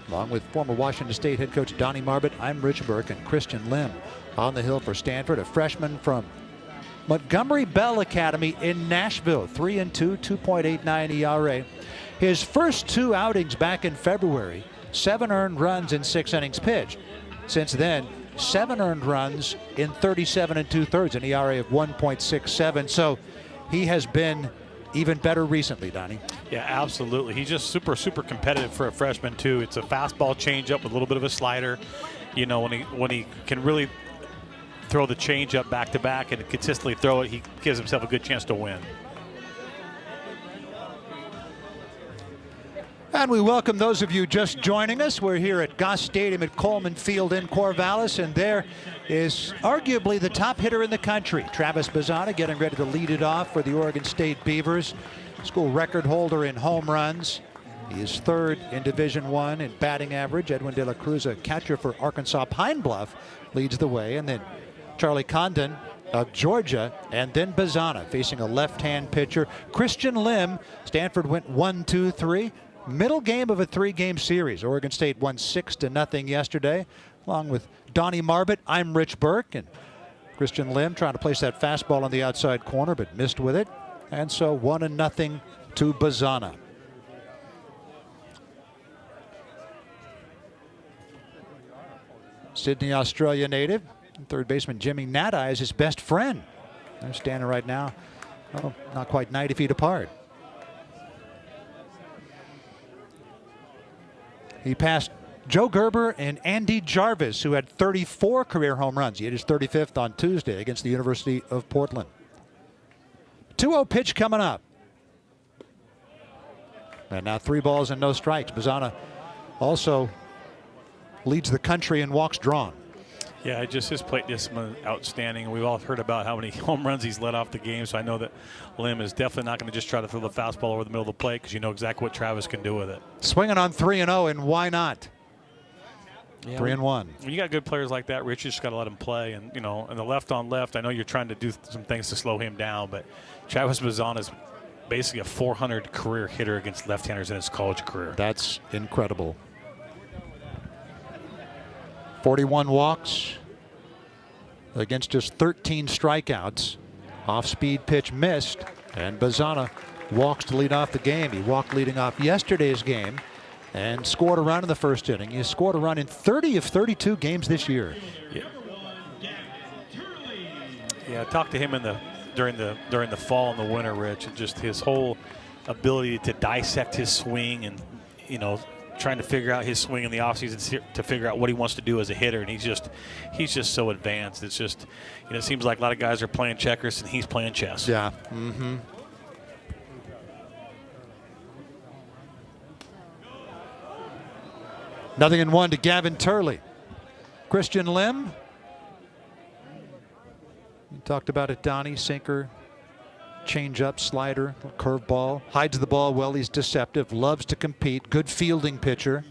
Along with former Washington State head coach Donnie Marbut, I'm Rich Burke, and Christian Lim on the hill for Stanford, a freshman from Montgomery Bell Academy in Nashville. 3-2, 2.89 ERA. His first 2 outings back in February, 7 earned runs in 6 innings pitched. Since then, 7 earned runs in 37 2/3, an ERA of 1.67. So he has been even better recently, Donnie. Yeah, absolutely. He's just super competitive for a freshman too. It's a fastball changeup with a little bit of a slider. You know, when he can really throw the changeup back to back and consistently throw it, he gives himself a good chance to win. And we welcome those of you just joining us. We're here at Goss Stadium at Coleman Field in Corvallis, and there is arguably the top hitter in the country, Travis Bazzana, getting ready to lead it off for the Oregon State Beavers. School record holder in home runs. He is 3rd in Division I in batting average. Edwin De La Cruz, a catcher for Arkansas Pine Bluff, leads the way, and then Charlie Condon of Georgia, and then Bazzana facing a left-hand pitcher. Christian Lim. Stanford went 1-2-3. Middle game of a 3-game series. Oregon State won 6-0 yesterday. Along with Donnie Marbut, I'm Rich Burke, and Christian Lim trying to place that fastball on the outside corner, but missed with it. And so 1-0 to Bazzana. Sydney, Australia native. Third baseman Jimmy Nada is his best friend. They're standing right now, not quite 90 feet apart. He passed Joe Gerber and Andy Jarvis, who had 34 career home runs. He hit his 35th on Tuesday against the University of Portland. 2-0 pitch coming up. And now 3 balls and no strikes. Bazzana also leads the country in walks drawn. Yeah, his plate discipline outstanding. We've all heard about how many home runs he's let off the game, so I know that Lim is definitely not going to just try to throw the fastball over the middle of the plate, because you know exactly what Travis can do with it. Swinging on 3-0, and why not? Yeah, 3-1. When you got good players like that, Rich, you just got to let him play. And, you know, and the left on left, I know you're trying to do some things to slow him down, but Travis Bazzana is basically a 400 career hitter against left-handers in his college career. That's incredible. 41 walks against just 13 strikeouts. Off-speed pitch missed, and Bazzana walks to lead off the game. He walked leading off yesterday's game and scored a run in the first inning. He scored a run in 30 of 32 games this year. Yeah, I talked to him during the fall and the winter, Rich, and just his whole ability to dissect his swing, and you know, trying to figure out his swing in the offseason to figure out what he wants to do as a hitter, and he's just so advanced. It's just, you know, it seems like a lot of guys are playing checkers and he's playing chess. Yeah. Nothing in 1 to Gavin Turley. Christian Lim. You talked about it, Donnie. Sinker, change-up, slider, curveball. Hides the ball well. He's deceptive. Loves to compete. Good fielding pitcher.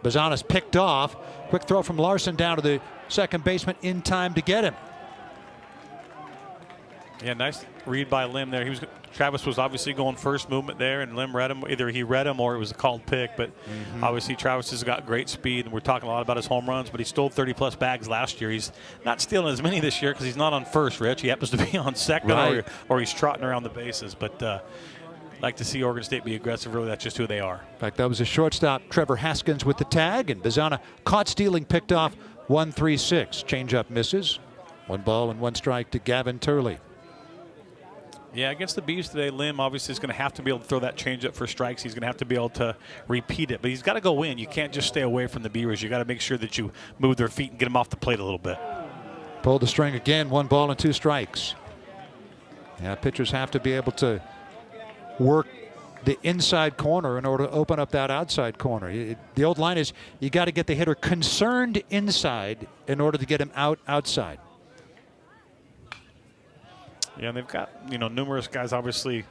Bazzana's picked off. Quick throw from Larson down to the second baseman in time to get him. Yeah, nice read by Lim there. Travis was obviously going first movement there, and Lim read him. Either he read him or it was a called pick. But obviously Travis has got great speed, and we're talking a lot about his home runs, but he stole 30-plus bags last year. He's not stealing as many this year because he's not on first, Rich. He happens to be on second, right, or he's trotting around the bases. But like to see Oregon State be aggressive. Really, that's just who they are. In fact, that was a shortstop, Trevor Haskins, with the tag, and Bazzana caught stealing, picked off 1-3-6. Changeup misses. 1 ball and 1 strike to Gavin Turley. Yeah, against the Beavs today, Lim obviously is going to have to be able to throw that changeup for strikes. He's going to have to be able to repeat it, but he's got to go in. You can't just stay away from the Beavers. You got to make sure that you move their feet and get them off the plate a little bit. Pulled the string again. 1 ball and 2 strikes. Yeah, pitchers have to be able to work the inside corner in order to open up that outside corner. The old line is you got to get the hitter concerned inside in order to get him outside. Yeah, and they've got, you know, numerous guys. Obviously,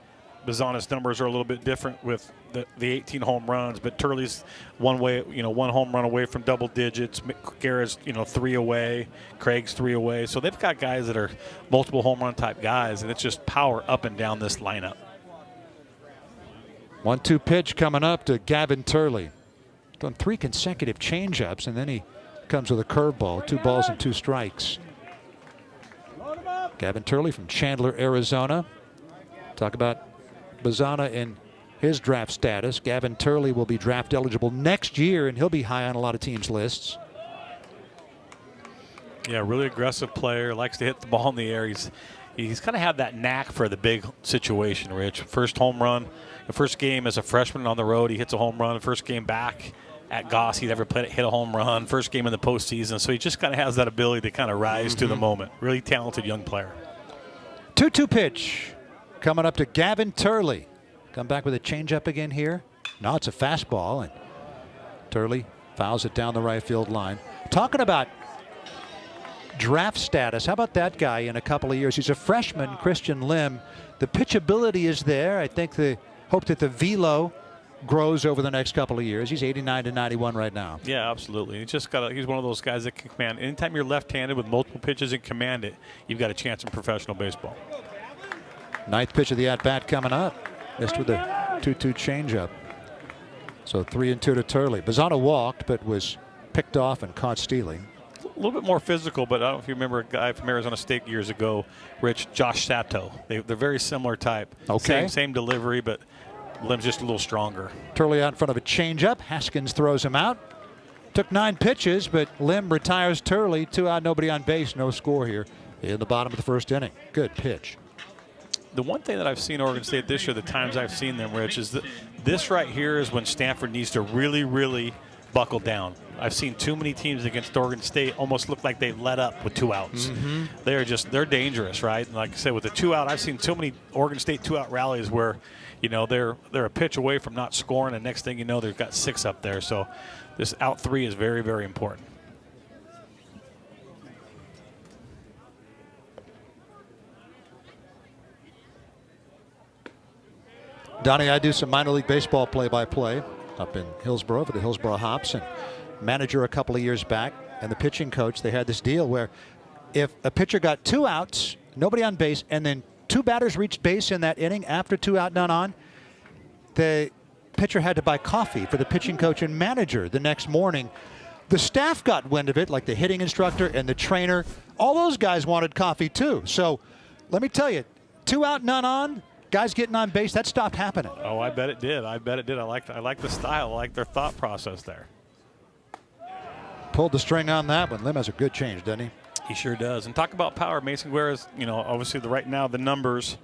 Bazzana's numbers are a little bit different with the 18 home runs, but Turley's one home run away from double digits. Guerra's, 3 away. Craig's 3 away. So they've got guys that are multiple home run type guys, and it's just power up and down this lineup. 1-2 pitch coming up to Gavin Turley. on 3 consecutive changeups, and then he comes with a curveball. 2 balls and 2 strikes. Gavin Turley from Chandler, Arizona. Talk about Bazana and his draft status. Gavin Turley will be draft eligible next year, and he'll be high on a lot of teams' lists. Yeah, really aggressive player. Likes to hit the ball in the air. He's kind of had that knack for the big situation, Rich. First home run, the first game as a freshman on the road, he hits a home run. The first game back at Goss, he never hit a home run. First game in the postseason. So he just kind of has that ability to kind of rise to the moment. Really talented young player. 2-2 pitch coming up to Gavin Turley. Come back with a changeup again here. No, it's a fastball, and Turley fouls it down the right field line. Talking about draft status, how about that guy in a couple of years? He's a freshman, Christian Lim. The pitchability is there. I think the hope that the velo grows over the next couple of years. He's 89 to 91 right now. Yeah, absolutely. He's one of those guys that can command. Anytime you're left-handed with multiple pitches and command it, you've got a chance in professional baseball. 9th pitch of the at-bat coming up. Missed with a 2-2 changeup. So 3-2 to Turley. Bazana walked, but was picked off and caught stealing. A little bit more physical, but I don't know if you remember a guy from Arizona State years ago, Rich, Josh Sato. They're very similar type. Okay. Same delivery, but Lim's just a little stronger. Turley out in front of a changeup. Haskins throws him out. Took 9 pitches, but Lim retires Turley. 2 out, nobody on base, no score here in the bottom of the first inning. Good pitch. The one thing that I've seen Oregon State this year, the times I've seen them, Rich, is that this right here is when Stanford needs to really, really buckle down. I've seen too many teams against Oregon State almost look like they've let up with 2 outs. They're dangerous, right? And like I said, with the 2 out, I've seen too many Oregon State 2-out rallies where, you know, they're a pitch away from not scoring, and next thing you know, they've got 6 up there. So this out 3 is very, very important. Donnie, I do some minor league baseball play-by-play up in Hillsborough for the Hillsborough Hops, and manager a couple of years back, and the pitching coach, they had this deal where if a pitcher got 2 outs, nobody on base, and then 2 batters reached base in that inning after 2 out, none on, the pitcher had to buy coffee for the pitching coach and manager the next morning. The staff got wind of it, like the hitting instructor and the trainer. All those guys wanted coffee too. So let me tell you, 2 out, none on, guys getting on base, that stopped happening. Oh, I bet it did. I like the style. I like their thought process there. Pulled the string on that one. Lim has a good change, doesn't he? He sure does. And talk about power. Mason Guerra's, you know, obviously right now the numbers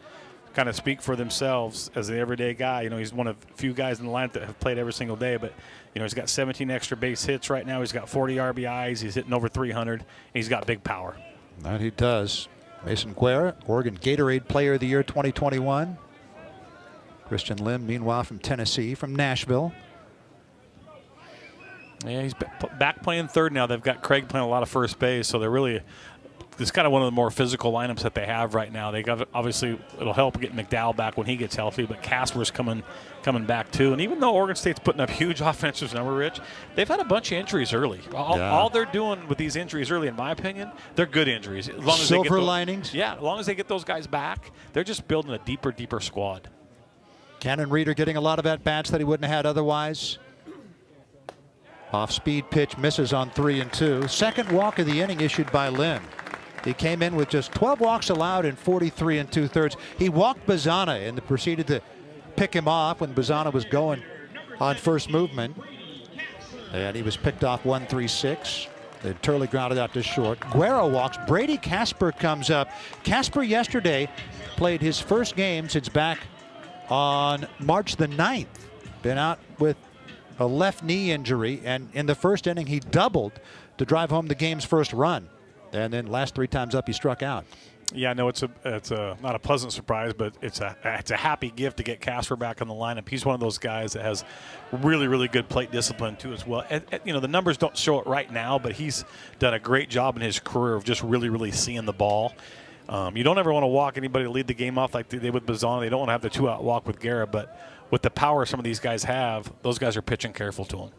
kind of speak for themselves as an everyday guy. You know, he's one of a few guys in the lineup that have played every single day. But, you know, he's got 17 extra base hits right now. He's got 40 RBIs. He's hitting over 300. And he's got big power. That he does. Mason Guerra, Oregon Gatorade Player of the Year 2021. Christian Lim, meanwhile, from Tennessee, from Nashville. Yeah, he's back playing third now. They've got Craig playing a lot of first base, so they're really – it's kind of one of the more physical lineups that they have right now. They got, obviously, it'll help get McDowell back when he gets healthy, but Casper's coming back too. And even though Oregon State's putting up huge offensive number, Rich, they've had a bunch of injuries early. All they're doing with these injuries early, in my opinion, they're good injuries. As long as Silver linings? Yeah, as long as they get those guys back, they're just building a deeper squad. Cannon Reeder getting a lot of at-bats that he wouldn't have had otherwise. Off-speed pitch misses on 3-2. Second walk of the inning issued by Lim. He came in with just 12 walks allowed in 43 2/3. He walked Bazana and proceeded to pick him off when Bazana was going on first movement. And he was picked off 1-3-6. Then Turley grounded out to short. Guerra walks. Brady Casper comes up. Casper yesterday played his first game since back on March the 9th. Been out with a left knee injury, and in the first inning he doubled to drive home the game's first run. And then last 3 times up he struck out. Yeah, no, it's not a pleasant surprise, but it's a happy gift to get Casper back on the lineup. He's one of those guys that has really good plate discipline too as well. You know, the numbers don't show it right now, but he's done a great job in his career of just really seeing the ball. You don't ever want to walk anybody to lead the game off like they did with Bazana. They don't want to have the 2-out walk with Guerra, but with the power some of these guys have, those guys are pitching careful to him.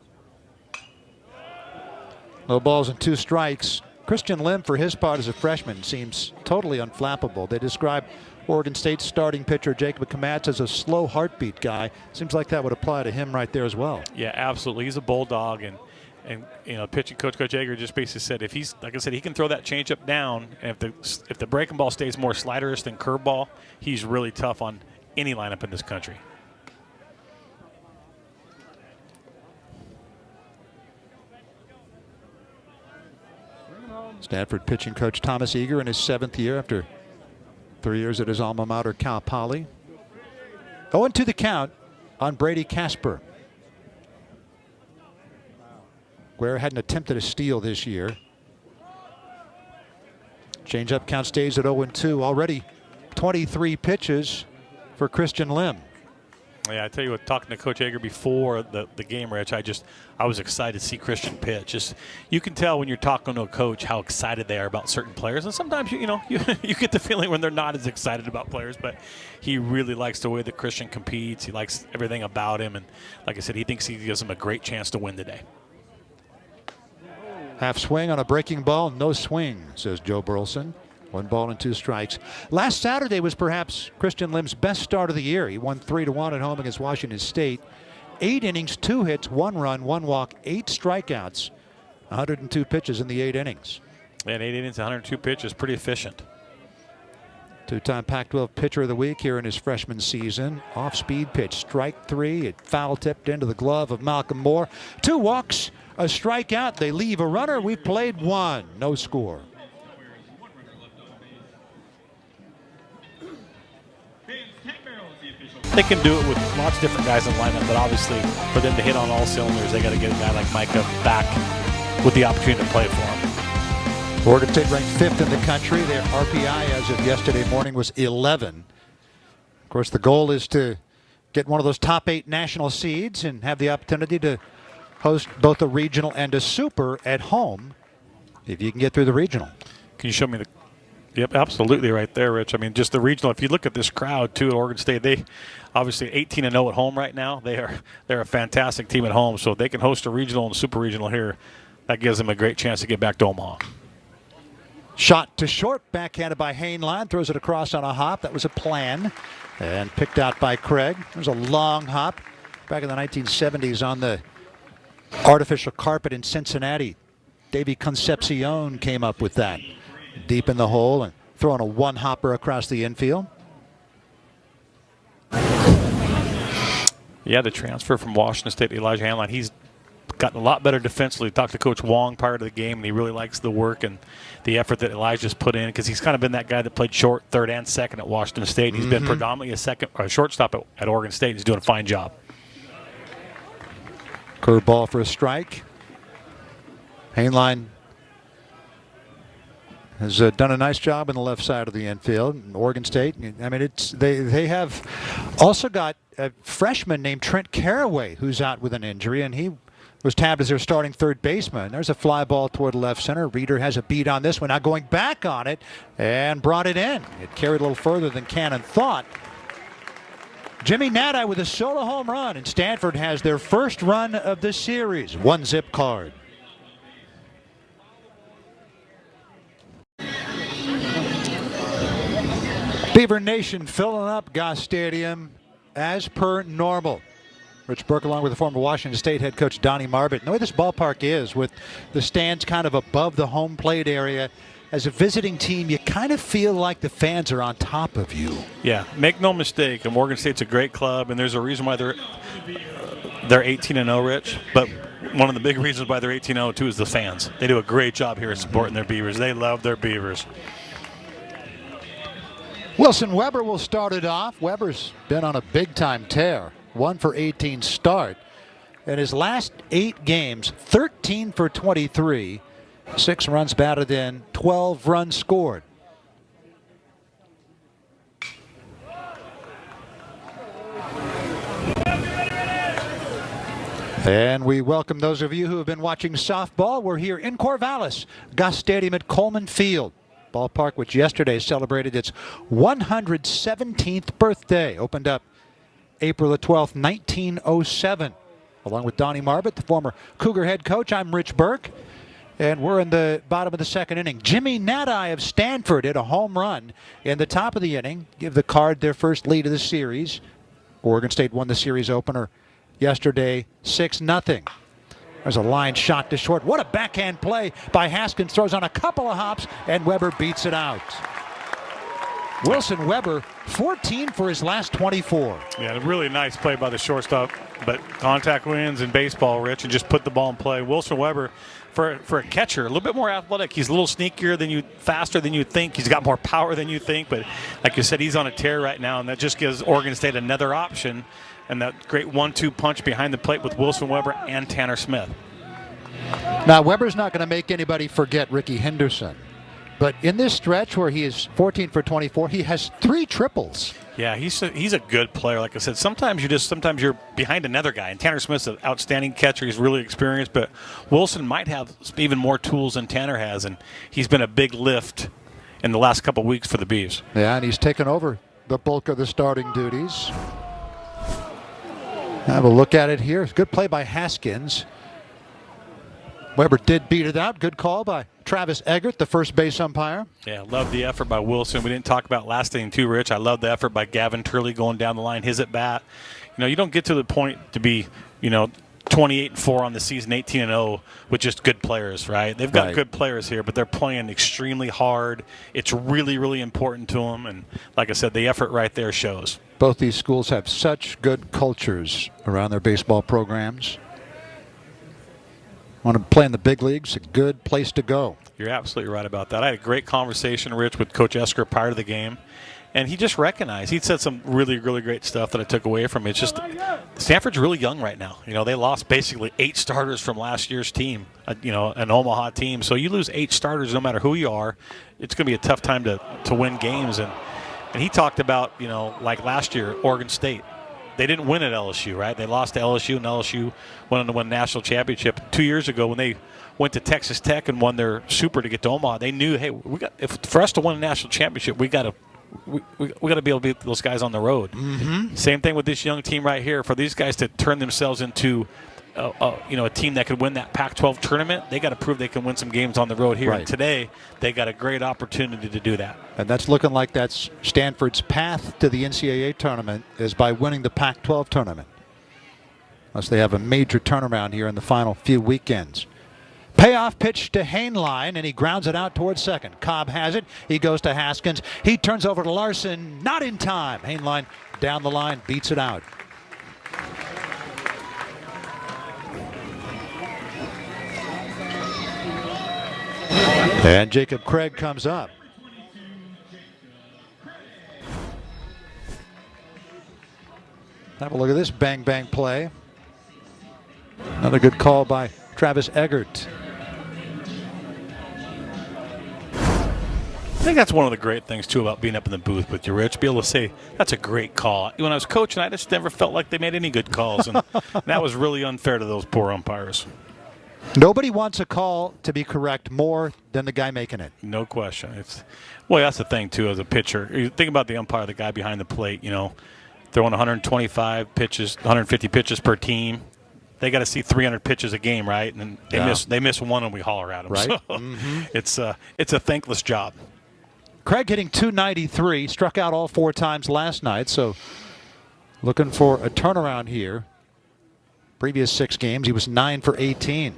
No balls and 2 strikes. Christian Lim, for his part as a freshman, seems totally unflappable. They describe Oregon State starting pitcher Jacob Komatz is a slow heartbeat guy. Seems like that would apply to him right there as well. Yeah, absolutely. He's a bulldog, and you know, pitching coach Yeager just basically said if he's, like I said, he can throw that changeup down, and if the breaking ball stays more sliderish than curveball, he's really tough on any lineup in this country. Stanford pitching coach Thomas Eager in his 7th year after 3 years at his alma mater, Cal Poly. 0-2 the count on Brady Casper. Guerra hadn't attempted a steal this year. Change-up count stays at 0-2. Already 23 pitches for Christian Lim. Yeah, I tell you what, talking to Coach Yeager before the game, Rich, I was excited to see Christian pitch. Just, you can tell when you're talking to a coach how excited they are about certain players, and sometimes you get the feeling when they're not as excited about players. But he really likes the way that Christian competes. He likes everything about him, and like I said, he thinks he gives him a great chance to win today. Half swing on a breaking ball, no swing, says Joe Burleson. 1 ball and 2 strikes. Last Saturday was perhaps Christian Lim's best start of the year. He won 3-1 at home against Washington State. 8 innings, 2 hits, 1 run, 1 walk, 8 strikeouts, 102 pitches in the 8 innings. And 8 innings, 102 pitches, pretty efficient. 2-time Pac-12 pitcher of the week here in his freshman season. Off-speed pitch, strike 3. It foul tipped into the glove of Malcolm Moore. 2 walks, a strikeout. They leave a runner. We've played 1. No score. They can do it with lots of different guys in the lineup, but obviously for them to hit on all cylinders, they got to get a guy like Micah back with the opportunity to play for him. Oregon State ranked 5th in the country. Their RPI as of yesterday morning was 11. Of course, the goal is to get one of those top 8 national seeds and have the opportunity to host both a regional and a super at home if you can get through the regional. Can you show me the... Yep, absolutely right there, Rich. I mean, just the regional. If you look at this crowd, too, at Oregon State, they obviously 18-0 at home right now. They're a fantastic team at home, so if they can host a regional and super regional here, that gives them a great chance to get back to Omaha. Shot to short, backhanded by Hainline, throws it across on a hop. That was a plan, and picked out by Craig. There's a long hop back in the 1970s on the artificial carpet in Cincinnati. Davey Concepcion came up with that. Deep in the hole and throwing a 1-hopper across the infield. Yeah, the transfer from Washington State, Elijah Hainline, he's gotten a lot better defensively. Talked to Coach Wong prior to the game, and he really likes the work and the effort that Elijah's put in, because he's kind of been that guy that played short, third, and second at Washington State. He's been predominantly a shortstop at Oregon State. He's doing a fine job. Curveball for a strike. Hainline has done a nice job on the left side of the infield. And Oregon State, I mean, they have also got a freshman named Trent Caraway who's out with an injury, and he was tabbed as their starting third baseman. There's a fly ball toward left center. Reeder has a beat on this one, now going back on it and brought it in. It carried a little further than Cannon thought. Jimmy Nadi with a solo home run, and Stanford has their first run of the series. 1-zip card. Beaver Nation filling up Goss Stadium as per normal. Rich Burke along with the former Washington State head coach Donnie Marbut. The way this ballpark is, with the stands kind of above the home plate area, as a visiting team, you kind of feel like the fans are on top of you. Yeah, make no mistake, and Oregon State's a great club, and there's a reason why they're 18-0, Rich. But one of the big reasons why they're 18-0 too is the fans. They do a great job here at supporting their Beavers. They love their Beavers. Wilson Weber will start it off. Weber's been on a big-time tear. 1 for 18 start. In his last 8 games, 13 for 23. 6 runs batted in, 12 runs scored. And we welcome those of you who have been watching softball. We're here in Corvallis, Goss Stadium at Coleman Field. Ballpark, which yesterday celebrated its 117th birthday. Opened up April the 12th, 1907. Along with Donnie Marbut, the former Cougar head coach, I'm Rich Burke. And we're in the bottom of the second inning. Jimmy Nadai of Stanford hit a home run in the top of the inning, give the Card their first lead of the series. Oregon State won the series opener yesterday 6-0. There's a line shot to short. What a backhand play by Haskins. Throws on a couple of hops, and Weber beats it out. Wilson Weber, 14 for his last 24. Yeah, a really nice play by the shortstop. But contact wins in baseball, Rich, and just put the ball in play. Wilson Weber, for a catcher, a little bit more athletic. He's a little sneakier faster than you think. He's got more power than you think. But like you said, he's on a tear right now, and that just gives Oregon State another option. And that great 1-2 punch behind the plate with Wilson Weber and Tanner Smith. Now, Weber's not going to make anybody forget Ricky Henderson. But in this stretch where he is 14 for 24, he has 3 triples. Yeah, he's a good player. Like I said, sometimes you're behind another guy. And Tanner Smith's an outstanding catcher. He's really experienced. But Wilson might have even more tools than Tanner has. And he's been a big lift in the last couple of weeks for the Beavs. Yeah, and he's taken over the bulk of the starting duties. Have a look at it here. Good play by Haskins. Weber did beat it out. Good call by Travis Eggert, the first base umpire. Yeah, love the effort by Wilson. We didn't talk about last inning too, Rich. I love the effort by Gavin Turley going down the line, his at bat. You don't get to the point to be, 28-4 on the season, 18-0 with just good players, right? They've got good players here, but they're playing extremely hard. It's really, really important to them. And like I said, the effort right there shows. Both these schools have such good cultures around their baseball programs. Want to play in the big leagues, a good place to go. You're absolutely right about that. I had a great conversation, Rich, with Coach Esker prior to the game, and he just recognized. He said some really, really great stuff that I took away from it. It's just Stanford's really young right now. They lost basically 8 starters from last year's team, an Omaha team. So you lose 8 starters no matter who you are, it's going to be a tough time to win games. And he talked about, like last year, Oregon State. They didn't win at LSU, right? They lost to LSU, and LSU went on to win a national championship. 2 years ago, when they went to Texas Tech and won their Super to get to Omaha, they knew, hey, for us to win a national championship, we got to be able to beat those guys on the road. Mm-hmm. Same thing with this young team right here. For these guys to turn themselves into a team that could win that Pac-12 tournament, they got to prove they can win some games on the road here. Right. And today, they got a great opportunity to do that. And that's looking like that's Stanford's path to the NCAA tournament is by winning the Pac-12 tournament. Unless they have a major turnaround here in the final few weekends. Payoff pitch to Hainline, and he grounds it out towards second. Cobb has it. He goes to Haskins. He turns over to Larson. Not in time. Hainline down the line, beats it out. And Jacob Craig comes up. Have a look at this bang bang play. Another good call by Travis Eggert. I think that's one of the great things, too, about being up in the booth with you, Rich. Be able to say, that's a great call. When I was coaching, I just never felt like they made any good calls, and that was really unfair to those poor umpires. Nobody wants a call to be correct more than the guy making it. No question. That's the thing, too, as a pitcher. You think about the umpire, the guy behind the plate, throwing 125 pitches, 150 pitches per team. They got to see 300 pitches a game, right? And they miss one, and we holler at them. Right. So it's a thankless job. Craig hitting .293, struck out all 4 times last night, so looking for a turnaround here. Previous 6 games, he was 9 for 18.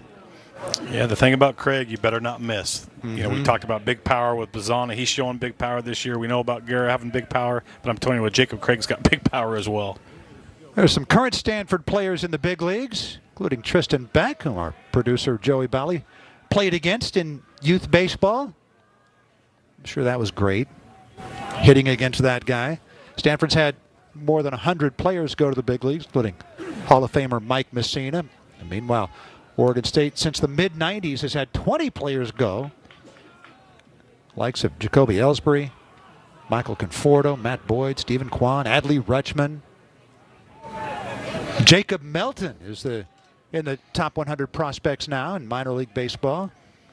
Yeah, the thing about Craig, you better not miss. We talked about big power with Bazana. He's showing big power this year. We know about Guerra having big power, but I'm telling you what, Jacob Craig's got big power as well. There's some current Stanford players in the big leagues, including Tristan Beck, whom our producer Joey Bally played against in youth baseball. I'm sure that was great, hitting against that guy. Stanford's had more than 100 players go to the big leagues, including Hall of Famer Mike Messina. And meanwhile, Oregon State, since the mid-'90s, has had 20 players go. Likes of Jacoby Ellsbury, Michael Conforto, Matt Boyd, Stephen Kwan, Adley Rutschman. Jacob Melton is in the top 100 prospects now in minor league baseball.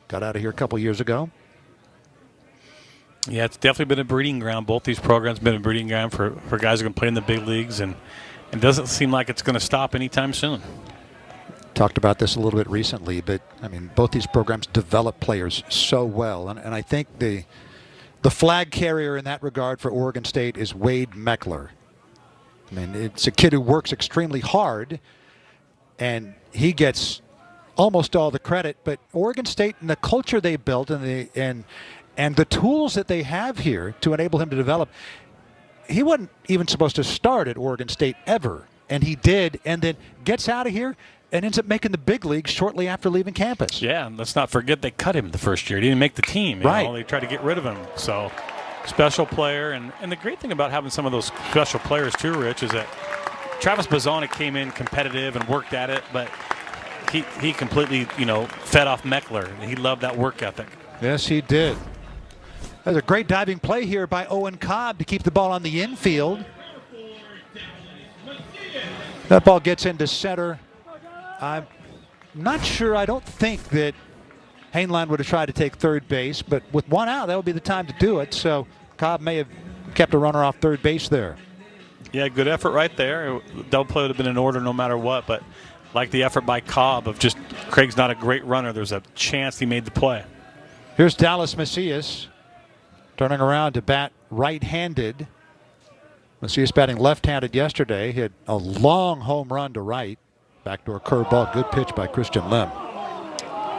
Got out of here a couple years ago. Yeah, it's definitely been a breeding ground. Both these programs have been a breeding ground for guys who can play in the big leagues, and it doesn't seem like it's going to stop anytime soon. talked about this a little bit recently, but I mean, both these programs develop players so well, and I think the flag carrier in that regard for Oregon State is Wade Meckler. I mean, it's a kid who works extremely hard, and he gets almost all the credit. But Oregon State and the culture they built and the tools that they have here to enable him to develop. He wasn't even supposed to start at Oregon State ever, and he did, and then gets out of here and ends up making the big leagues shortly after leaving campus. Yeah, and let's not forget they cut him the first year. He didn't make the team. Right. They tried to get rid of him. So, special player. And the great thing about having some of those special players too, Rich, is that Travis Bazzana came in competitive and worked at it, but he completely, fed off Meckler. He loved that work ethic. Yes, he did. There's a great diving play here by Owen Cobb to keep the ball on the infield. That ball gets into center. I'm not sure. I don't think that Hainline would have tried to take third base, but with one out, that would be the time to do it. So Cobb may have kept a runner off third base there. Yeah, good effort right there. Double play would have been in order no matter what, but like the effort by Cobb of just Craig's not a great runner. There's a chance he made the play. Here's Dallas Macias turning around to bat right-handed. Macias batting left-handed yesterday. Hit a long home run to right. Backdoor curveball, good pitch by Christian Lim.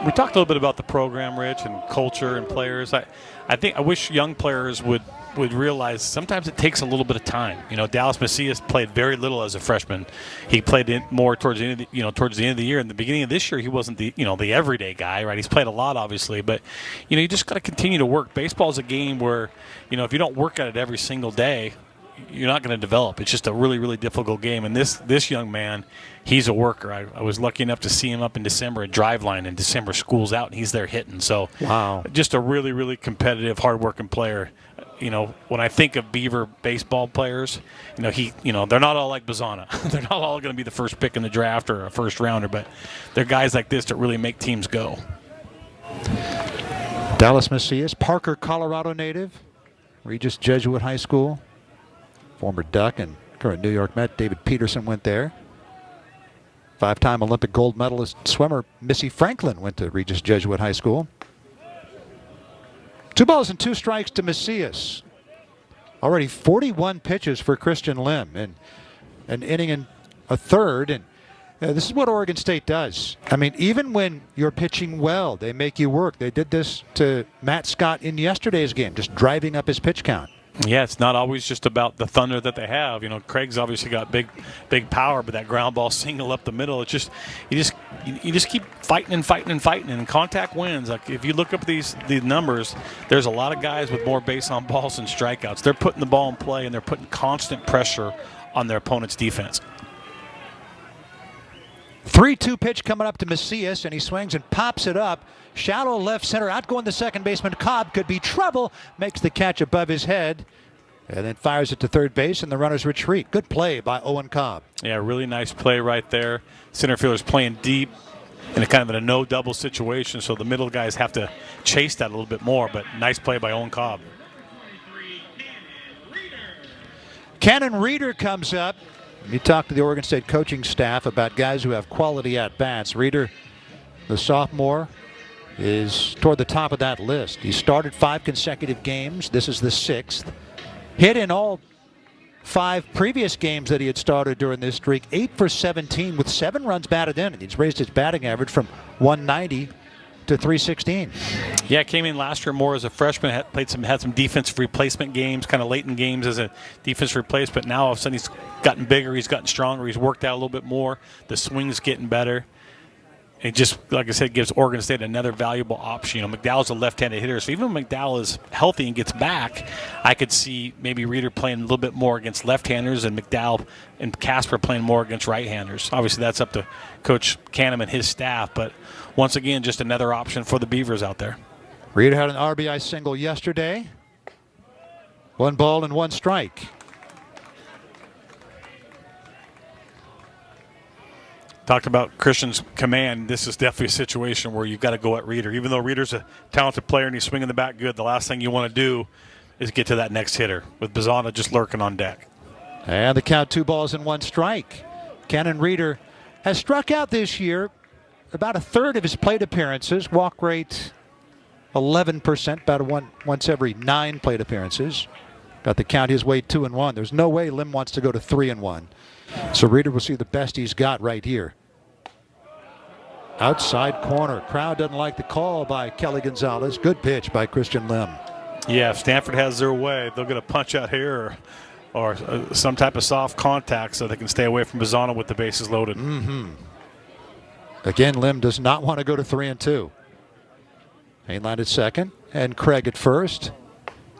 We talked a little bit about the program, Rich, and culture and players. I wish young players would realize sometimes it takes a little bit of time. Dallas Macias played very little as a freshman. He played more towards the end of the year. In the beginning of this year, he wasn't the everyday guy, right? He's played a lot, obviously, but you just got to continue to work. Baseball is a game where if you don't work at it every single day, you're not going to develop. It's just a really, really difficult game. And this young man, he's a worker. I was lucky enough to see him up in December at Driveline, and December school's out, and he's there hitting. So, wow, just a really, really competitive, hard-working player. When I think of Beaver baseball players, they're not all like Bazzana. They're not all going to be the first pick in the draft or a first rounder, but they're guys like this that really make teams go. Dallas Macias, Parker, Colorado native, Regis Jesuit High School. Former Duck and current New York Met David Peterson went there. Five-time Olympic gold medalist swimmer Missy Franklin went to Regis Jesuit High School. 2 balls and 2 strikes to Macias. Already 41 pitches for Christian Lim and an inning and a third. And this is what Oregon State does. I mean, even when you're pitching well, they make you work. They did this to Matt Scott in yesterday's game, just driving up his pitch count. Yeah, it's not always just about the thunder that they have. Craig's obviously got big power, but that ground ball single up the middle, it's just you just keep fighting and fighting and fighting, and contact wins. Like if you look up these numbers, there's a lot of guys with more base on balls and strikeouts. They're putting the ball in play, and they're putting constant pressure on their opponent's defense. 3-2 pitch coming up to Macias, and he swings and pops it up. Shallow left center, outgoing the second baseman. Cobb could be trouble, makes the catch above his head, and then fires it to third base, and the runners retreat. Good play by Owen Cobb. Yeah, really nice play right there. Center fielder's playing deep in a no double situation, so the middle guys have to chase that a little bit more, but nice play by Owen Cobb. Cannon Reeder comes up. You talk to the Oregon State coaching staff about guys who have quality at-bats. Reeder, the sophomore, is toward the top of that list. He started 5 consecutive games. This is the 6th. Hit in all 5 previous games that he had started during this streak. 8 for 17 with 7 runs batted in. And he's raised his batting average from 190 to 316. Yeah, came in last year more as a freshman, had some defensive replacement games, kind of late in games as a defensive replacement. Now all of a sudden he's gotten bigger, he's gotten stronger, he's worked out a little bit more. The swing's getting better. It just, like I said, gives Oregon State another valuable option. McDowell's a left-handed hitter, so even when McDowell is healthy and gets back, I could see maybe Reeder playing a little bit more against left-handers and McDowell and Casper playing more against right-handers. Obviously, that's up to Coach Canham and his staff, but once again, just another option for the Beavers out there. Reeder had an RBI single yesterday. 1 ball and 1 strike. Talked about Christian's command. This is definitely a situation where you've got to go at Reeder. Even though Reeder's a talented player and he's swinging the bat good, the last thing you want to do is get to that next hitter with Bazzana just lurking on deck. And the count 2 balls and 1 strike. Cannon Reeder has struck out this year about a third of his plate appearances. Walk rate 11%, about once every 9 plate appearances. Got the count his way 2-1. There's no way Lim wants to go to 3-1. So Reeder will see the best he's got right here. Outside corner. Crowd doesn't like the call by Kelly Gonzalez. Good pitch by Christian Lim. Yeah, if Stanford has their way, they'll get a punch out here or some type of soft contact so they can stay away from Bizzano with the bases loaded. Again, Lim does not want to go to 3-2. Hainline at second and Craig at first.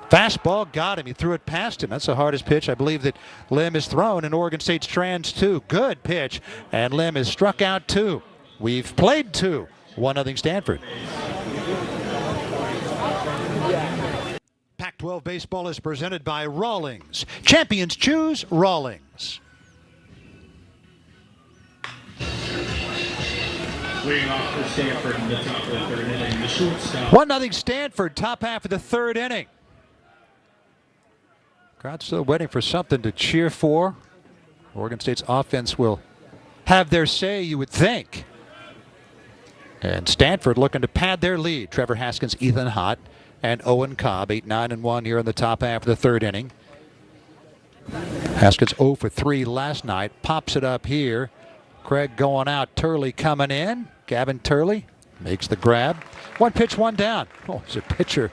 Fastball got him. He threw it past him. That's the hardest pitch I believe that Lim has thrown in Oregon State's Trans 2. Good pitch. And Lim has struck out 2. We've played 2. 1-0 Stanford. Pac-12 baseball is presented by Rawlings. Champions choose Rawlings. Leading off for Stanford in the top of the third inning, the shortstop. 1-0 Stanford, top half of the third inning. Crowd still waiting for something to cheer for. Oregon State's offense will have their say, you would think. And Stanford looking to pad their lead. Trevor Haskins, Ethan Hott, and Owen Cobb, 8-9-1 here in the top half of the third inning. Haskins 0 for 3 last night. Pops it up here. Craig going out. Turley coming in. Gavin Turley makes the grab. 1 pitch, 1 down. Oh, he's a pitcher.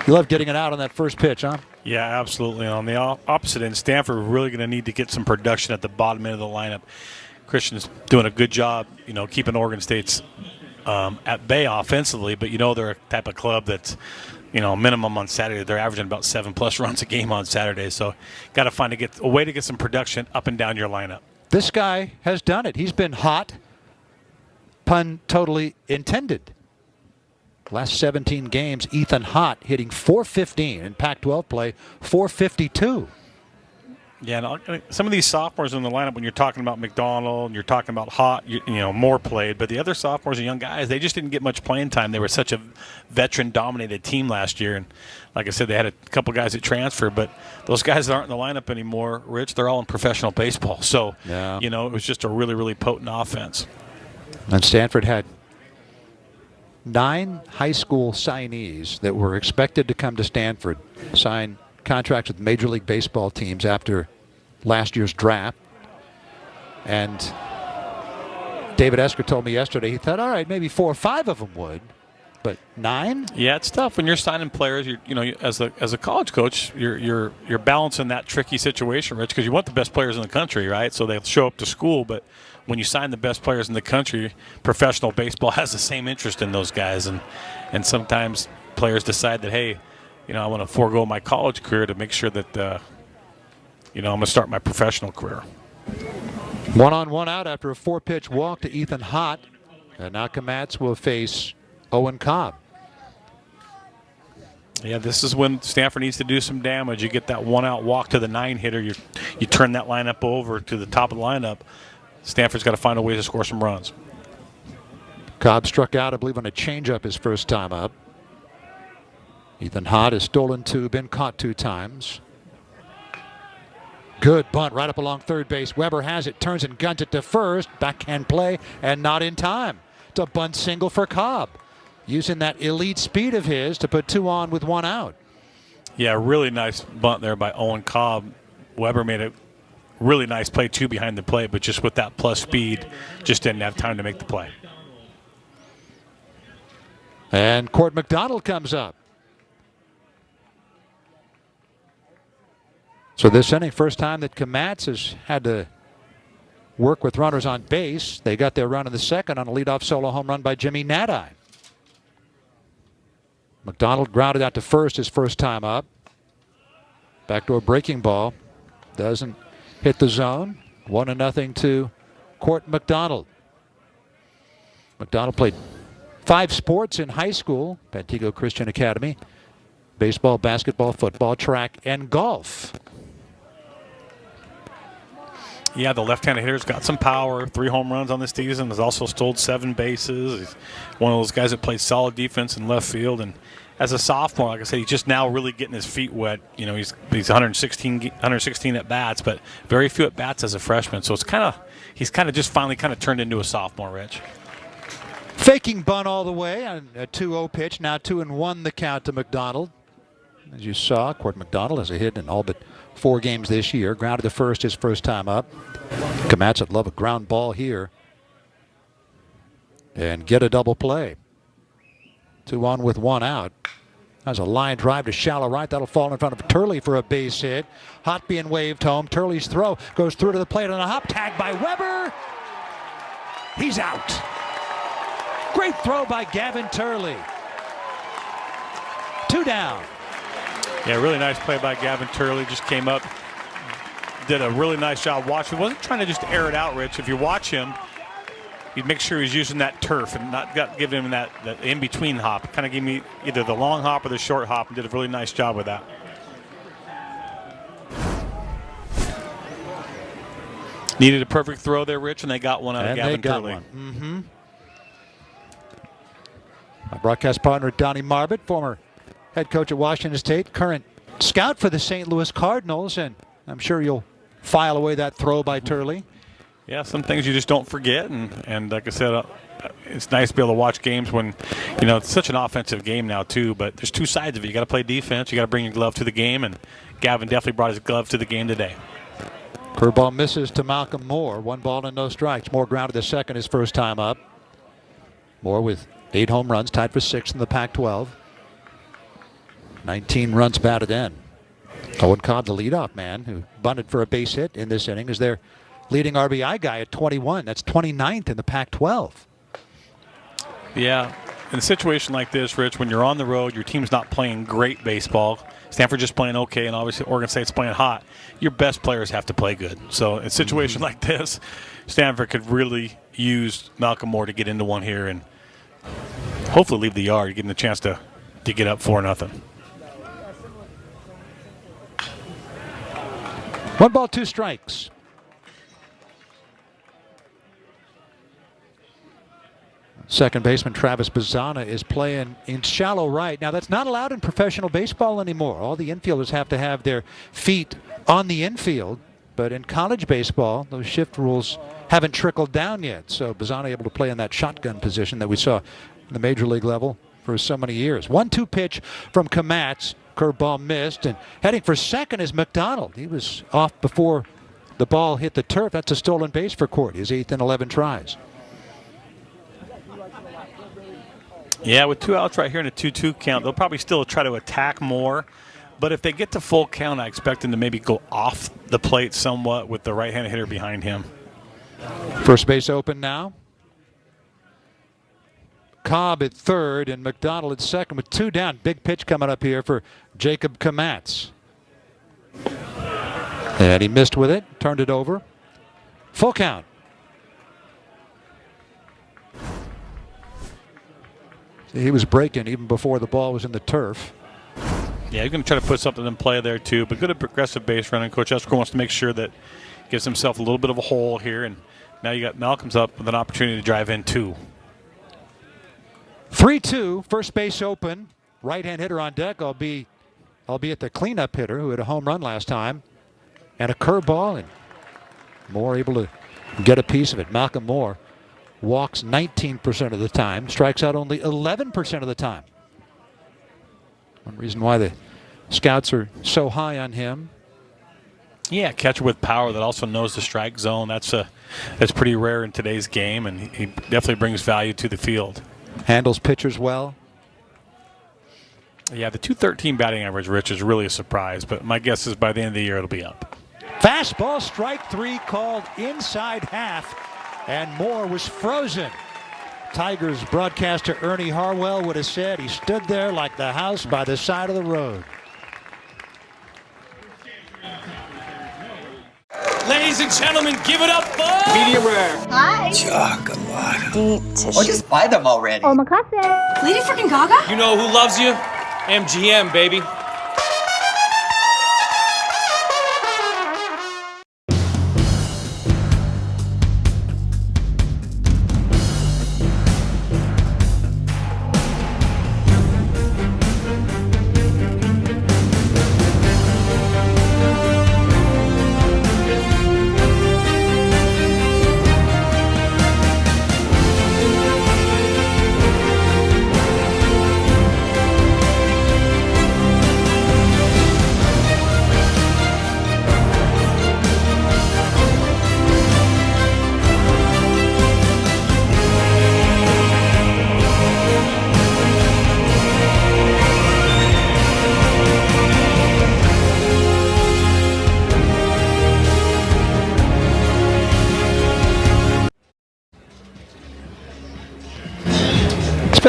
You love getting it out on that first pitch, huh? Yeah, absolutely. On the opposite end, Stanford really going to need to get some production at the bottom end of the lineup. Christian's doing a good job, keeping Oregon State's at bay offensively, but they're a type of club that's, minimum on Saturday. They're averaging about 7+ runs a game on Saturday. So got to find a way to get some production up and down your lineup. This guy has done it. He's been hot. Pun totally intended. Last 17 games, Ethan Hott hitting .415 in Pac-12 play, .452. Yeah, and some of these sophomores in the lineup, when you're talking about McDonald and you're talking about Hott, more played. But the other sophomores and young guys, they just didn't get much playing time. They were such a veteran-dominated team last year. And like I said, they had a couple guys that transferred. But those guys that aren't in the lineup anymore, Rich, they're all in professional baseball. So, yeah. It was just a really, really potent offense. And Stanford had 9 high school signees that were expected to come to Stanford, sign contracts with Major League Baseball teams after last year's draft. And David Esker told me yesterday he thought, all right, maybe 4 or 5 of them would, but 9? Yeah, it's tough when you're signing players. As a college coach, you're balancing that tricky situation, Rich, because you want the best players in the country, right? So they'll show up to school, but when you sign the best players in the country, professional baseball has the same interest in those guys, and sometimes players decide that, hey, I want to forego my college career to make sure that I'm going to start my professional career. 1-on-1 out after a 4-pitch walk to Ethan Hott, and now Komatz will face Owen Cobb. Yeah, this is when Stanford needs to do some damage. You get that 1-out walk to the 9-hitter. You turn that lineup over to the top of the lineup. Stanford's got to find a way to score some runs. Cobb struck out, I believe, on a changeup his first time up. Ethan Hott has stolen 2, been caught 2 times. Good bunt right up along third base. Weber has it, turns and guns it to first. Backhand play, and not in time. It's a bunt single for Cobb, using that elite speed of his to put 2 on with 1 out. Yeah, really nice bunt there by Owen Cobb. Weber made a really nice play, too, behind the plate, but just with that plus speed, just didn't have time to make the play. And Court McDonald comes up. So this inning, first time that Komatz has had to work with runners on base. They got their run in the second on a leadoff solo home run by Jimmy Nadine. McDonald grounded out to first his first time up. Backdoor breaking ball. Doesn't hit the zone. 1-0 to Court McDonald. McDonald played 5 sports in high school, Pantego Christian Academy. Baseball, basketball, football, track, and golf. Yeah, the left-handed hitter's got some power. 3 home runs on this season. Has also stolen 7 bases. He's one of those guys that plays solid defense in left field. And as a sophomore, like I said, he's just now really getting his feet wet. He's 116 at bats, but very few at bats as a freshman. So he's kind of just finally turned into a sophomore, Rich. Faking bunt all the way on a 2-0 pitch. Now 2-1 the count to McDonald. As you saw, Court McDonald has a hit in all but 4 games this year. Grounded to first his first time up. Komatz would love a ground ball here and get a double play. 2 on with 1 out. That's a line drive to shallow right. That'll fall in front of Turley for a base hit. Hot being waved home. Turley's throw goes through to the plate on a hop. Tag by Weber. He's out. Great throw by Gavin Turley. 2 down. Yeah, really nice play by Gavin Turley. Just came up, did a really nice job watching. He wasn't trying to just air it out, Rich. If you watch him, you'd make sure he's using that turf and not giving him that in-between hop. Kind of gave me either the long hop or the short hop and did a really nice job with that. Needed a perfect throw there, Rich, and they got one out of Gavin Turley. My broadcast partner, Donnie Marbett, former head coach at Washington State, current scout for the St. Louis Cardinals, and I'm sure you'll file away that throw by Turley. Yeah, some things you just don't forget, and like I said, it's nice to be able to watch games when, you know, it's such an offensive game now too, but there's 2 sides of it. You got to play defense, you got to bring your glove to the game, and Gavin definitely brought his glove to the game today. Curveball misses to Malcolm Moore. 1 ball and no strikes. Moore grounded to second his first time up. Moore with 8 home runs, tied for 6th in the Pac-12. 19 runs batted in. Owen Cobb, the leadoff man, who bunted for a base hit in this inning, is their leading RBI guy at 21. That's 29th in the Pac-12. Yeah, in a situation like this, Rich, when you're on the road, your team's not playing great baseball. Stanford just playing okay, and obviously Oregon State's playing hot. Your best players have to play good. So in a situation like this, Stanford could really use Malcolm Moore to get into one here and hopefully leave the yard, getting the chance to get up 4-0. 1 ball, 2 strikes. Second baseman Travis Bazzana is playing in shallow right. Now, that's not allowed in professional baseball anymore. All the infielders have to have their feet on the infield. But in college baseball, those shift rules haven't trickled down yet. So Bazzana able to play in that shotgun position that we saw in the major league level for so many years. 1-2 pitch from Komatz. Curveball missed, and heading for second is McDonald. He was off before the ball hit the turf. That's a stolen base for Court. His 8th in 11 tries. Yeah, with 2 outs right here in a 2-2 count, they'll probably still try to attack more. But if they get to full count, I expect them to maybe go off the plate somewhat with the right-handed hitter behind him. First base open now. Cobb at third and McDonald at second with 2 down. Big pitch coming up here for Jacob Komatz. And he missed with it, turned it over. Full count. He was breaking even before the ball was in the turf. Yeah, he's going to try to put something in play there too, but good at progressive base running. Coach Esquer wants to make sure that gives himself a little bit of a hole here, and now you got Malcolm's up with an opportunity to drive in 2. 3-2, first base open. Right-hand hitter on deck, albeit the cleanup hitter who had a home run last time. And a curveball, and Moore able to get a piece of it. Malcolm Moore walks 19% of the time, strikes out only 11% of the time. One reason why the scouts are so high on him. Yeah, catcher with power that also knows the strike zone. That's pretty rare in today's game, and he definitely brings value to the field. Handles pitchers well. Yeah, the .213 batting average, Rich, is really a surprise, but my guess is by the end of the year it'll be up. Fastball, strike 3 called inside half, and Moore was frozen. Tigers broadcaster Ernie Harwell would have said he stood there like the house by the side of the road. Ladies and gentlemen, give it up for medium rare. Hi. Chocolate. Deep tissue. Or just buy them already. Omakase. Lady freaking Gaga? You know who loves you? MGM, baby.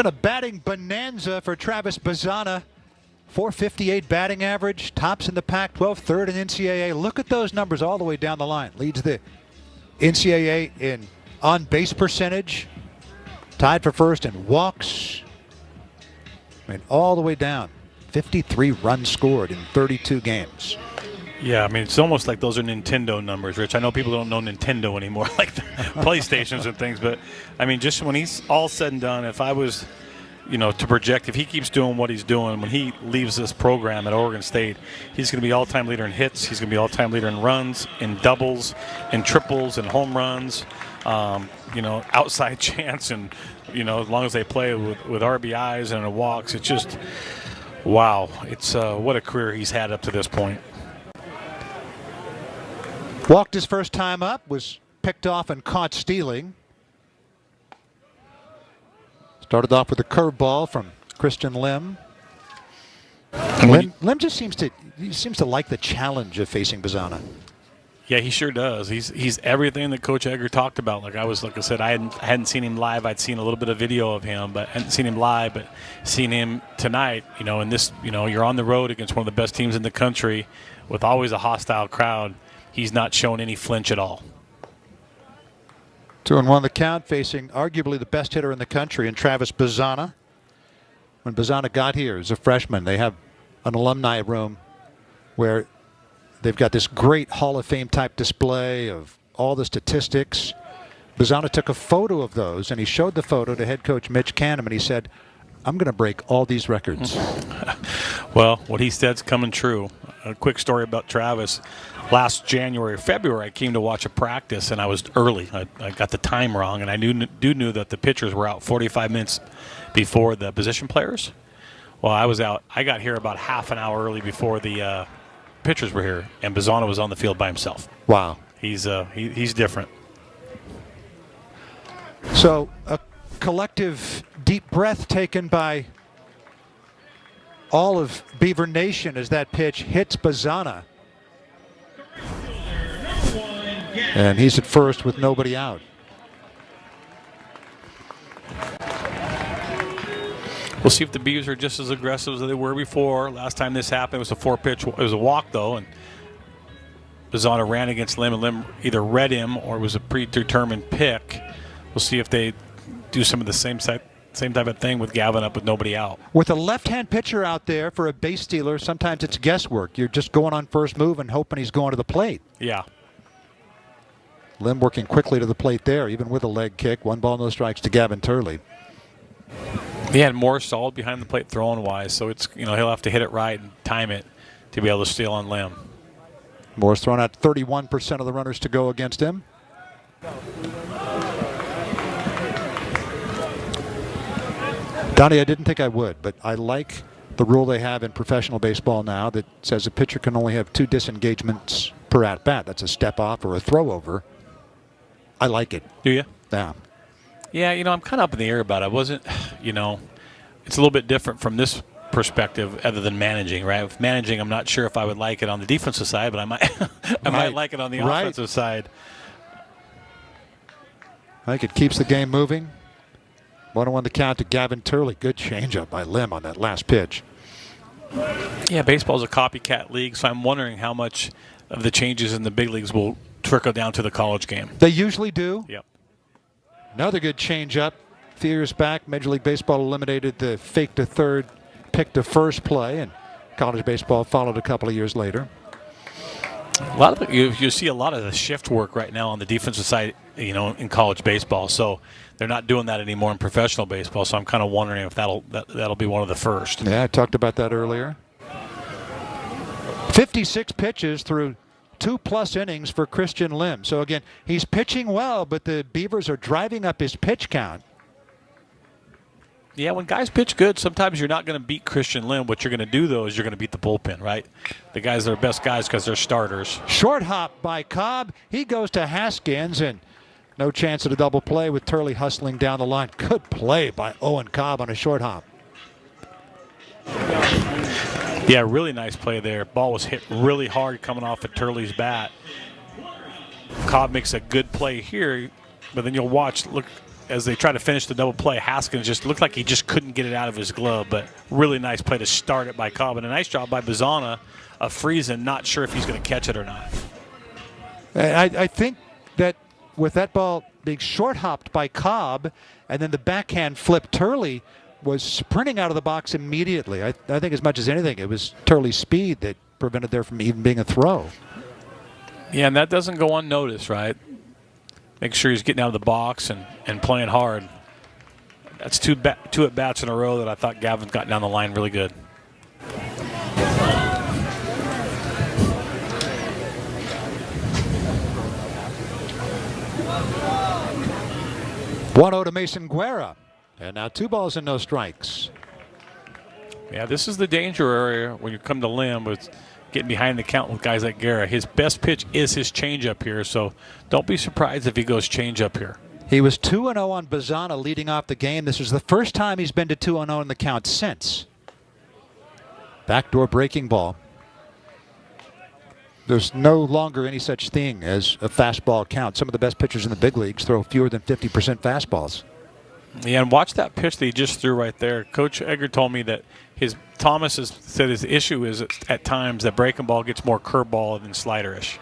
been a batting bonanza for Travis Bazzana. 458 batting average, tops in the Pac-12, third in NCAA. Look at those numbers all the way down the line. Leads the NCAA in on-base percentage, tied for first in walks. I mean, all the way down. 53 runs scored in 32 games. Yeah, I mean, it's almost like those are Nintendo numbers, Rich. I know people don't know Nintendo anymore, like the PlayStations and things, but, I mean, just when he's all said and done, if I was, to project, if he keeps doing what he's doing, when he leaves this program at Oregon State, he's going to be all-time leader in hits, he's going to be all-time leader in runs, in doubles, in triples, in home runs, outside chance, and, as long as they play with RBIs and walks, it's just, wow. It's what a career he's had up to this point. Walked his first time up, was picked off and caught stealing. Started off with a curveball from Christian Lim. Lim just seems to like the challenge of facing Bazzana. Yeah, he sure does. He's everything that Coach Edgar talked about. Like I said, I hadn't seen him live. I'd seen a little bit of video of him, but hadn't seen him live. But seen him tonight, in this, you're on the road against one of the best teams in the country, with always a hostile crowd. He's not shown any flinch at all. 2-1 the count, facing arguably the best hitter in the country, and Travis Bazzana. When Bazzana got here as a freshman, they have an alumni room where they've got this great Hall of Fame type display of all the statistics. Bazzana took a photo of those, and he showed the photo to head coach Mitch Canham, and he said, "I'm going to break all these records." Well, what he said's coming true. A quick story about Travis. Last January, February, I came to watch a practice, and I was early. I got the time wrong, and I knew that the pitchers were out 45 minutes before the position players. Well, I was out. I got here about half an hour early before the pitchers were here, and Bazzana was on the field by himself. Wow. He's different. So a collective deep breath taken by all of Beaver Nation as that pitch hits Bazzana. And he's at first with nobody out. We'll see if the Beavs are just as aggressive as they were before. Last time this happened, it was a 4-pitch. It was a walk, though, and Bazzana ran against Lim, and Lim either read him or it was a predetermined pick. We'll see if they do some of the same type of thing with Gavin up with nobody out. With a left-hand pitcher out there for a base stealer, sometimes it's guesswork. You're just going on first move and hoping he's going to the plate. Yeah. Lim working quickly to the plate there, even with a leg kick. 1 ball, no strikes to Gavin Turley. He had more solid behind the plate throwing wise, so it's he'll have to hit it right and time it to be able to steal on Lim. Moore's thrown out 31% of the runners to go against him. Donnie, I didn't think I would, but I like the rule they have in professional baseball now that says a pitcher can only have 2 disengagements per at-bat. That's a step off or a throw over. I like it. Do you? Yeah. Yeah, I'm kind of up in the air about it. I wasn't, it's a little bit different from this perspective other than managing, right? With managing, I'm not sure if I would like it on the defensive side, but I might might like it on the offensive side. I think it keeps the game moving. 1-1 the count to Gavin Turley. Good changeup by Lim on that last pitch. Yeah, baseball's a copycat league, so I'm wondering how much of the changes in the big leagues will trickle down to the college game. They usually do. Yep. Another good changeup. A few years back, Major League Baseball eliminated the fake to third, pick to first play, and college baseball followed a couple of years later. A lot of you see a lot of the shift work right now on the defensive side, in college baseball. So they're not doing that anymore in professional baseball. So I'm kind of wondering if that'll be one of the first. Yeah, I talked about that earlier. 56 pitches through 2+ innings for Christian Lim. So again, he's pitching well, but the Beavers are driving up his pitch count. Yeah, when guys pitch good, sometimes you're not going to beat Christian Lim. What you're going to do, though, is you're going to beat the bullpen, right? The guys that are best guys because they're starters. Short hop by Cobb. He goes to Haskins, and no chance at a double play with Turley hustling down the line. Good play by Owen Cobb on a short hop. Yeah, really nice play there. Ball was hit really hard coming off of Turley's bat. Cobb makes a good play here, but then you'll watch, look as they try to finish the double play, Haskins just looked like he just couldn't get it out of his glove. But really nice play to start it by Cobb, and a nice job by Bazana of freezing. Not sure if he's going to catch it or not. I think that with that ball being short hopped by Cobb, and then the backhand flip, Turley was sprinting out of the box immediately. I think as much as anything, it was Turley's speed that prevented there from even being a throw. Yeah, and that doesn't go unnoticed, right? Make sure he's getting out of the box and playing hard. That's two at-bats in a row that I thought Gavin's got down the line really good. One-0 to Mason Guerra. And now 2 balls and no strikes. Yeah, this is the danger area when you come to Lim with getting behind the count with guys like Guerra. His best pitch is his changeup here, so don't be surprised if he goes changeup here. He was 2-0 on Bazana leading off the game. This is the first time he's been to 2-0 in the count since. Backdoor breaking ball. There's no longer any such thing as a fastball count. Some of the best pitchers in the big leagues throw fewer than 50% fastballs. Yeah, and watch that pitch that he just threw right there. Coach Egger told me that Thomas has said his issue is at times that breaking ball gets more curveball than sliderish.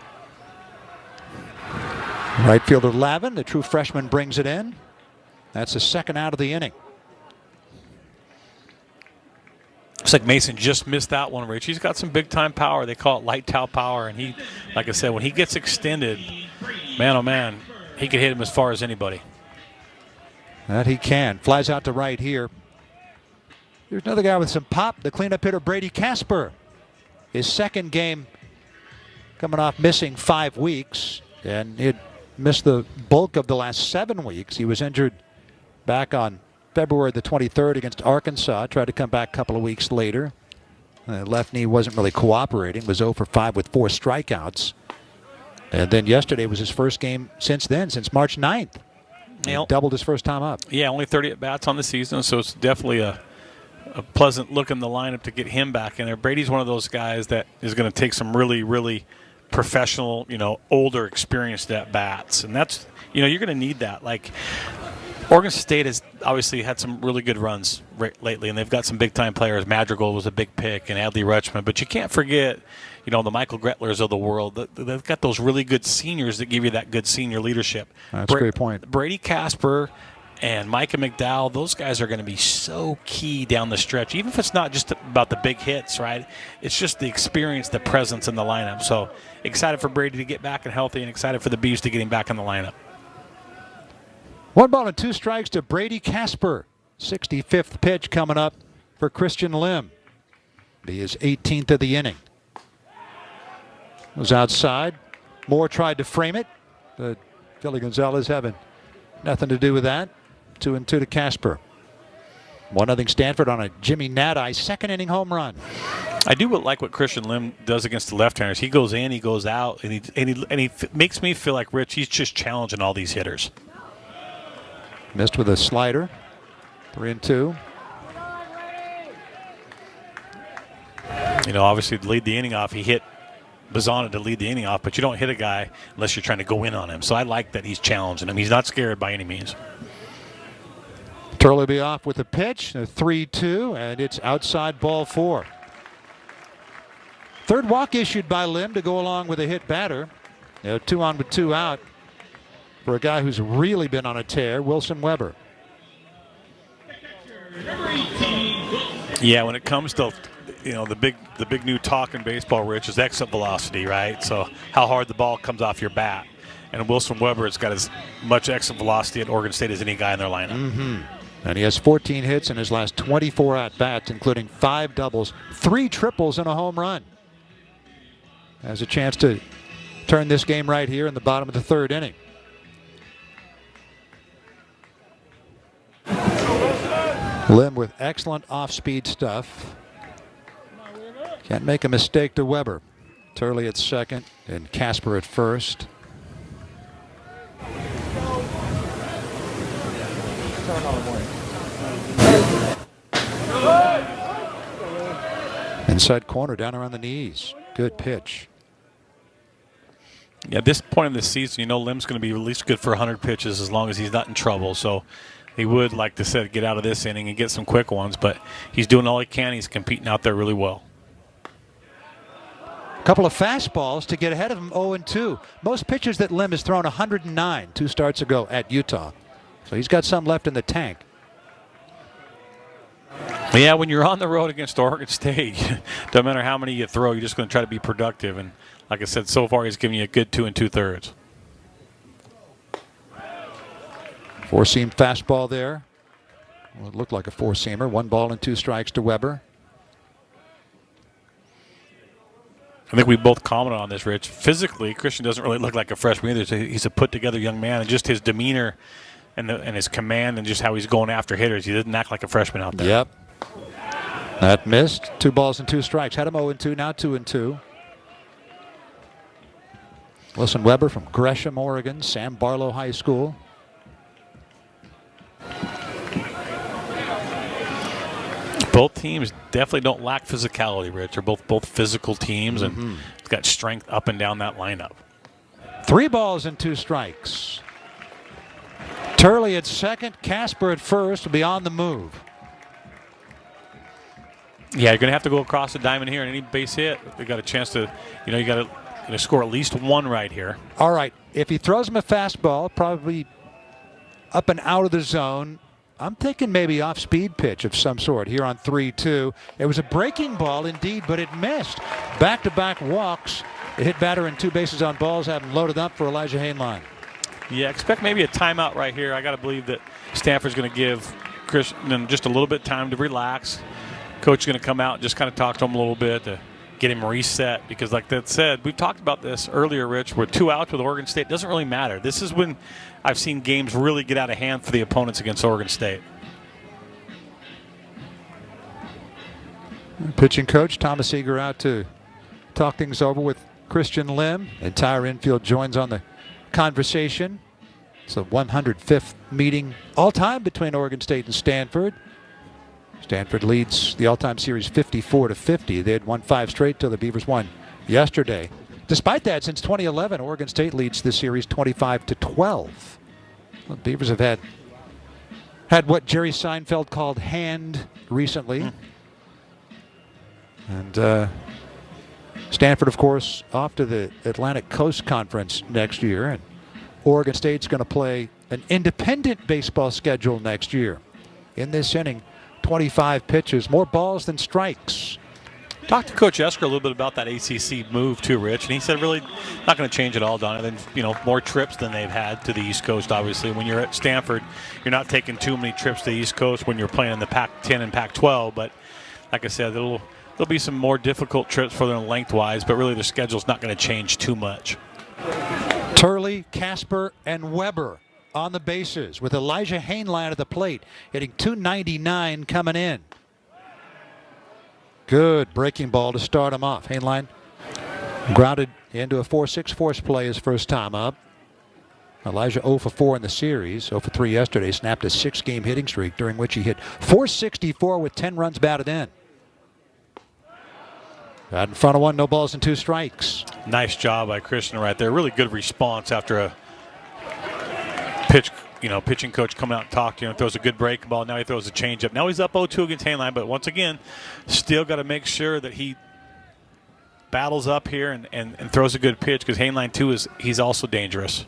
Right fielder Lavin, the true freshman, brings it in. That's the second out of the inning. Looks like Mason just missed that one, Rich. He's got some big-time power. They call it light towel power, and he, like I said, when he gets extended, man, oh man, he can hit him as far as anybody. That he can. Flies out to right here. There's another guy with some pop, the cleanup hitter Brady Casper. His second game coming off missing 5 weeks, and he'd missed the bulk of the last 7 weeks. He was injured back on February the 23rd against Arkansas. Tried to come back a couple of weeks later. Left knee wasn't really cooperating. Was 0 for 5 with 4 strikeouts. And then yesterday was his first game since then, since March 9th. He doubled his first time up. Yeah, only 30 at-bats on the season, so it's definitely a pleasant look in the lineup to get him back in there. Brady's one of those guys that is going to take some really, really professional, older, experienced at-bats. And that's, you're going to need that. Like, Oregon State has obviously had some really good runs lately, and they've got some big-time players. Madrigal was a big pick, and Adley Rutschman. But you can't forget, the Michael Grettlers of the world. They've got those really good seniors that give you that good senior leadership. That's a great point. Brady Casper and Micah McDowell, those guys are going to be so key down the stretch, even if it's not just about the big hits, right? It's just the experience, the presence in the lineup. So excited for Brady to get back and healthy, and excited for the Bees to get him back in the lineup. 1 ball and 2 strikes to Brady Casper. 65th pitch coming up for Christian Lim. Be his 18th of the inning. Was outside. Moore tried to frame it, but Philly Gonzalez having nothing to do with that. 2-2 to Casper. 1-0 Stanford on a Jimmy Nadai second inning home run. I do like what Christian Lim does against the left-handers. He goes in, he goes out, and he makes me feel like, Rich, he's just challenging all these hitters. Missed with a slider. 3-2. Obviously to lead the inning off, he hit Bazana to lead the inning off, but you don't hit a guy unless you're trying to go in on him. So I like that he's challenging him. He's not scared by any means. Turley be off with a pitch, a 3-2, and it's outside ball 4. Third walk issued by Lim to go along with a hit batter. 2 on with 2 out for a guy who's really been on a tear, Wilson Weber. Yeah, when it comes to the big new talk in baseball, Rich, is exit velocity, right? So how hard the ball comes off your bat. And Wilson Weber has got as much exit velocity at Oregon State as any guy in their lineup. Mm-hmm. And he has 14 hits in his last 24 at-bats, including 5 doubles, 3 triples, and a home run. Has a chance to turn this game right here in the bottom of the 3rd inning. Lim with excellent off-speed stuff. Can't make a mistake to Weber. Turley at second and Casper at first. Inside corner down around the knees. Good pitch. Yeah, at this point in the season, you know Lim's going to be at least good for 100 pitches as long as he's not in trouble. So he would, like to say, get out of this inning and get some quick ones, but he's doing all he can. He's competing out there really well. A couple of fastballs to get ahead of him, 0-2. Most pitches that Lim has thrown 109 2 starts ago at Utah. So he's got some left in the tank. Yeah, when you're on the road against Oregon State, doesn't matter how many you throw, you're just going to try to be productive. And like I said, so far he's giving you a good 2 2/3. Four-seam fastball there. Well, it looked like a four-seamer. 1 ball and 2 strikes to Weber. I think we both commented on this, Rich. Physically, Christian doesn't really look like a freshman either. He's a put-together young man, and just his demeanor and his command and just how he's going after hitters, he doesn't act like a freshman out there. Yep. That missed. 2 balls and 2 strikes. Had him 0-2, now 2-2. Wilson Weber from Gresham, Oregon, Sam Barlow High School. Both teams definitely don't lack physicality, Rich. They're both physical teams, and it's got strength up and down that lineup. 3 balls and 2 strikes. Turley at second, Casper at first will be on the move. Yeah, you're going to have to go across the diamond here, and any base hit, they got a chance to, you got to score at least 1 right here. All right, if he throws him a fastball, probably up and out of the zone. I'm thinking maybe off-speed pitch of some sort here on 3-2. It was a breaking ball indeed, but it missed. Back-to-back walks. It hit batter in 2 bases on balls, having loaded up for Elijah Hainline. Yeah, expect maybe a timeout right here. I got to believe that Stanford's going to give Christian just a little bit of time to relax. Coach is going to come out and just kind of talk to him a little bit to get him reset, because like that said, we've talked about this earlier, Rich, we're 2 outs with Oregon State. It doesn't really matter. This is when I've seen games really get out of hand for the opponents against Oregon State. Pitching coach Thomas Eager out to talk things over with Christian Lim. Entire infield joins on the conversation. It's the 105th meeting all-time between Oregon State and Stanford. Stanford leads the all-time series 54-50. They had won 5 straight till the Beavers won yesterday. Despite that, since 2011, Oregon State leads the series 25-12. Well, the Beavers have had what Jerry Seinfeld called hand recently. And Stanford, of course, off to the Atlantic Coast Conference next year. And Oregon State's going to play an independent baseball schedule next year. In this inning, 25 pitches, more balls than strikes. Talked to Coach Esker a little bit about that ACC move too, Rich, and he said really not going to change it all, Donna. Then more trips than they've had to the East Coast. Obviously, when you're at Stanford, you're not taking too many trips to the East Coast when you're playing in the Pac-10 and Pac-12. But like I said, there'll be some more difficult trips for them lengthwise, but really their schedule's not going to change too much. Turley, Casper, and Weber on the bases with Elijah Hainline at the plate, hitting .299 coming in. Good breaking ball to start him off. Hainline grounded into a 4-6 force play his first time up. Elijah 0 for 4 in the series, 0 for 3 yesterday, snapped a 6-game hitting streak during which he hit .464 with 10 runs batted in. Got in front of 1, no balls and 2 strikes. Nice job by Christian right there. Really good response after a pitch, pitching coach coming out and talk to him. Throws a good breaking ball. Now he throws a changeup. Now he's up 0-2 against Hainline, but once again, still got to make sure that he battles up here and throws a good pitch, because Hainline too he's also dangerous.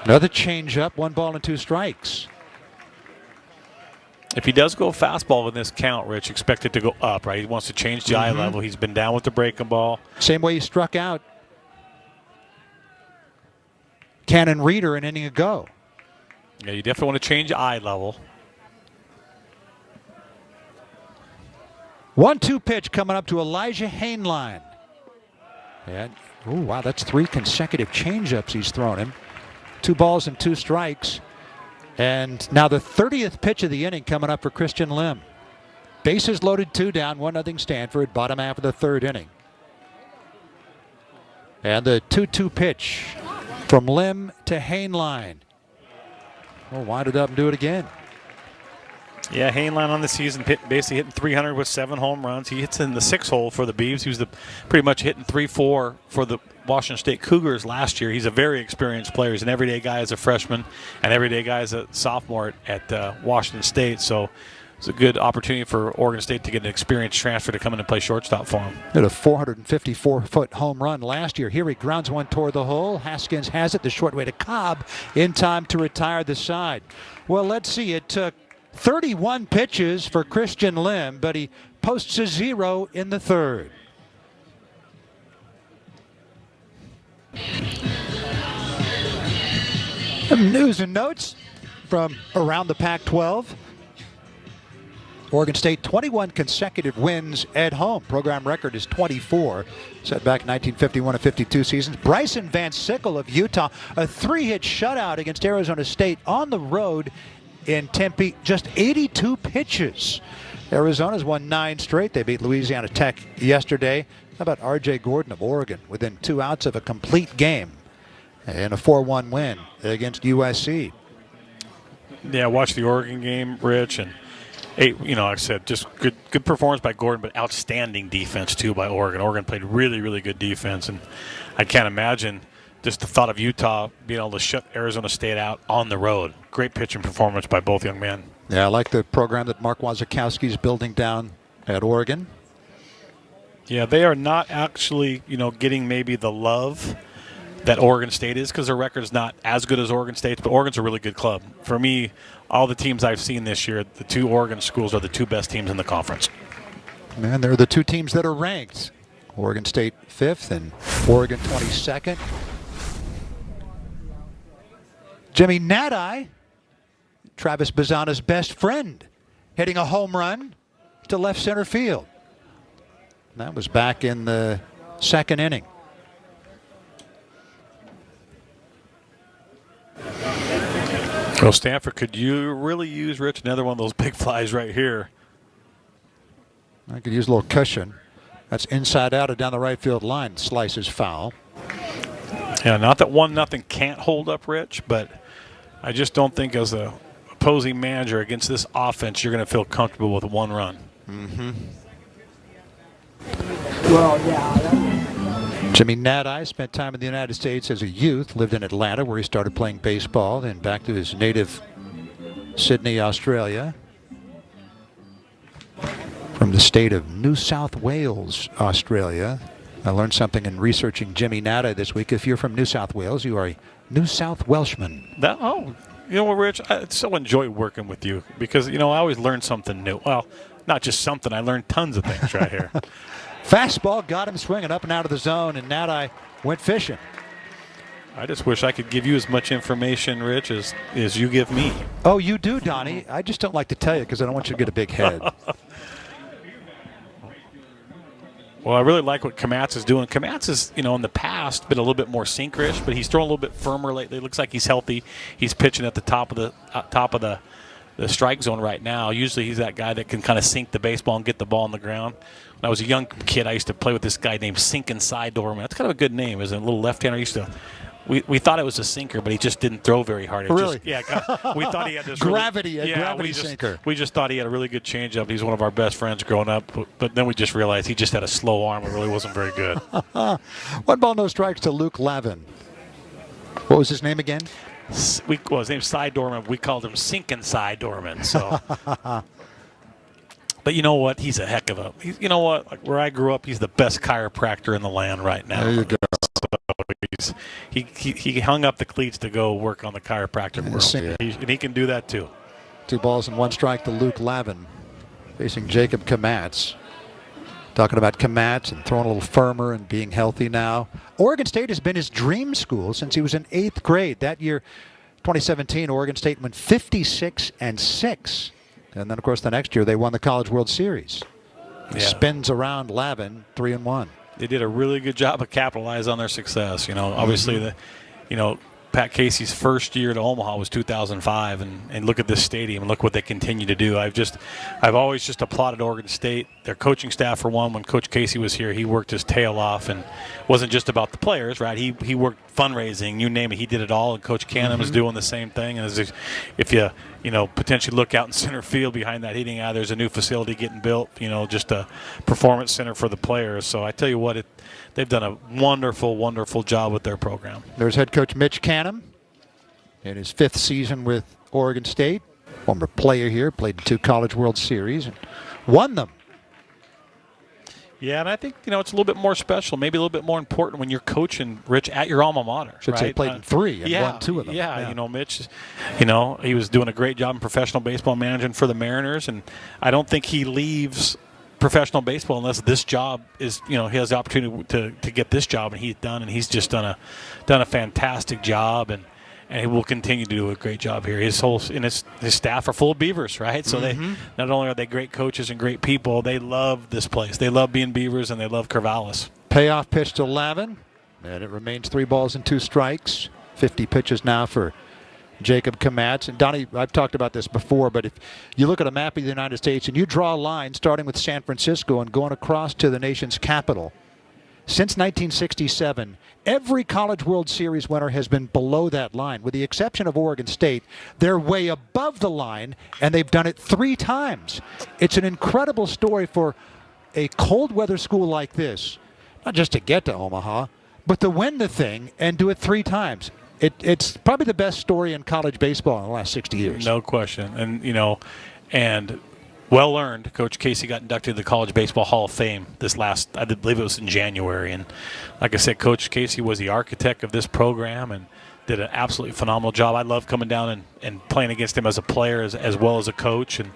Another changeup, 1 ball and 2 strikes. If he does go fastball in this count, Rich, expect it to go up, right? He wants to change the eye level. He's been down with the breaking ball. Same way he struck out Cannon Reeder an inning ago. Yeah, you definitely want to change eye level. 1-2 pitch coming up to Elijah Hainline. And, oh, wow, that's 3 consecutive changeups he's thrown him. 2 balls and 2 strikes. And now the 30th pitch of the inning coming up for Christian Lim. Bases loaded, 2 down, 1-0 Stanford, bottom half of the 3rd inning. And the 2-2 pitch from Lim to Hainline. We'll wind it up and do it again. Yeah, Hainline on the season basically hitting .300 with 7 home runs. He hits in the 6 hole for the Beavs. He was pretty much hitting .3-4 for the Washington State Cougars last year. He's a very experienced player. He's an everyday guy as a freshman and everyday guy as a sophomore at Washington State. So it's a good opportunity for Oregon State to get an experienced transfer to come in and play shortstop for him. Hit a 454-foot home run last year. Here he grounds one toward the hole. Haskins has it the short way to Cobb in time to retire the side. Well, let's see. It took 31 pitches for Christian Lim, but he posts a 0 in the third. Some news and notes from around the Pac-12. Oregon State 21 consecutive wins at home. Program record is 24, set back in 1951 and 52 seasons. Bryson Van Sickle of Utah, a 3-hit shutout against Arizona State on the road in Tempe, just 82 pitches. Arizona's won 9 straight. They beat Louisiana Tech yesterday. How about R.J. Gordon of Oregon within 2 outs of a complete game in a 4-1 win against USC? Yeah, watch the Oregon game, Rich, and like I said, just good performance by Gordon, but outstanding defense too by Oregon. Oregon played really, really good defense, and I can't imagine just the thought of Utah being able to shut Arizona State out on the road. Great pitching performance by both young men. Yeah, I like the program that Mark Wazakowski is building down at Oregon. Yeah, they are not actually, getting maybe the love that Oregon State is because their record is not as good as Oregon State's, but Oregon's a really good club. For me, all the teams I've seen this year, the 2 Oregon schools are the 2 best teams in the conference. Man, they're the 2 teams that are ranked. Oregon State 5th and Oregon 22nd. Jimmy Nadai, Travis Bazzana's best friend, hitting a home run to left center field. That was back in the 2nd inning. Well, Stanford could you really use, Rich, another one of those big flies right here. I could use a little cushion. That's inside out and down the right field line. Slice is foul. Yeah, not that 1-0 can't hold up, Rich, but I just don't think as a opposing manager against this offense you're going to feel comfortable with 1 run. Mm-hmm. Well, yeah. Jimmy Nadai spent time in the United States as a youth, lived in Atlanta where he started playing baseball, then back to his native Sydney, Australia. From the state of New South Wales, Australia. I learned something in researching Jimmy Nadai this week. If you're from New South Wales, you are a New South Welshman. You know what, Rich? I so enjoy working with you because, I always learn something new. Well, not just something. I learned tons of things right here. Fastball got him swinging up and out of the zone, and Nadai went fishing. I just wish I could give you as much information, Rich, as you give me. Oh, you do, Donnie. I just don't like to tell you because I don't want you to get a big head. Well, I really like what Komatz is doing. Komatz is, in the past been a little bit more sinkerish, but he's throwing a little bit firmer lately. It looks like he's healthy. He's pitching at the top of the strike zone right now. Usually he's that guy that can kind of sink the baseball and get the ball on the ground. When I was a young kid, I used to play with this guy named Sinkin' Sidorman. That's kind of a good name. As a little left-hander, we thought it was a sinker, but he just didn't throw very hard. Really? We thought he had this gravity sinker. We just thought he had a really good changeup. He's one of our best friends growing up, but then we just realized he just had a slow arm. It really wasn't very good. 1 ball, no strikes to Luke Lavin. What was his name again? His name's Sidorman. We called him Sinkin' Sidorman. So. But you know what? He's a heck of a. Like where I grew up, he's the best chiropractor in the land right now. There you go. So he hung up the cleats to go work on the chiropractic world, and he can do that too. 2 balls and 1 strike to Luke Lavin, facing Jacob Komatz. Talking about Komatz and throwing a little firmer and being healthy now. Oregon State has been his dream school since he was in 8th grade. That year, 2017, Oregon State went 56-6. And then, of course, the next year they won the College World Series. He spins around Lavin 3-1. They did a really good job of capitalizing on their success. Obviously, Pat Casey's first year to Omaha was 2005, and look at this stadium and look what they continue to do. I've always just applauded Oregon State, their coaching staff for one. When Coach Casey was here, he worked his tail off, and it wasn't just about the players, right? He worked fundraising, you name it, he did it all. And Coach Canham is doing the same thing. And if you potentially look out in center field behind that hitting eye. There's a new facility getting built, just a performance center for the players. So I tell you what, they've done a wonderful, wonderful job with their program. There's head coach Mitch Canham in his 5th season with Oregon State. Former player here, played in 2 College World Series and won them. Yeah, and I think, it's a little bit more special, maybe a little bit more important when you're coaching, Rich, at your alma mater. Should say played in 3 and won 2 of them. Yeah, Mitch, he was doing a great job in professional baseball managing for the Mariners, and I don't think he leaves professional baseball unless this job is, he has the opportunity to get this job, and he's just done a fantastic job, and he will continue to do a great job here. His staff are full of Beavers, right? So they not only are they great coaches and great people, they love this place. They love being Beavers, and they love Corvallis. Payoff pitch to 11, and it remains 3 balls and 2 strikes. 50 pitches now for Jacob Komatz. And Donnie, I've talked about this before, but if you look at a map of the United States and you draw a line starting with San Francisco and going across to the nation's capital, since 1967, every College World Series winner has been below that line. With the exception of Oregon State, they're way above the line, and they've done it 3 times. It's an incredible story for a cold weather school like this, not just to get to Omaha, but to win the thing and do it 3 times. It's probably the best story in college baseball in the last 60 years. No question. And well earned. Coach Casey got inducted to the College Baseball Hall of Fame I believe it was in January. And like I said, Coach Casey was the architect of this program and did an absolutely phenomenal job. I love coming down and playing against him as a player as well as a coach. And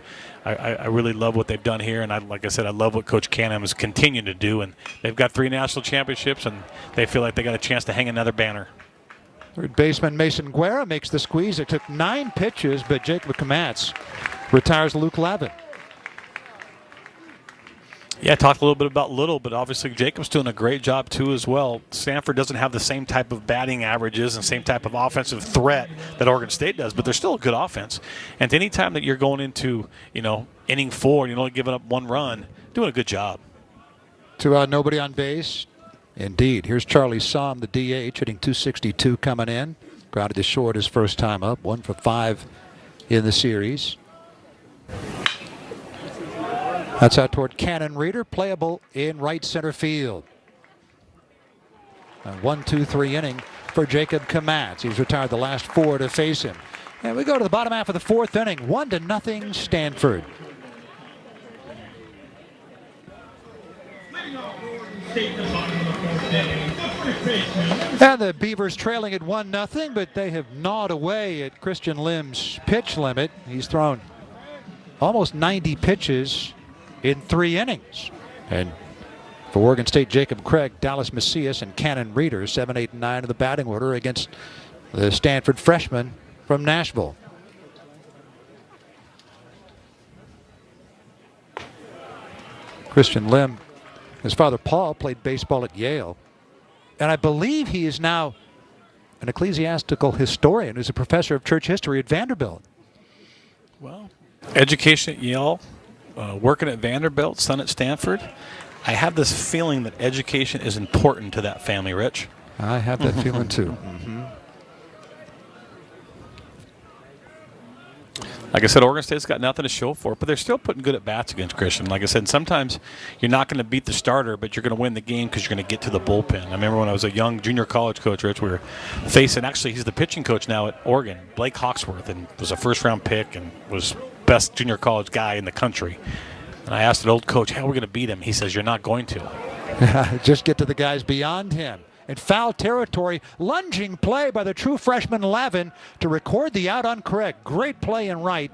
I really love what they've done here. And like I said, I love what Coach Canham is continuing to do. And they've got 3 national championships, and they feel like they got a chance to hang another banner. Third baseman Mason Guerra makes the squeeze. It took 9 pitches, but Jacob Komatz retires Luke Lavin. Yeah, I talked a little bit about Little, but obviously Jacob's doing a great job too as well. Stanford doesn't have the same type of batting averages and same type of offensive threat that Oregon State does, but they're still a good offense. And any time that you're going into, inning 4 and you're only giving up 1 run, doing a good job. 2 out, nobody on base. Indeed. Here's Charlie Somm, the DH, hitting .262 coming in. Grounded to short his first time up. 1 for 5 in the series. That's out toward Cannon Reader, playable in right center field. A 1-2-3 inning for Jacob Komatz. He's retired the last 4 to face him. And we go to the bottom half of the 4th inning. 1-0 Stanford. And the Beavers trailing at 1-0, but they have gnawed away at Christian Lim's pitch limit. He's thrown almost 90 pitches in 3 innings. And for Oregon State, Jacob Craig, Dallas Macias, and Cannon Reader, 7, 8, and 9 in the batting order against the Stanford freshman from Nashville. Christian Lim, his father Paul played baseball at Yale, and I believe he is now an ecclesiastical historian who's a professor of church history at Vanderbilt. Well, education at Yale, working at Vanderbilt, son at Stanford. I have this feeling that education is important to that family, Rich. I have that feeling too. Like I said, Oregon State's got nothing to show for it, but they're still putting good at-bats against Christian. Like I said, sometimes you're not going to beat the starter, but you're going to win the game because you're going to get to the bullpen. I remember when I was a young junior college coach, Rich, we were facing, actually he's the pitching coach now at Oregon, Blake Hawksworth, and was a first-round pick and was best junior college guy in the country. And I asked an old coach, how are we going to beat him? He says, you're not going to. Just get to the guys beyond him. In foul territory, lunging play by the true freshman Lavin to record the out on Craig. Great play in right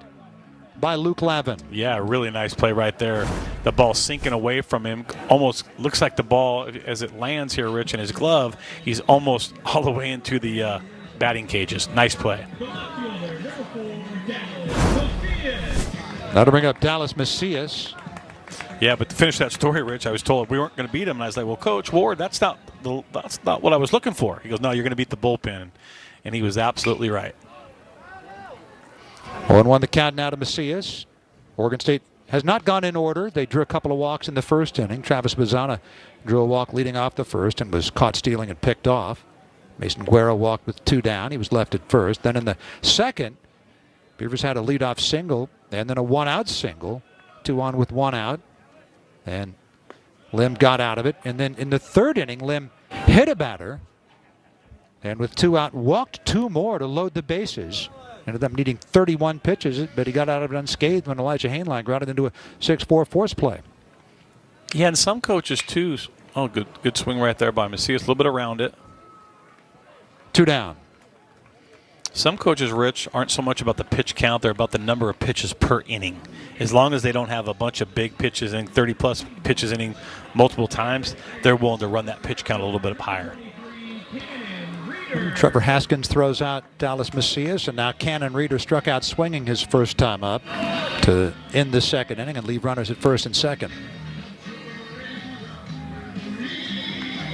by Luke Lavin. Yeah, really nice play right there. The ball sinking away from him. Almost looks like the ball, as it lands here, Rich, in his glove, he's almost all the way into the batting cages. Nice play. Now to bring up Dallas Macias. Yeah, but to finish that story, Rich, I was told we weren't going to beat him, and I was like, "Well, Coach Ward, that's not what I was looking for." He goes, "No, you're going to beat the bullpen," and he was absolutely right. 0-1 the count now to Macias. Oregon State has not gone in order. They drew a couple of walks in the first inning. Travis Bazzana drew a walk leading off the first and was caught stealing and picked off. Mason Guerra walked with 2 down. He was left at first. Then in the second, Beavers had a leadoff single and then a one-out single, 2 on with 1 out, and Lim got out of it. And then in the 3rd inning, Lim hit a batter, and with 2 out, walked 2 more to load the bases. Ended up needing 31 pitches, but he got out of it unscathed when Elijah Hainline grounded into a 6-4 force play. Yeah, and some coaches too. Oh, good swing right there by Macias. A little bit around it. 2 down. Some coaches, Rich, aren't so much about the pitch count. They're about the number of pitches per inning. As long as they don't have a bunch of big pitches in 30-plus pitches inning multiple times, they're willing to run that pitch count a little bit higher. Trevor Haskins throws out Dallas Macias, and now Cannon Reeder struck out swinging his first time up to end the 2nd inning and leave runners at 1st and 2nd.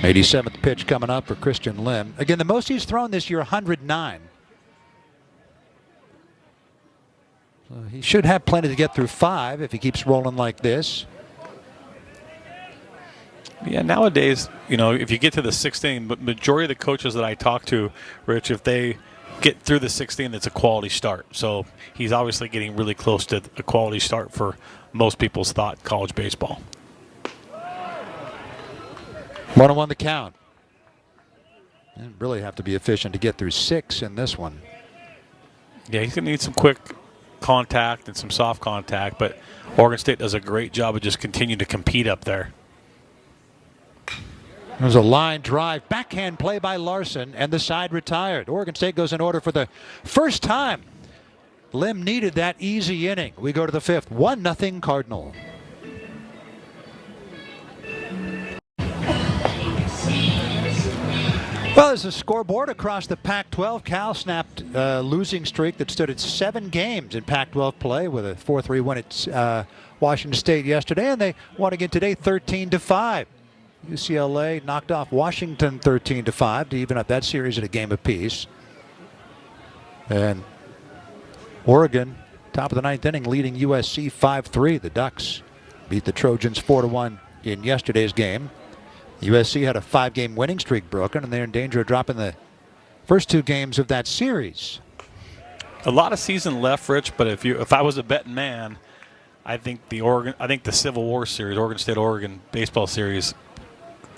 87th pitch coming up for Christian Lim. Again, the most he's thrown this year, 109. So he should have plenty to get through 5 if he keeps rolling like this. Yeah, nowadays, if you get to the 6th inning, but majority of the coaches that I talk to, Rich, if they get through the 6th inning, it's a quality start. So he's obviously getting really close to a quality start for most people's thought college baseball. 1-1 the count. And really have to be efficient to get through 6 in this one. Yeah, he's going to need some quick contact and some soft contact, but Oregon State does a great job of just continuing to compete up there. There's a line drive, backhand play by Larson, and the side retired. Oregon State goes in order for the first time. Lim needed that easy inning. We go to the 5th, 1-0 Cardinal. Well, there's a scoreboard across the Pac-12. Cal snapped a losing streak that stood at 7 games in Pac-12 play with a 4-3 win at Washington State yesterday, and they won again today 13-5. UCLA knocked off Washington 13-5 to even up that series at a game apiece. And Oregon, top of the 9th inning, leading USC 5-3. The Ducks beat the Trojans 4-1 in yesterday's game. USC had a 5-game winning streak broken, and they're in danger of dropping the first 2 games of that series. A lot of season left, Rich, but if I was a betting man, I think the Civil War series, Oregon State-Oregon baseball series,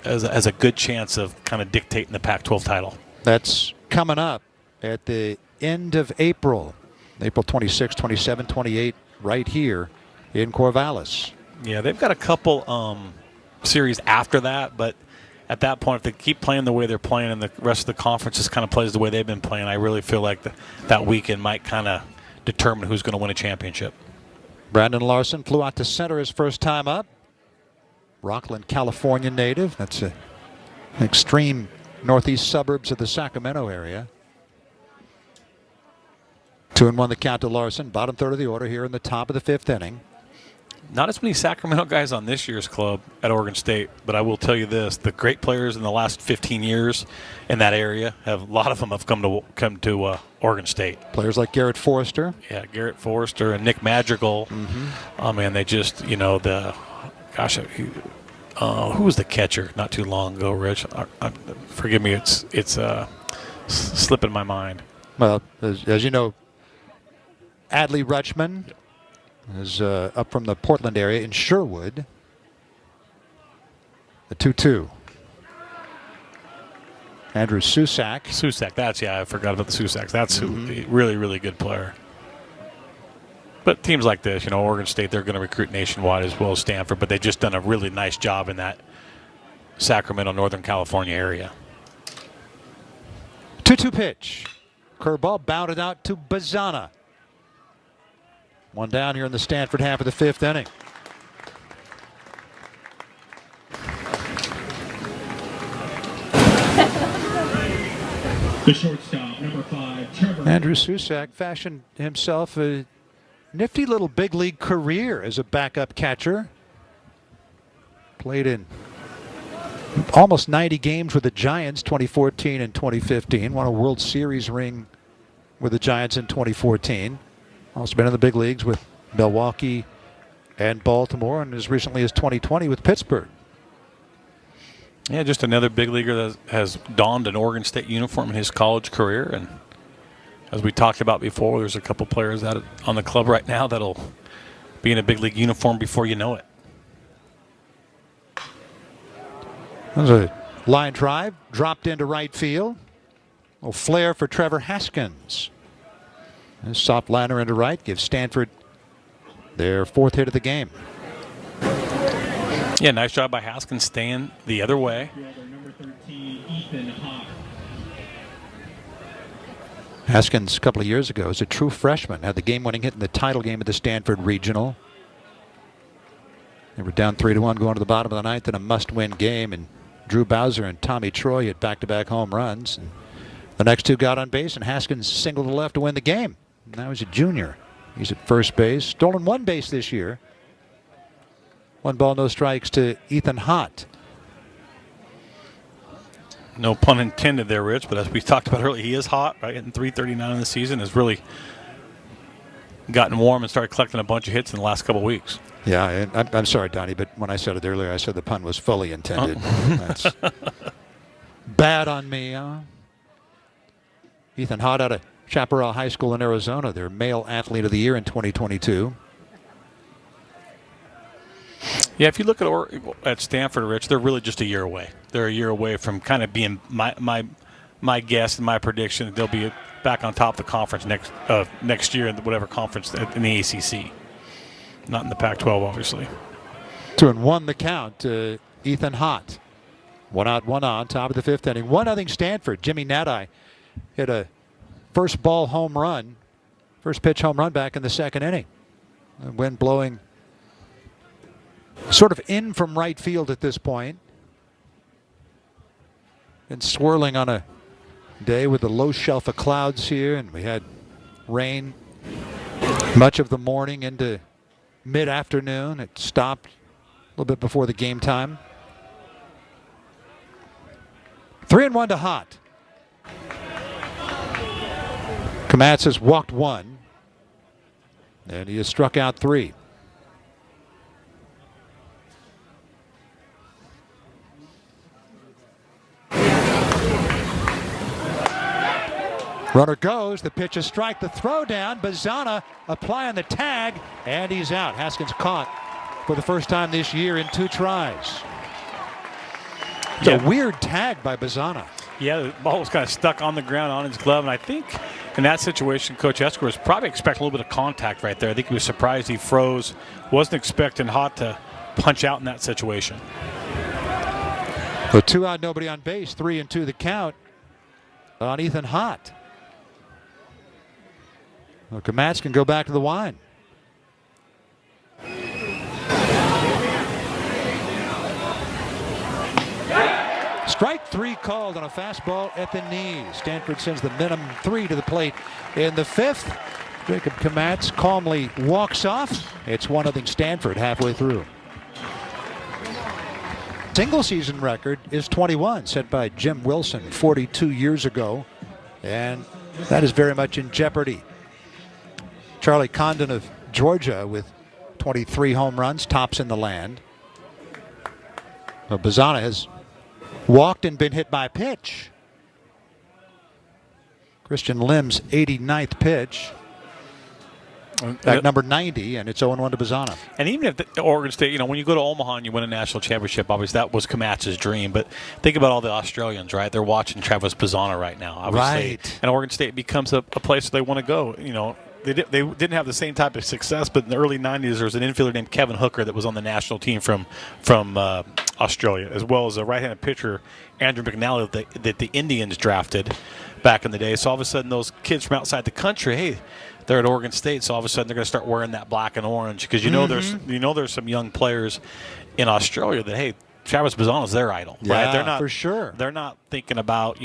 has a good chance of kind of dictating the Pac-12 title. That's coming up at the end of April. April 26, 27, 28, right here in Corvallis. Yeah, they've got a couple series after that, but at that point, if they keep playing the way they're playing and the rest of the conference just kind of plays the way they've been playing, I really feel like that weekend might kind of determine who's going to win a championship. Brandon Larson flew out to center his first time up. Rockland, California native. That's an extreme northeast suburbs of the Sacramento area. 2-1 the count to Larson. Bottom 3rd of the order here in the top of the 5th inning. Not as many Sacramento guys on this year's club at Oregon State, but I will tell you this: the great players in the last 15 years in that area a lot of them have come to Oregon State. Players like Garrett Forrester. Yeah, Garrett Forrester and Nick Madrigal. Oh man, they just who was the catcher not too long ago, Rich? Forgive me, it's slipping my mind. Well, as you know, Adley Rutschman is up from the Portland area in Sherwood. The 2-2. Andrew Susak. I forgot about the Susaks. That's a really, really good player. But teams like this, Oregon State, they're going to recruit nationwide as well as Stanford, but they've just done a really nice job in that Sacramento, Northern California area. 2-2 pitch. Curveball bounded out to Bazana. 1 down here in the Stanford half of the 5th inning. The shortstop, number 5, Trevor. Andrew Susak fashioned himself a nifty little big league career as a backup catcher. Played in almost 90 games with the Giants 2014 and 2015. Won a World Series ring with the Giants in 2014. Also been in the big leagues with Milwaukee and Baltimore, and as recently as 2020 with Pittsburgh. Yeah, just another big leaguer that has donned an Oregon State uniform in his college career, and as we talked about before, there's a couple players out on the club right now that'll be in a big league uniform before you know it. That was a line drive, dropped into right field. A flare for Trevor Haskins. A soft liner into right gives Stanford their 4th hit of the game. Yeah, nice job by Haskins staying the other way. Number 13, Ethan Hawk. Haskins, a couple of years ago, as a true freshman, had the game-winning hit in the title game of the Stanford Regional. They were down 3-1 going to the bottom of the 9th in a must-win game, and Drew Bowser and Tommy Troy had back-to-back home runs. And the next two got on base, and Haskins singled to left to win the game. Now he's a junior. He's at first base. Stolen 1 base this year. 1 ball, no strikes to Ethan Hott. No pun intended there, Rich, but as we talked about earlier, he is hot, right? Hitting .339 in the season, has really gotten warm and started collecting a bunch of hits in the last couple of weeks. Yeah, and I'm sorry, Donnie, but when I said it earlier, I said the pun was fully intended. That's bad on me. Ethan Hott out of Chaparral High School in Arizona, their male athlete of the year in 2022. Yeah, if you look at Stanford, Rich, they're really just a year away. They're a year away from kind of being my guess and my prediction that they'll be back on top of the conference next year in whatever conference in the ACC. Not in the Pac-12, obviously. 2-1 the count. Ethan Hott. 1 out, 1 on, top of the 5th inning. 1-0 Stanford. Jimmy Nadai hit a first ball home run, first pitch home run back in the 2nd inning. The wind blowing sort of in from right field at this point. And swirling on a day with a low shelf of clouds here, and we had rain much of the morning into mid-afternoon. It stopped a little bit before the game time. 3-1 to Hott. Komatz has walked 1, and he has struck out 3. Runner goes, the pitch is strike, the throw down, Bazana applying the tag, and he's out. Haskins caught for the first time this year in 2 tries. It's a weird tag by Bazana. Yeah, the ball was kind of stuck on the ground on his glove, and I think in that situation, Coach Esker was probably expecting a little bit of contact right there. I think he was surprised he froze, wasn't expecting Hott to punch out in that situation. So 2 out, nobody on base, 3-2 the count on Ethan Hott. Well, Komatz can go back to the line. Strike 3 called on a fastball at the knees. Stanford sends the minimum 3 to the plate in the 5th. Jacob Komatz calmly walks off. It's 1-0 Stanford halfway through. Single season record is 21, set by Jim Wilson 42 years ago, and that is very much in jeopardy. Charlie Condon of Georgia with 23 home runs, tops in the land. Well, Bazana has walked and been hit by a pitch. Christian Lim's 89th pitch. At number 90, and it's 0-1 to Bazana. And even if the Oregon State, when you go to Omaha and you win a national championship, obviously that was Komatz's dream. But think about all the Australians, right? They're watching Travis Bazana right now, obviously. Right. And Oregon State becomes a place where they want to go. They didn't have the same type of success, but in the early 90s, there was an infielder named Kevin Hooker that was on the national team from Australia, as well as a right-handed pitcher, Andrew McNally, that the Indians drafted back in the day. So all of a sudden, those kids from outside the country, hey, they're at Oregon State, so all of a sudden they're going to start wearing that black and orange because there's some young players in Australia that, hey, Travis Bazana's their idol, right? They're not, for sure. They're not thinking about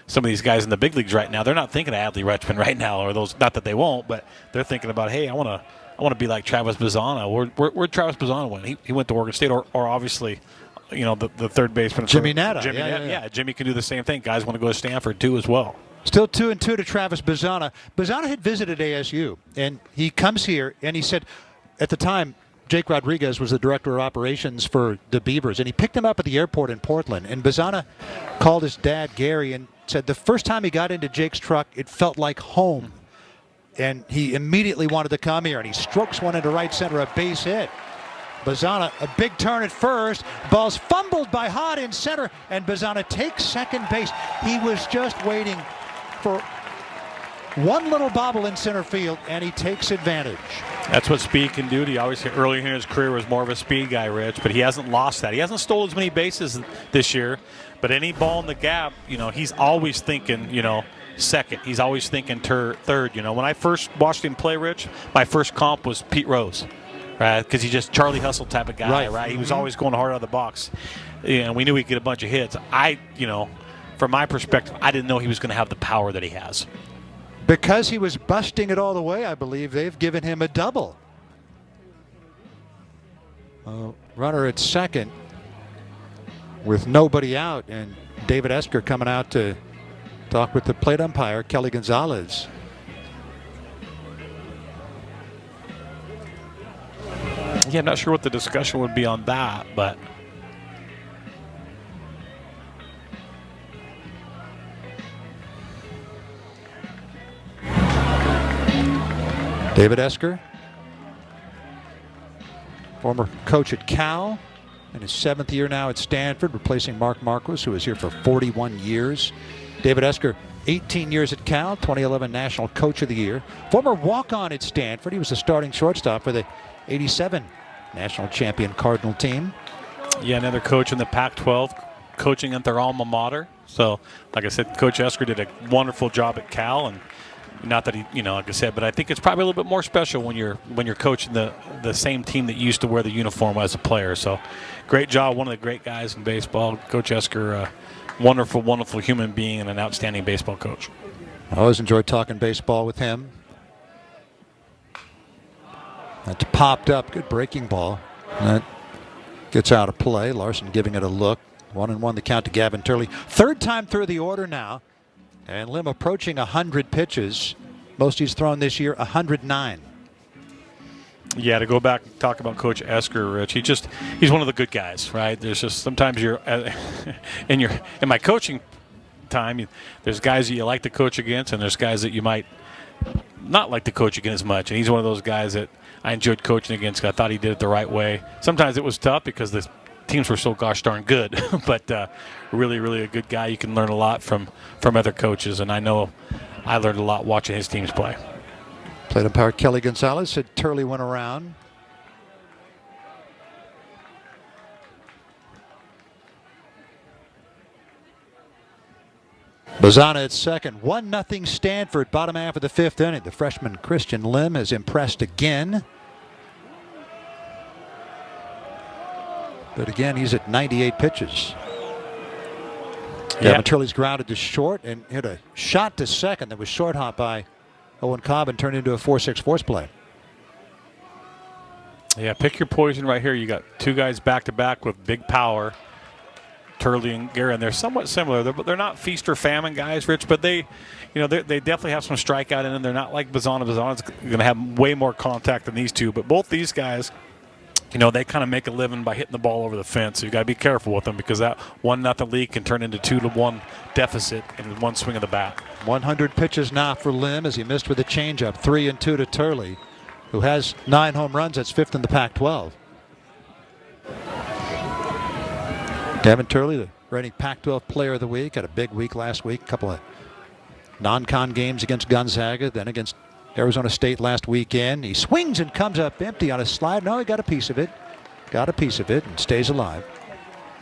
some of these guys in the big leagues right now. They're not thinking of Adley Rutschman right now, or those. Not that they won't, but they're thinking about, hey, I want to be like Travis Bazana. Where Travis Bazana went? He went to Oregon State, or obviously, the third baseman Jimmy Nada. Yeah, Jimmy can do the same thing. Guys want to go to Stanford too as well. Still 2-2 to Travis Bazana. Bazana had visited ASU, and he comes here, and he said, at the time, Jake Rodriguez was the director of operations for the Beavers, and he picked him up at the airport in Portland. And Bazana called his dad, Gary, and said the first time he got into Jake's truck, it felt like home. And he immediately wanted to come here, and he strokes one into right center, a base hit. Bazana, a big turn at first. Ball's fumbled by Hahn in center, and Bazana takes second base. He was just waiting for one little bobble in center field, and he takes advantage. That's what speed can do. He always, early in his career, was more of a speed guy, Rich, but he hasn't lost that. He hasn't stolen as many bases this year, but any ball in the gap, he's always thinking, second. He's always thinking third. When I first watched him play, Rich, my first comp was Pete Rose, right? Because he's just Charlie Hustle type of guy, right? He was always going hard out of the box. And we knew he'd get a bunch of hits. From my perspective, I didn't know he was going to have the power that he has. Because he was busting it all the way, I believe they've given him a double. Runner at second with nobody out, and David Esker coming out to talk with the plate umpire, Kelly Gonzalez. Yeah, I'm not sure what the discussion would be on that, but David Esker, former coach at Cal, in his 7th year now at Stanford, replacing Mark Marquis, who was here for 41 years. David Esker, 18 years at Cal, 2011 National Coach of the Year. Former walk-on at Stanford. He was the starting shortstop for the 87 National Champion Cardinal team. Yeah, another coach in the Pac-12, coaching at their alma mater. So, like I said, Coach Esker did a wonderful job at Cal, and not that he, like I said, but I think it's probably a little bit more special when you're coaching the same team that used to wear the uniform as a player. So, great job, one of the great guys in baseball, Coach Esker. Wonderful, wonderful human being and an outstanding baseball coach. I always enjoyed talking baseball with him. That's popped up, good breaking ball. That gets out of play. Larson giving it a look. 1-1 the count to Gavin Turley. Third time through the order now. And Lim approaching 100 pitches. Most he's thrown this year, 109. Yeah, to go back and talk about Coach Esker, Rich, he's one of the good guys, right? There's just sometimes you're in my coaching time, there's guys that you like to coach against, and there's guys that you might not like to coach against as much. And he's one of those guys that I enjoyed coaching against because I thought he did it the right way. Sometimes it was tough because the teams were so gosh darn good, but really, really a good guy. You can learn a lot from other coaches, and I know I learned a lot watching his teams play. Plate umpire Kelly Gonzalez said Turley went around. Bazana at second. 1-0 Stanford, bottom half of the 5th inning. The freshman Christian Lim has impressed again. But again, he's at 98 pitches. Gavin Turley's grounded to short and hit a shot to second that was short hop by Owen Cobb and turned into a 4-6 force play. Yeah, pick your poison right here. You got two guys back-to-back with big power, Turley and Guerra, and they're somewhat similar. They're not feast or famine guys, Rich, but they definitely have some strikeout in them. They're not like Bazana. Bazana's going to have way more contact than these two, but both these guys, they kind of make a living by hitting the ball over the fence. So you got to be careful with them because that 1-0 lead can turn into 2-1 deficit in one swing of the bat. 100 pitches now for Lim as he missed with a changeup. 3-2 to Turley, who has 9 home runs. That's 5th in the Pac-12. Gavin Turley, the reigning Pac-12 Player of the Week, had a big week last week. A couple of non-con games against Gonzaga, then against Arizona State last weekend. He swings and comes up empty on a slide. No, he got a piece of it. And stays alive.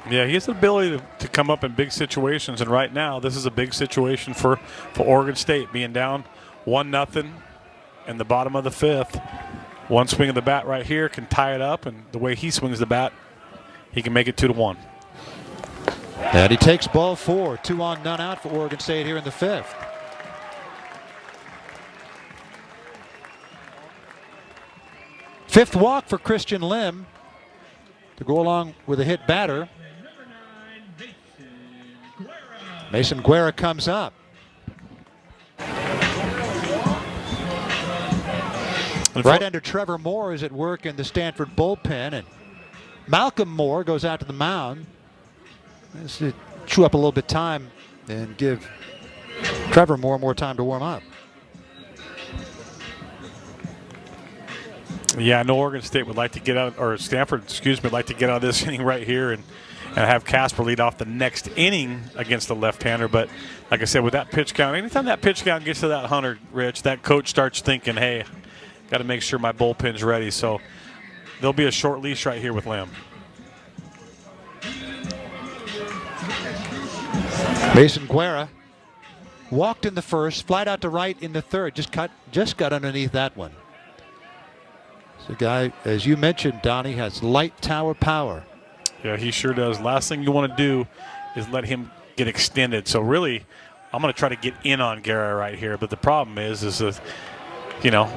Yeah, he has the ability to come up in big situations, and right now this is a big situation for Oregon State, being down 1-0 in the bottom of the 5th. One swing of the bat right here can tie it up, and the way he swings the bat, he can make it 2-1. And he takes ball 4. 2 on, none out for Oregon State here in the 5th. Fifth walk for Christian Lim to go along with a hit batter. Mason Guerra comes up. Right-hander Trevor Moore is at work in the Stanford bullpen, and Malcolm Moore goes out to the mound. This to chew up a little bit of time and give Trevor more and more time to warm up. Yeah, I know Oregon State would like to get out, or Stanford, excuse me, would like to get out of this inning right here and have Casper lead off the next inning against the left-hander. But like I said, with that pitch count, anytime that pitch count gets to that 100, Rich, that coach starts thinking, hey, got to make sure my bullpen's ready. So there'll be a short leash right here with Lim. Mason Guerra walked in the first, flied out to right in the third. Just got underneath that one. The guy, as you mentioned, Donnie, has light tower power. Yeah, he sure does. Last thing you want to do is let him get extended. So really, I'm going to try to get in on Guerra right here. But the problem is that, you know,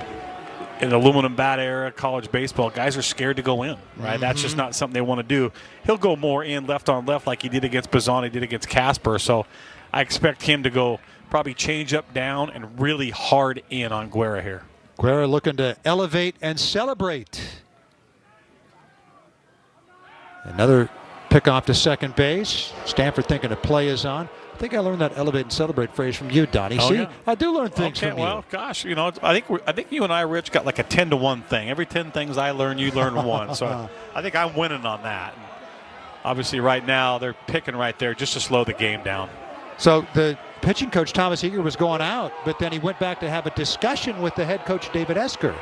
in the aluminum bat era, college baseball, guys are scared to go in, right? Mm-hmm. That's just not something they want to do. He'll go more in left on left like he did against Bazzani, did against Casper. So I expect him to go probably change up down and really hard in on Guerra here. Guerra looking to elevate and celebrate. Another pick off to second base. Stanford thinking a play is on. I think I learned that elevate and celebrate phrase from you, Donnie. Oh, see, yeah. I do learn things from you. Well, gosh, you know, I think you and I, Rich, got like a 10-to-1 thing. Every 10 things I learn, you learn one. So I think I'm winning on that. And obviously, right now they're picking right there just to slow the game down. So the pitching coach, Thomas Eager, was going out, but then he went back to have a discussion with the head coach, David Esker.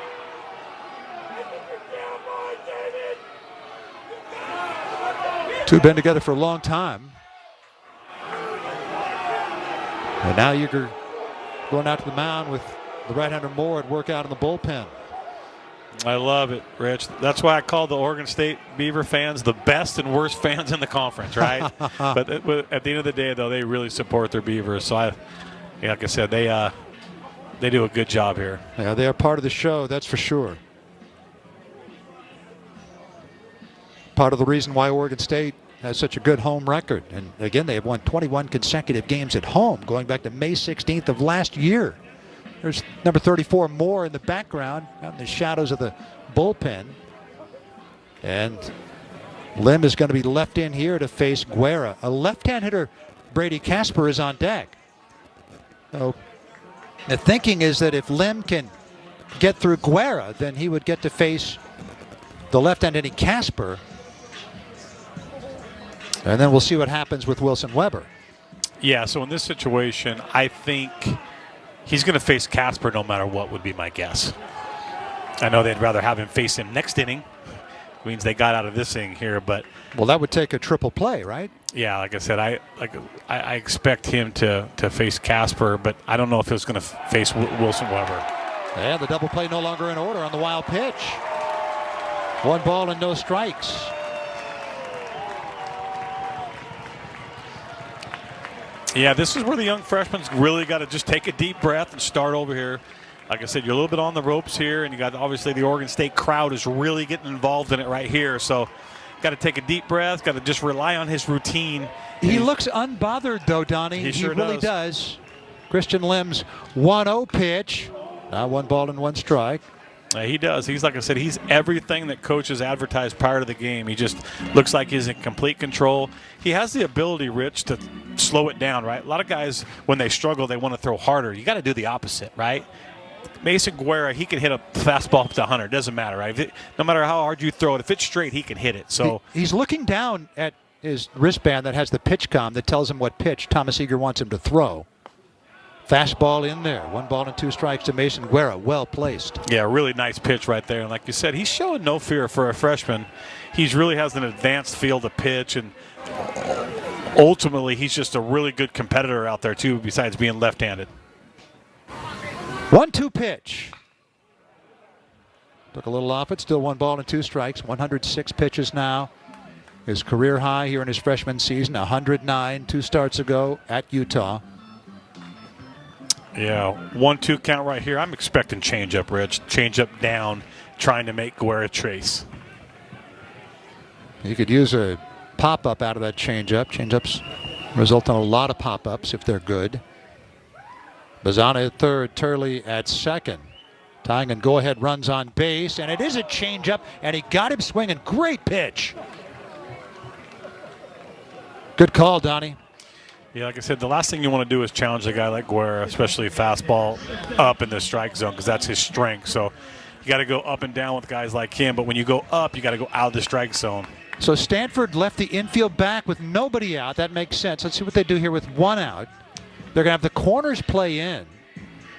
Two have been together for a long time. And now Eager going out to the mound with the right-hander Moore at work out in the bullpen. I love it, Rich. That's why I call the Oregon State Beaver fans the best and worst fans in the conference, right? but at the end of the day, though, they really support their Beavers. So, like I said, they do a good job here. Yeah, they are part of the show, that's for sure. Part of the reason why Oregon State has such a good home record. And again, they have won 21 consecutive games at home, going back to May 16th of last year. There's number 34 Moore in the background, out in the shadows of the bullpen. And Lim is going to be left in here to face Guerra. A left-hand hitter, Brady Casper, is on deck. So the thinking is that if Lim can get through Guerra, then he would get to face the left-hand hitting Casper. And then we'll see what happens with Wilson Weber. Yeah, so in this situation, I think he's going to face Casper no matter what, would be my guess. I know they'd rather have him face him next inning. It means they got out of this inning here, but... Well, that would take a triple play, right? Yeah, like I said, I expect him to face Casper, but I don't know if he's going to face Wilson Weber. And the double play no longer in order on the wild pitch. 1 ball and no strikes. Yeah, this is where the young freshman's really got to just take a deep breath and start over here. Like I said, you're a little bit on the ropes here, and you got obviously the Oregon State crowd is really getting involved in it right here. So got to take a deep breath, got to just rely on his routine. He looks unbothered, though, Donnie. He sure really does. Christian Lim's 1-0 pitch. Now 1 ball and 1 strike. He does. He's, like I said, he's everything that coaches advertised prior to the game. He just looks like he's in complete control. He has the ability, Rich, to slow it down, right? A lot of guys, when they struggle, they want to throw harder. You got to do the opposite, right? Mason Guerra, he can hit a fastball up to 100. Doesn't matter, right? No matter how hard you throw it, if it's straight, he can hit it. So he's looking down at his wristband that has the pitch comm that tells him what pitch Thomas Eager wants him to throw. Fastball in there. 1 ball and 2 strikes to Mason Guerra. Well placed. Yeah, really nice pitch right there. And like you said, he's showing no fear for a freshman. He really has an advanced feel to pitch, and ultimately he's just a really good competitor out there too, besides being left-handed. 1-2 pitch. Took a little off it. Still 1 ball and 2 strikes. 106 pitches now. His career high here in his freshman season. 109 2 starts ago at Utah. Yeah, 1-2 count right here. I'm expecting changeup, Rich. Changeup down, trying to make Guerra trace. You could use a pop-up out of that changeup. Changeups result in a lot of pop-ups if they're good. Bazzana at third, Turley at second. Tying and go-ahead runs on base, and it is a changeup, and he got him swinging. Great pitch. Good call, Donnie. Yeah, like I said, the last thing you want to do is challenge a guy like Guerra, especially fastball up in the strike zone, because that's his strength. So you got to go up and down with guys like him. But when you go up, you got to go out of the strike zone. So Stanford left the infield back with nobody out. That makes sense. Let's see what they do here with one out. They're going to have the corners play in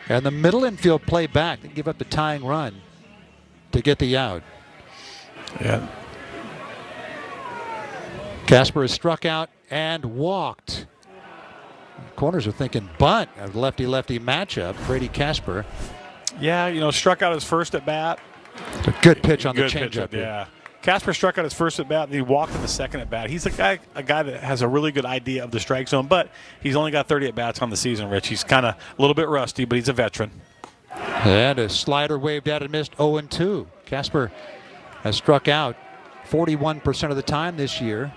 and the middle infield play back and give up the tying run to get the out. Yeah. Casper is struck out and walked. Corners are thinking bunt, a lefty-lefty matchup. Brady Casper. Yeah, you know, struck out his first at bat. A good pitch on Good the changeup. yeah. Casper struck out his first at bat, and he walked in the second at bat. He's a guy that has a really good idea of the strike zone, but he's only got 30 at bats on the season, Rich. He's kind of a little bit rusty, but he's a veteran. And a slider waved at and missed 0-2. Casper has struck out 41% of the time this year.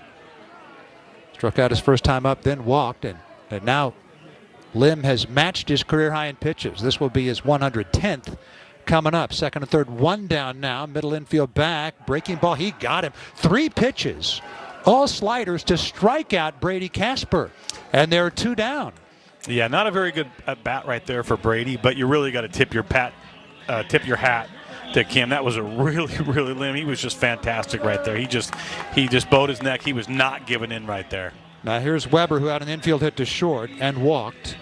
Struck out his first time up, then walked, and now Lim has matched his career high in pitches. This will be his 110th coming up. Second and third, one down now. Middle infield back. Breaking ball. He got him. 3 pitches. All sliders to strike out Brady Casper. And there are 2 down. Yeah, not a very good at bat right there for Brady, but you really got to tip your hat to Kim. That was a really, really limb. He was just fantastic right there. He just bowed his neck. He was not giving in right there. Now here's Weber, who had an infield hit to short and walked.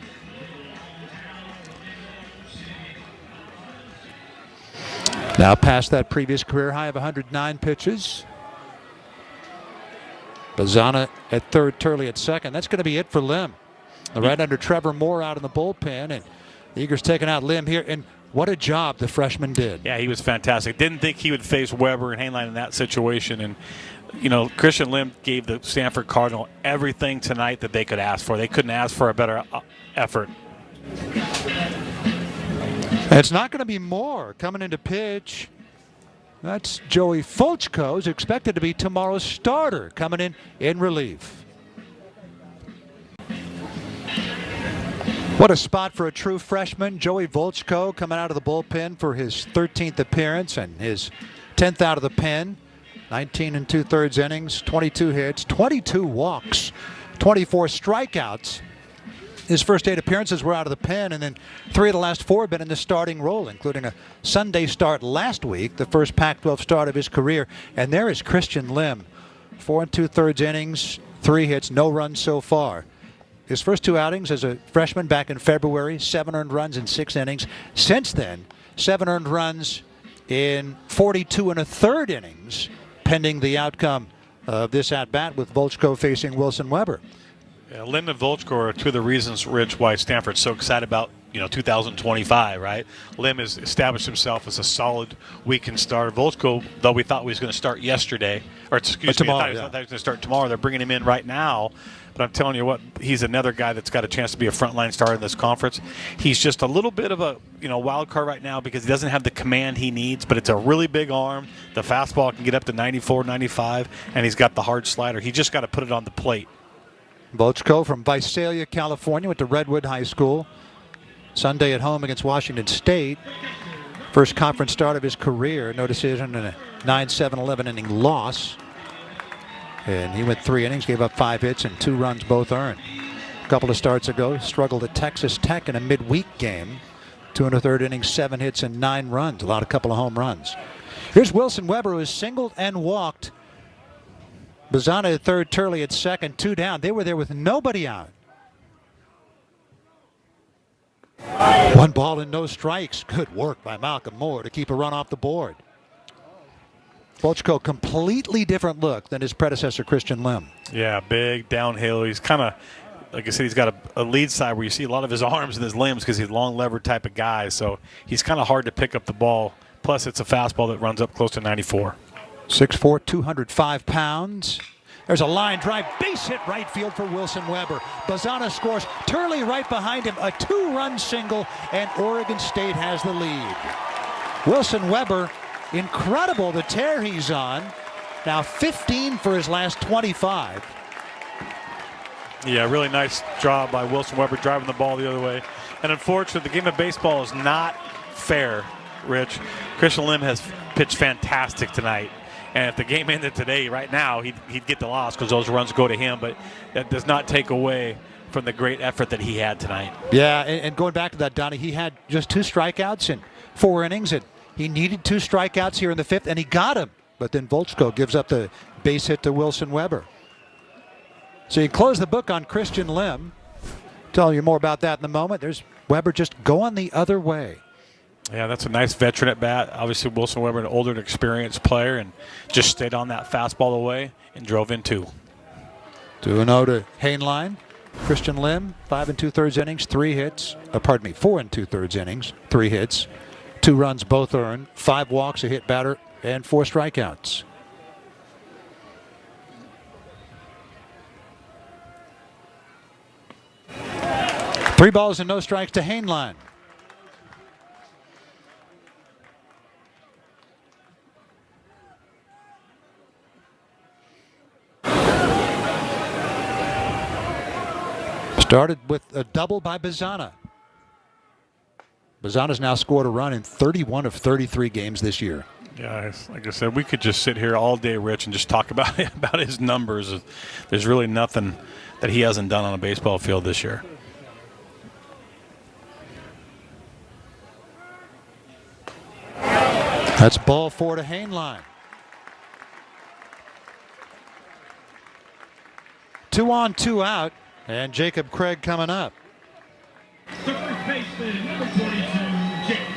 Now past that previous career high of 109 pitches. Bazana at third, Turley at second. That's going to be it for Lim. The right under Trevor Moore out in the bullpen, and the Eagles taking out Lim here. And what a job the freshman did. Yeah, he was fantastic. Didn't think he would face Weber and Hainline in that situation. And, you know, Christian Lim gave the Stanford Cardinal everything tonight that they could ask for. They couldn't ask for a better effort. It's not going to be more coming into pitch. That's Joey Fulchko, who's expected to be tomorrow's starter, coming in relief. What a spot for a true freshman. Joey Volchko coming out of the bullpen for his 13th appearance and his 10th out of the pen. 19 2/3 innings, 22 hits, 22 walks, 24 strikeouts. His first 8 appearances were out of the pen, and then 3 of the last 4 have been in the starting role, including a Sunday start last week, the first Pac-12 start of his career. And there is Christian Lim. 4 2/3 innings, 3 hits, no runs so far. His first 2 outings as a freshman back in February, 7 earned runs in 6 innings. Since then, 7 earned runs in 42 1/3 innings, pending the outcome of this at-bat with Volchko facing Wilson Weber. Yeah, Lim and Volchko are 2 of the reasons, Rich, why Stanford's so excited about 2025, right? Lim has established himself as a solid weekend starter. Volchko, though we thought he was going to start yesterday, or excuse me, I thought he was going to start tomorrow. They're bringing him in right now. But I'm telling you what, he's another guy that's got a chance to be a frontline starter in this conference. He's just a little bit of a wild card right now because he doesn't have the command he needs, but it's a really big arm. The fastball can get up to 94, 95, and he's got the hard slider. He just got to put it on the plate. Volchko from Visalia, California, went to Redwood High School. Sunday at home against Washington State. First conference start of his career. No decision and a 9-7-11 inning loss. And he went 3 innings, gave up 5 hits and 2 runs, both earned. A couple of starts ago, struggled at Texas Tech in a midweek game. 2 1/3 innings, 7 hits and 9 runs. Allowed a couple of home runs. Here's Wilson Weber, who has singled and walked. Bazana at third, Turley at second, 2 down. They were there with nobody out. 1 ball and no strikes. Good work by Malcolm Moore to keep a run off the board. Volchko, completely different look than his predecessor, Christian Lim. Yeah, big downhill. He's kind of, like I said, he's got a lead side where you see a lot of his arms and his limbs because he's a long levered type of guy. So he's kind of hard to pick up the ball. Plus, it's a fastball that runs up close to 94. 6'4", 205 pounds. There's a line drive, base hit right field for Wilson Weber. Bazana scores. Turley right behind him, a 2-run single, and Oregon State has the lead. Wilson Weber, incredible the tear he's on. Now 15 for his last 25. Yeah, really nice job by Wilson Weber driving the ball the other way. And unfortunately, the game of baseball is not fair, Rich. Christian Lim has pitched fantastic tonight. And if the game ended today, right now, he'd get the loss because those runs go to him. But that does not take away from the great effort that he had tonight. Yeah, and going back to that, Donnie, he had just 2 strikeouts in 4 innings, and he needed 2 strikeouts here in the 5th, and he got them. But then Volchko gives up the base hit to Wilson Weber. So you close the book on Christian Lim. Tell you more about that in a moment. There's Weber just going the other way. Yeah, that's a nice veteran at bat. Obviously, Wilson Weber, an older and experienced player, and just stayed on that fastball away and drove in 2. 2-0 to Hainline. Christian Lim, 5 2/3 innings, 3 hits. 4 2/3 innings, 3 hits, 2 runs both earned, 5 walks, a hit batter, and 4 strikeouts. Three balls and no strikes to Hainline. Started with a double by Bazana. Bazana's now scored a run in 31 of 33 games this year. Yeah, like I said, we could just sit here all day, Rich, and just talk about his numbers. There's really nothing that he hasn't done on a baseball field this year. That's ball 4 to Hainline. 2 on, 2 out, and Jacob Craig coming up. The first baseman, number 22, Jacob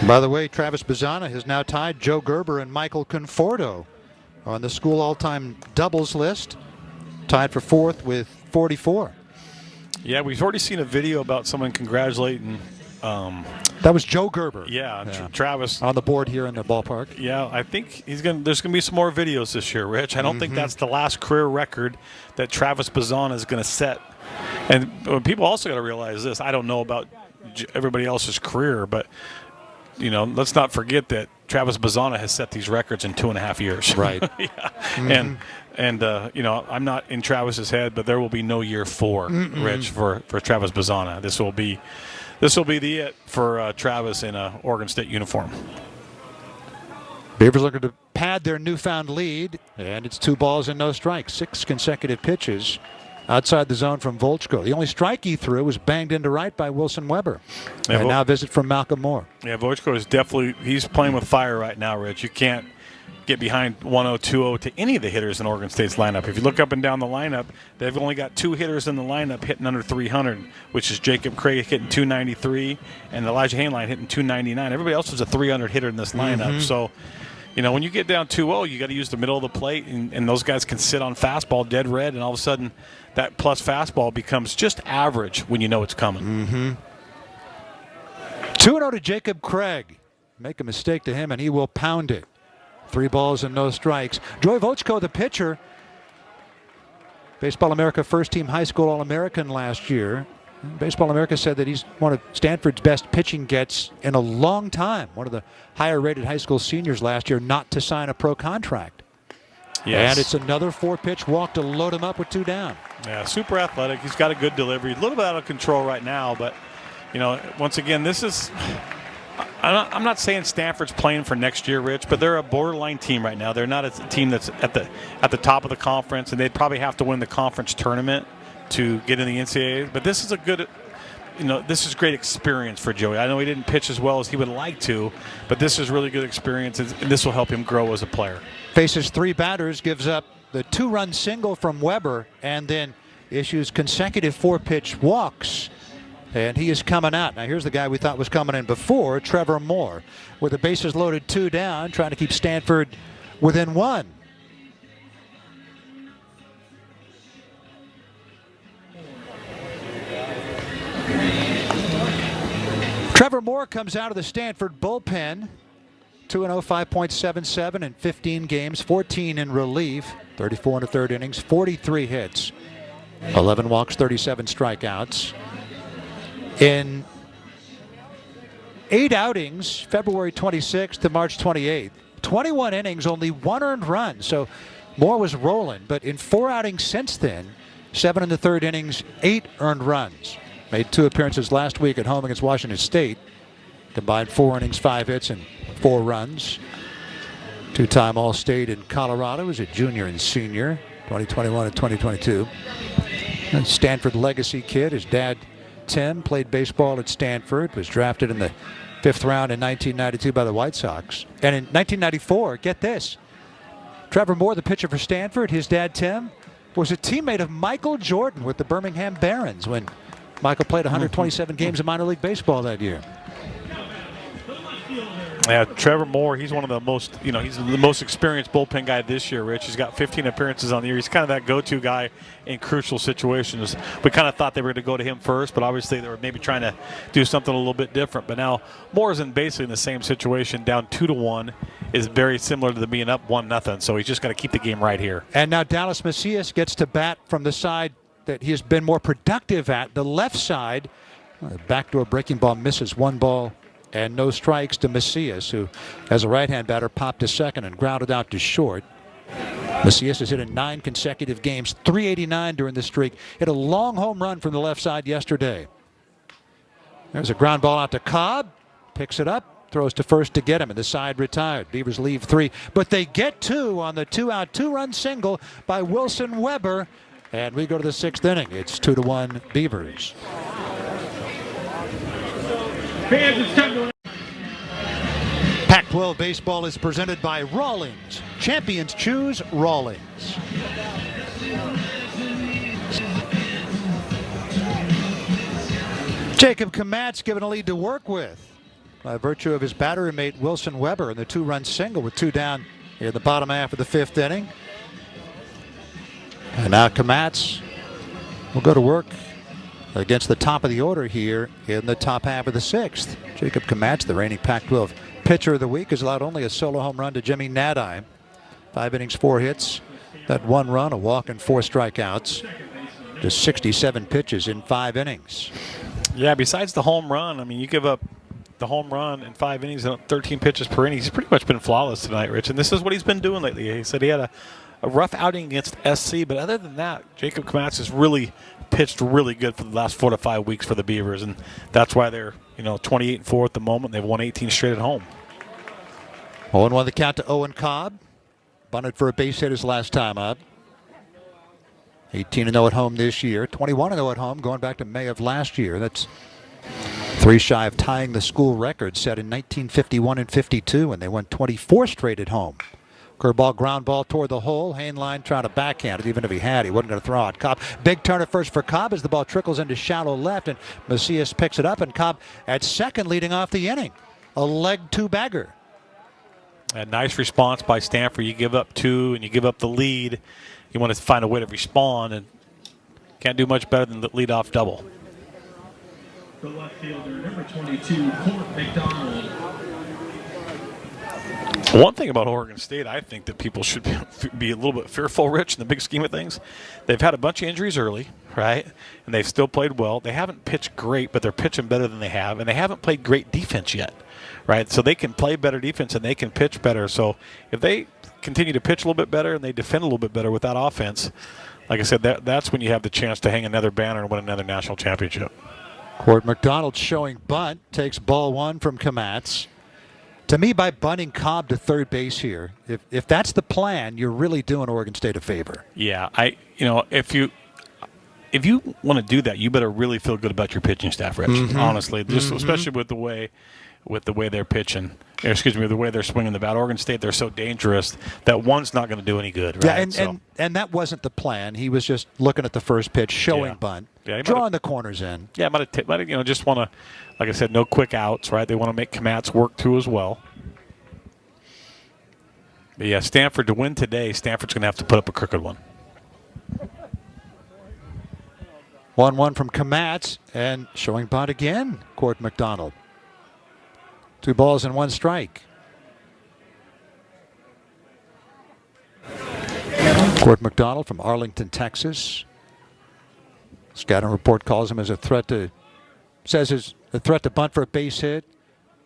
Craig. By the way, Travis Bazana has now tied Joe Gerber and Michael Conforto on the school all-time doubles list, tied for 4th with 44. Yeah, we've already seen a video about someone congratulating. That was Joe Gerber. Yeah. Travis on the board here in the ballpark. Yeah, I think there's gonna be some more videos this year, Rich. I don't think that's the last career record that Travis Bazana is gonna set. And people also got to realize this. I don't know about everybody else's career, but let's not forget that Travis Bazana has set these records in 2.5 years. Right. Yeah. And I'm not in Travis's head, but there will be no year 4, Rich, for Travis Bazana. This will be the it for Travis in a Oregon State uniform. Beavers looking to pad their newfound lead, and it's 2 balls and no strikes. 6 consecutive pitches outside the zone from Volchko. The only strike he threw was banged into right by Wilson Weber. Yeah, and now a visit from Malcolm Moore. Yeah, Volchko is he's playing with fire right now, Rich. You can't get behind 1-0, 2-0 to any of the hitters in Oregon State's lineup. If you look up and down the lineup, they've only got 2 hitters in the lineup hitting under 300, which is Jacob Craig hitting 293 and Elijah Hainline hitting 299. Everybody else is a 300 hitter in this lineup. So, when you get down 2-0, you got to use the middle of the plate, and those guys can sit on fastball dead red, and all of a sudden that plus fastball becomes just average when you know it's coming. 2-0 to Jacob Craig. Make a mistake to him, and he will pound it. 3 balls and no strikes. Joey Volchko, the pitcher, Baseball America first-team high school All-American last year. Baseball America said that he's one of Stanford's best pitching gets in a long time. One of the higher-rated high school seniors last year not to sign a pro contract. Yes. And it's another 4-pitch walk to load him up with 2 down. Yeah, super athletic. He's got a good delivery. A little bit out of control right now, but, once again, this is – I'm not saying Stanford's playing for next year, Rich, but they're a borderline team right now. They're not a team that's at the top of the conference, and they'd probably have to win the conference tournament to get in the NCAA. But this is a good, this is great experience for Joey. I know he didn't pitch as well as he would like to, but this is really good experience, and this will help him grow as a player. Faces 3 batters, gives up the 2-run single from Weber, and then issues consecutive 4-pitch walks. And he is coming out. Now here's the guy we thought was coming in before, Trevor Moore, with the bases loaded 2 down, trying to keep Stanford within 1. Trevor Moore comes out of the Stanford bullpen. 2-0, 5.77 in 15 games, 14 in relief, 34 1/3 innings, 43 hits, 11 walks, 37 strikeouts. In 8 outings, February 26th to March 28th, 21 innings, only 1 earned run. So Moore was rolling, but in 4 outings since then, 7 1/3 innings, 8 earned runs. Made 2 appearances last week at home against Washington State. Combined 4 innings, 5 hits, and 4 runs. Two-time All-State in Colorado as a junior and senior, 2021 and 2022. A Stanford legacy kid. His dad, Tim, played baseball at Stanford, was drafted in the 5th round in 1992 by the White Sox. And in 1994, get this, Trevor Moore, the pitcher for Stanford, his dad, Tim, was a teammate of Michael Jordan with the Birmingham Barons when Michael played 127 games of minor league baseball that year. Yeah, Trevor Moore, he's one of the most, he's the most experienced bullpen guy this year, Rich. He's got 15 appearances on the year. He's kind of that go-to guy in crucial situations. We kind of thought they were going to go to him first, but obviously they were maybe trying to do something a little bit different. But now Moore's basically in the same situation, down 2-1, is very similar to the being up 1-0. So he's just got to keep the game right here. And now Dallas Macias gets to bat from the side that he has been more productive at, the left side. Backdoor breaking ball misses, 1 ball and no strikes to Macias, who, as a right-hand batter, popped to second and grounded out to short. Macias has hit in 9 consecutive games, 389 during the streak. Hit a long home run from the left side yesterday. There's a ground ball out to Cobb. Picks it up, throws to first to get him, and the side retired. Beavers leave 3, but they get 2 on the 2-out, 2-run single by Wilson Weber. And we go to the 6th inning. It's 2-1 Beavers. Pac-12 baseball is presented by Rawlings. Champions choose Rawlings. Jacob Komatz given a lead to work with by virtue of his battery mate Wilson Weber in the 2-run single with 2 down in the bottom half of the 5th inning. And now Komatz will go to work against the top of the order here in the top half of the 6th. Jacob Komatz, the reigning Pac-12 pitcher of the week, has allowed only a solo home run to Jimmy Nadine. 5 innings, 4 hits, that 1 run, a walk, and 4 strikeouts. Just 67 pitches in 5 innings. Yeah, besides the home run, you give up the home run in 5 innings and 13 pitches per inning. He's pretty much been flawless tonight, Rich, and this is what he's been doing lately. He said he had a rough outing against SC, but other than that, Jacob Komatz has really pitched really good for the last 4 to 5 weeks for the Beavers, and that's why they're 28-4 at the moment. They've won 18 straight at home. 0-1 the count to Owen Cobb. Bunted for a base hit his last time up. 18-0 at home this year. 21-0 at home going back to May of last year. That's 3 shy of tying the school record set in 1951 and 52 when they won 24 straight at home. Curveball, ground ball toward the hole. Hainline trying to backhand it. Even if he had, he wasn't going to throw it. Cobb, big turn at first for Cobb as the ball trickles into shallow left, and Macias picks it up, and Cobb at second leading off the inning. A leg 2-bagger. A nice response by Stanford. You give up 2 and you give up the lead. You want to find a way to respond, and can't do much better than the leadoff double. The left fielder, number 22, Court McDonald. One thing about Oregon State, I think that people should be a little bit fearful, Rich, in the big scheme of things. They've had a bunch of injuries early, right? And they've still played well. They haven't pitched great, but they're pitching better than they have. And they haven't played great defense yet, right? So they can play better defense and they can pitch better. So if they continue to pitch a little bit better and they defend a little bit better with that offense, like I said, that's when you have the chance to hang another banner and win another national championship. Court McDonald showing bunt, takes ball 1 from Komatz. To me, by bunting Cobb to third base here, if that's the plan, you're really doing Oregon State a favor. Yeah, if you want to do that, you better really feel good about your pitching staff, Rich. Honestly, especially with the way they're pitching. The way they're swinging the bat. Oregon State, they're so dangerous that one's not going to do any good. Right? Yeah, and that wasn't the plan. He was just looking at the first pitch, showing bunt, drawing the corners in. Yeah, might just want to, like I said, no quick outs, right? They want to make Komatz work too as well. But yeah, Stanford to win today, Stanford's going to have to put up a crooked one. 1-1 from Komatz, and showing bunt again, Court McDonald. 2 balls and 1 strike. Court McDonald from Arlington, Texas. Scouting report calls him as a threat to bunt for a base hit.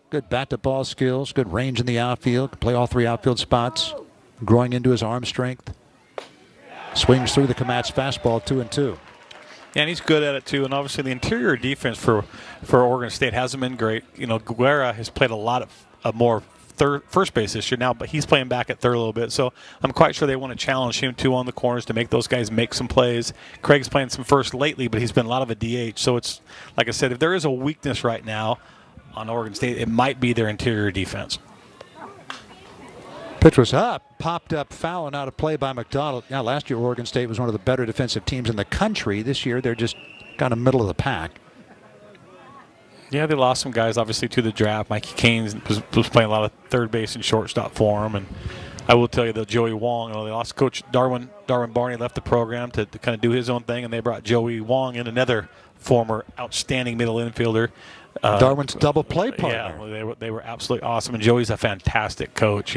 Good bat-to-ball skills, good range in the outfield, can play all 3 outfield spots, growing into his arm strength. Swings through the Komatz fastball 2-2. Yeah, and he's good at it too. And obviously the interior defense for Oregon State hasn't been great. Guerra has played a lot of more first base this year now, but he's playing back at third a little bit. So I'm quite sure they want to challenge him too on the corners to make those guys make some plays. Craig's playing some first lately, but he's been a lot of a DH. So it's like I said, if there is a weakness right now on Oregon State, it might be their interior defense. Pitch was up, popped up, foul, and out of play by McDonald. Now, last year Oregon State was one of the better defensive teams in the country. This year they're just kind of middle of the pack. Yeah, they lost some guys, obviously, to the draft. Mikey Kane was playing a lot of third base and shortstop for him. And I will tell you that Joey Wong, they lost Coach Darwin Barney left the program to kind of do his own thing, and they brought Joey Wong in, another former outstanding middle infielder. Darwin's double play partner. Yeah, they were absolutely awesome. And Joey's a fantastic coach,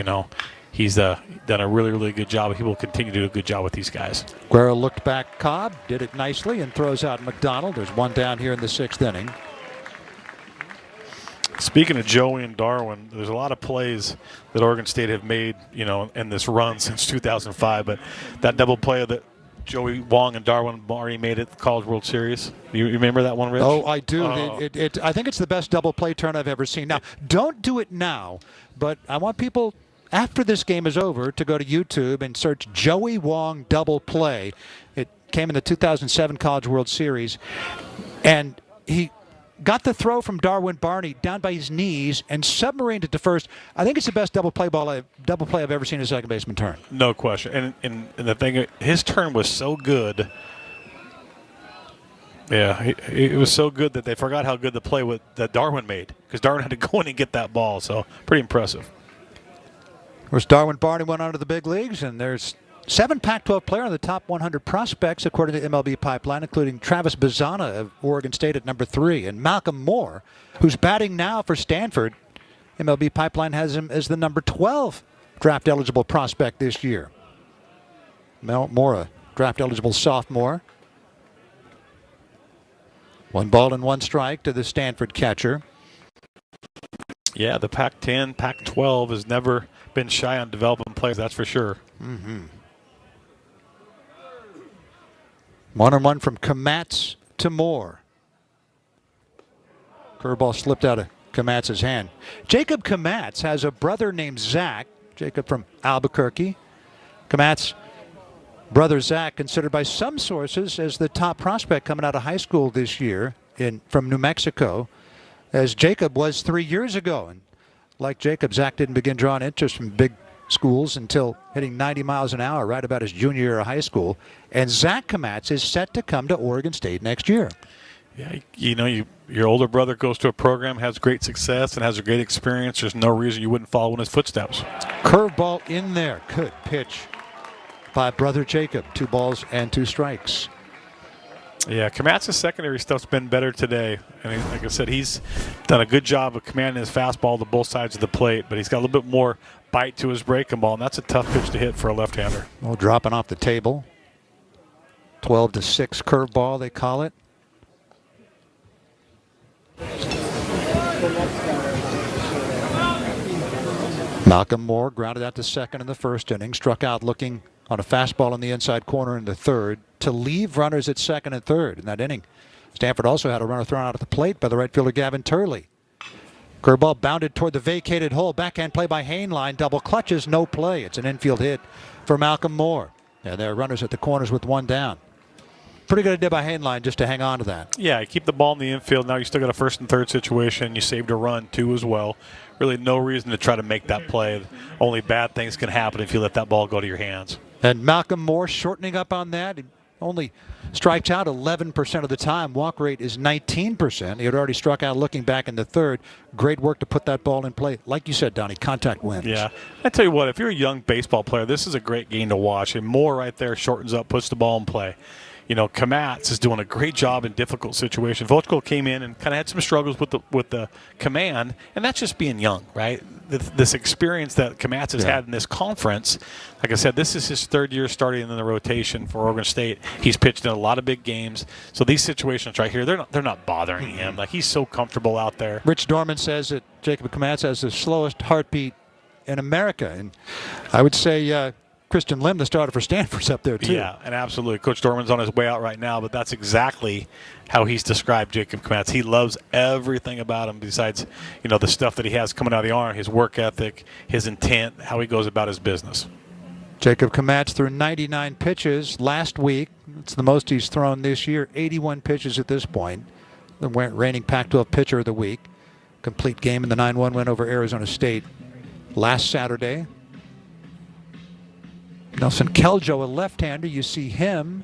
He's done a really, really good job. He will continue to do a good job with these guys. Guerra looked back. Cobb did it nicely and throws out McDonald. There's one down here in the 6th inning. Speaking of Joey and Darwin, there's a lot of plays that Oregon State have made, in this run since 2005. But that double play that Joey Wong and Darwin already made at the College World Series. You remember that one, Rich? Oh, I do. I think it's the best double play turn I've ever seen. Now, don't do it now, but I want people, after this game is over, to go to YouTube and search Joey Wong double play. It came in the 2007 College World Series, and he got the throw from Darwin Barney down by his knees and submarined it to first. I think it's the best double play I've ever seen a second baseman turn. No question. And the thing, his turn was so good. Yeah, it was so good that they forgot how good the play that Darwin made, because Darwin had to go in and get that ball. So pretty impressive. Of course, Darwin Barney went on to the big leagues, and there's 7 Pac-12 players on the top 100 prospects, according to MLB Pipeline, including Travis Bazzana of Oregon State at number 3, and Malcolm Moore, who's batting now for Stanford. MLB Pipeline has him as the number 12 draft-eligible prospect this year. Moore, a draft-eligible sophomore. 1 ball and 1 strike to the Stanford catcher. Yeah, the Pac-10, Pac-12 has never been shy on developing players, that's for sure. 1-on-1 from Komatz to Moore. Curveball slipped out of Komatz's hand. Jacob Komatz has a brother named Zach. Jacob from Albuquerque. Komatz, brother Zach, considered by some sources as the top prospect coming out of high school this year from New Mexico, as Jacob was 3 years ago. And like Jacob, Zach didn't begin drawing interest from big schools until hitting 90 miles an hour right about his junior year of high school. And Zach Komatz is set to come to Oregon State next year. Yeah, your older brother goes to a program, has great success, and has a great experience. There's no reason you wouldn't follow in his footsteps. Curveball in there. Good pitch by brother Jacob. 2 balls and 2 strikes. Yeah, Komatz's secondary stuff's been better today. And like I said, he's done a good job of commanding his fastball to both sides of the plate, but he's got a little bit more bite to his breaking ball, and that's a tough pitch to hit for a left-hander. Well, dropping off the table. 12-6 curveball, they call it. Malcolm Moore grounded out to second in the 1st inning, struck out looking on a fastball in the inside corner in the 3rd to leave runners at 2nd and 3rd in that inning. Stanford also had a runner thrown out at the plate by the right fielder Gavin Turley. Curveball bounded toward the vacated hole. Backhand play by Hainline. Double clutches, no play. It's an infield hit for Malcolm Moore. And there are runners at the corners with 1 down. Pretty good idea by Hainline just to hang on to that. Yeah, you keep the ball in the infield. Now you still got a 1st and 3rd situation. You saved a run, 2 as well. Really no reason to try to make that play. Only bad things can happen if you let that ball go to your hands. And Malcolm Moore shortening up on that. He only strikes out 11% of the time. Walk rate is 19%. He had already struck out looking back in the 3rd. Great work to put that ball in play. Like you said, Donnie, contact wins. Yeah. I tell you what, if you're a young baseball player, this is a great game to watch. And Moore right there shortens up, puts the ball in play. Komatz is doing a great job in difficult situations. Vochko came in and kind of had some struggles with the command, and that's just being young, right? This experience that Komatz has had in this conference, like I said, this is his 3rd year starting in the rotation for Oregon State. He's pitched in a lot of big games, so these situations right here, they're not bothering him. Like, he's so comfortable out there. Rich Dorman says that Jacob Komatz has the slowest heartbeat in America, and I would say Kristen Lim, the starter for Stanford's up there too. Yeah, and absolutely. Coach Dorman's on his way out right now, but that's exactly how he's described Jacob Kmetz. He loves everything about him besides, the stuff that he has coming out of the arm, his work ethic, his intent, how he goes about his business. Jacob Kmetz threw 99 pitches last week. It's the most he's thrown this year, 81 pitches at this point. The reigning Pac-12 pitcher of the week. Complete game in the 9-1 win over Arizona State last Saturday. Nelson Keljo, a left-hander. You see him.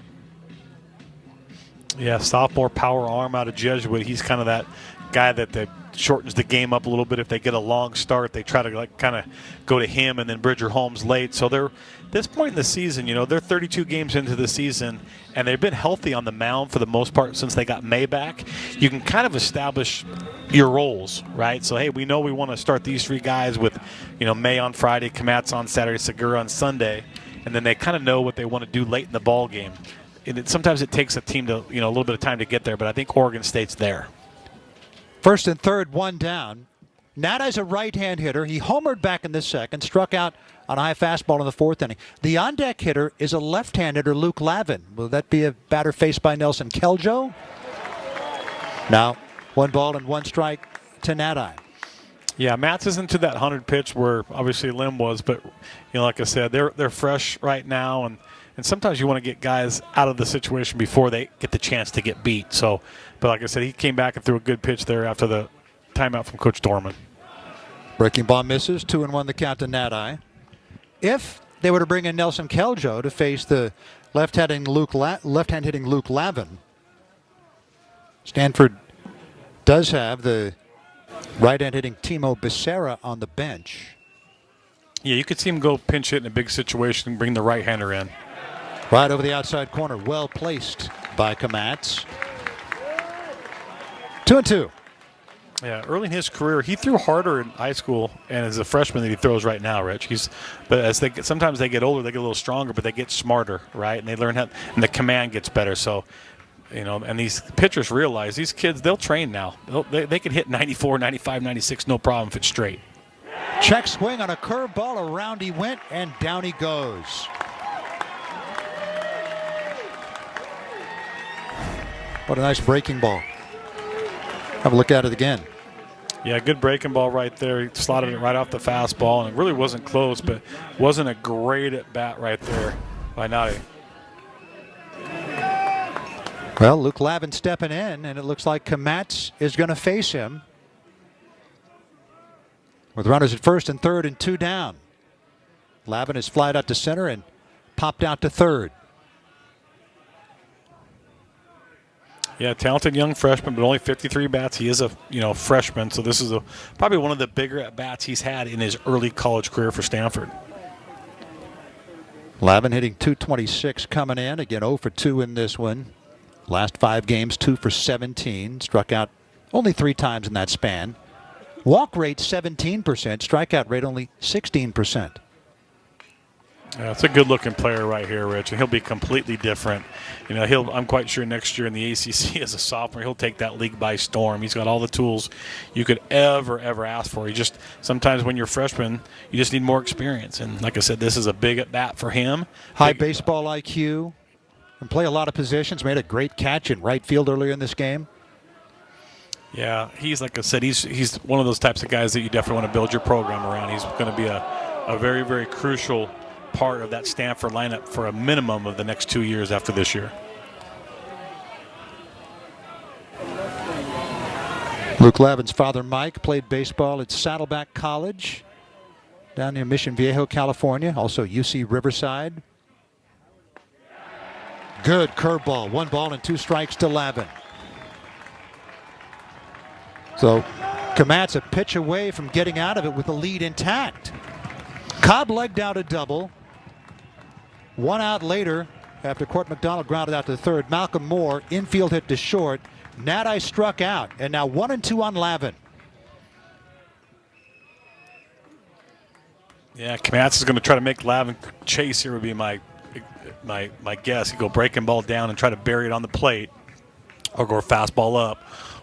Yeah, sophomore power arm out of Jesuit. He's kind of that guy that shortens the game up a little bit. If they get a long start, they try to kind of go to him and then Bridger Holmes late. So they're this point in the season, they're 32 games into the season, and they've been healthy on the mound for the most part since they got May back. You can kind of establish your roles, right? So, hey, we know we want to start these three guys with, May on Friday, Kmetz on Saturday, Segura on Sunday, and then they kind of know what they want to do late in the ball game. And sometimes it takes a team to, a little bit of time to get there, but I think Oregon State's there. First and third, one down. Nada's a right-hand hitter. He homered back in the second, struck out on a high fastball in the fourth inning. The on-deck hitter is a left-hand hitter, Luke Lavin. Will that be a batter faced by Nelson Keljo? Now, 1 ball and 1 strike to Nadi. Yeah, Matz isn't to that 100 pitch where obviously Lim was, but like I said, they're fresh right now, and sometimes you want to get guys out of the situation before they get the chance to get beat. So, but like I said, he came back and threw a good pitch there after the timeout from Coach Dorman. Breaking ball misses, 2-1 the count to Nadi. If they were to bring in Nelson Keljo to face the left-hand hitting Luke Lavin, Stanford does have the right-hand hitting Timo Becerra on the bench. Yeah, you could see him go pinch hit in a big situation and bring the right-hander in. Right over the outside corner, well placed by Kmetz. 2-2. Yeah, early in his career, he threw harder in high school and as a freshman than he throws right now, Rich. But as sometimes they get older, they get a little stronger, but they get smarter, right? And they learn how, and the command gets better. So, and these pitchers realize these kids, they'll train now. They can hit 94, 95, 96, no problem if it's straight. Check swing on a curveball, around he went, and down he goes. What a nice breaking ball. Have a look at it again. Yeah, good breaking ball right there. He slotted it right off the fastball, and it really wasn't close, but wasn't a great at bat right there by Nadi. Well, Luke Lavin stepping in, and it looks like Kmetz is going to face him. With runners at first and third and 2 down. Lavin is flied out to center and popped out to third. Yeah, talented young freshman, but only 53 bats. He is a freshman, so this is probably one of the bigger at bats he's had in his early college career for Stanford. Lavin hitting .226 coming in. Again, 0 for 2 in this one. Last 5 games, 2 for 17. Struck out only 3 times in that span. Walk rate 17%, strikeout rate only 16%. Yeah, it's a good-looking player right here, Rich, and he'll be completely different. I'm quite sure next year in the ACC as a sophomore, he'll take that league by storm. He's got all the tools you could ever ask for. Sometimes when you're a freshman, you just need more experience. And like I said, this is a big at-bat for him. High baseball IQ, and play a lot of positions. Made a great catch in right field earlier in this game. Yeah, he's, like I said, he's one of those types of guys that you definitely want to build your program around. He's going to be a very, very crucial part of that Stanford lineup for a minimum of the next 2 years after this year. Luke Lavin's father, Mike, played baseball at Saddleback College down near Mission Viejo, California. Also UC Riverside. Good curveball. 1 ball and 2 strikes to Lavin. So Kmetz a pitch away from getting out of it with the lead intact. Cobb legged out a double. 1 out later, after Court McDonald grounded out to third, Malcolm Moore infield hit to short. Nadi struck out, and now 1-2 on Lavin. Yeah, Kmetz is going to try to make Lavin chase here would be my guess. He'd go breaking ball down and try to bury it on the plate or go fastball up.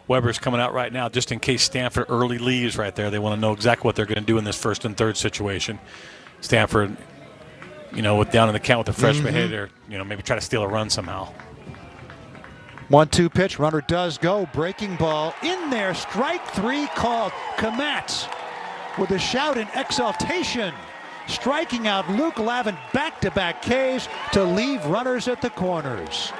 Weber's coming out right now just in case Stanford early leaves right there. They want to know exactly what they're going to do in this first and third situation. Stanford with down in the count with the freshman hitter, maybe try to steal a run somehow. 1-2 pitch. Runner does go. Breaking ball in there. Strike 3 called. Komatz with a shout in exultation, striking out Luke Lavin back-to-back Ks to leave runners at the corners.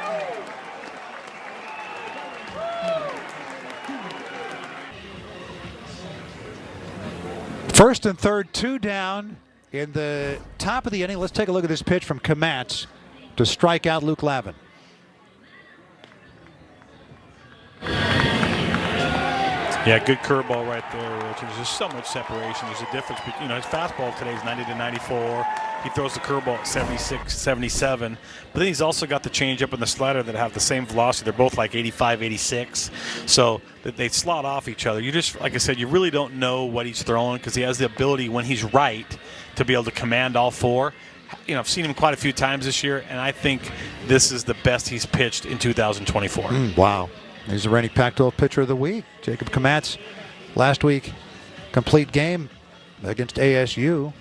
First and third, 2 down in the top of the inning. Let's take a look at this pitch from Komatz to strike out Luke Lavin. Yeah, good curveball right there, Rich. There's just so much separation. There's a difference between, his fastball today is 90 to 94. He throws the curveball at 76, 77. But then he's also got the changeup and the slider that have the same velocity. They're both like 85, 86. So they slot off each other. You just, like I said, you really don't know what he's throwing because he has the ability when he's right to be able to command all 4. I've seen him quite a few times this year, and I think this is the best he's pitched in 2024. Wow. He's the reigning Pac-12 pitcher of the week. Jacob Komatz last week, complete game against ASU.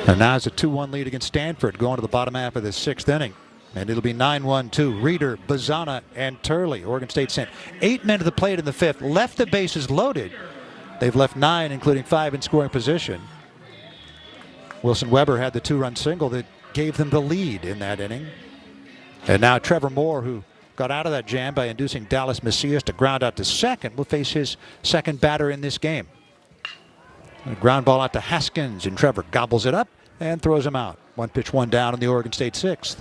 And now it's a 2-1 lead against Stanford going to the bottom half of the 6th inning. And it'll be 9-1-2. Reeder, Bazana, and Turley. Oregon State sent 8 men to the plate in the 5th. Left the bases loaded. They've left 9, including 5 in scoring position. Wilson Weber had the 2-run single that gave them the lead in that inning. And now Trevor Moore, who got out of that jam by inducing Dallas Macias to ground out to second, will face his second batter in this game. A ground ball out to Haskins, and Trevor gobbles it up and throws him out. 1 pitch, 1 down in the Oregon State 6th.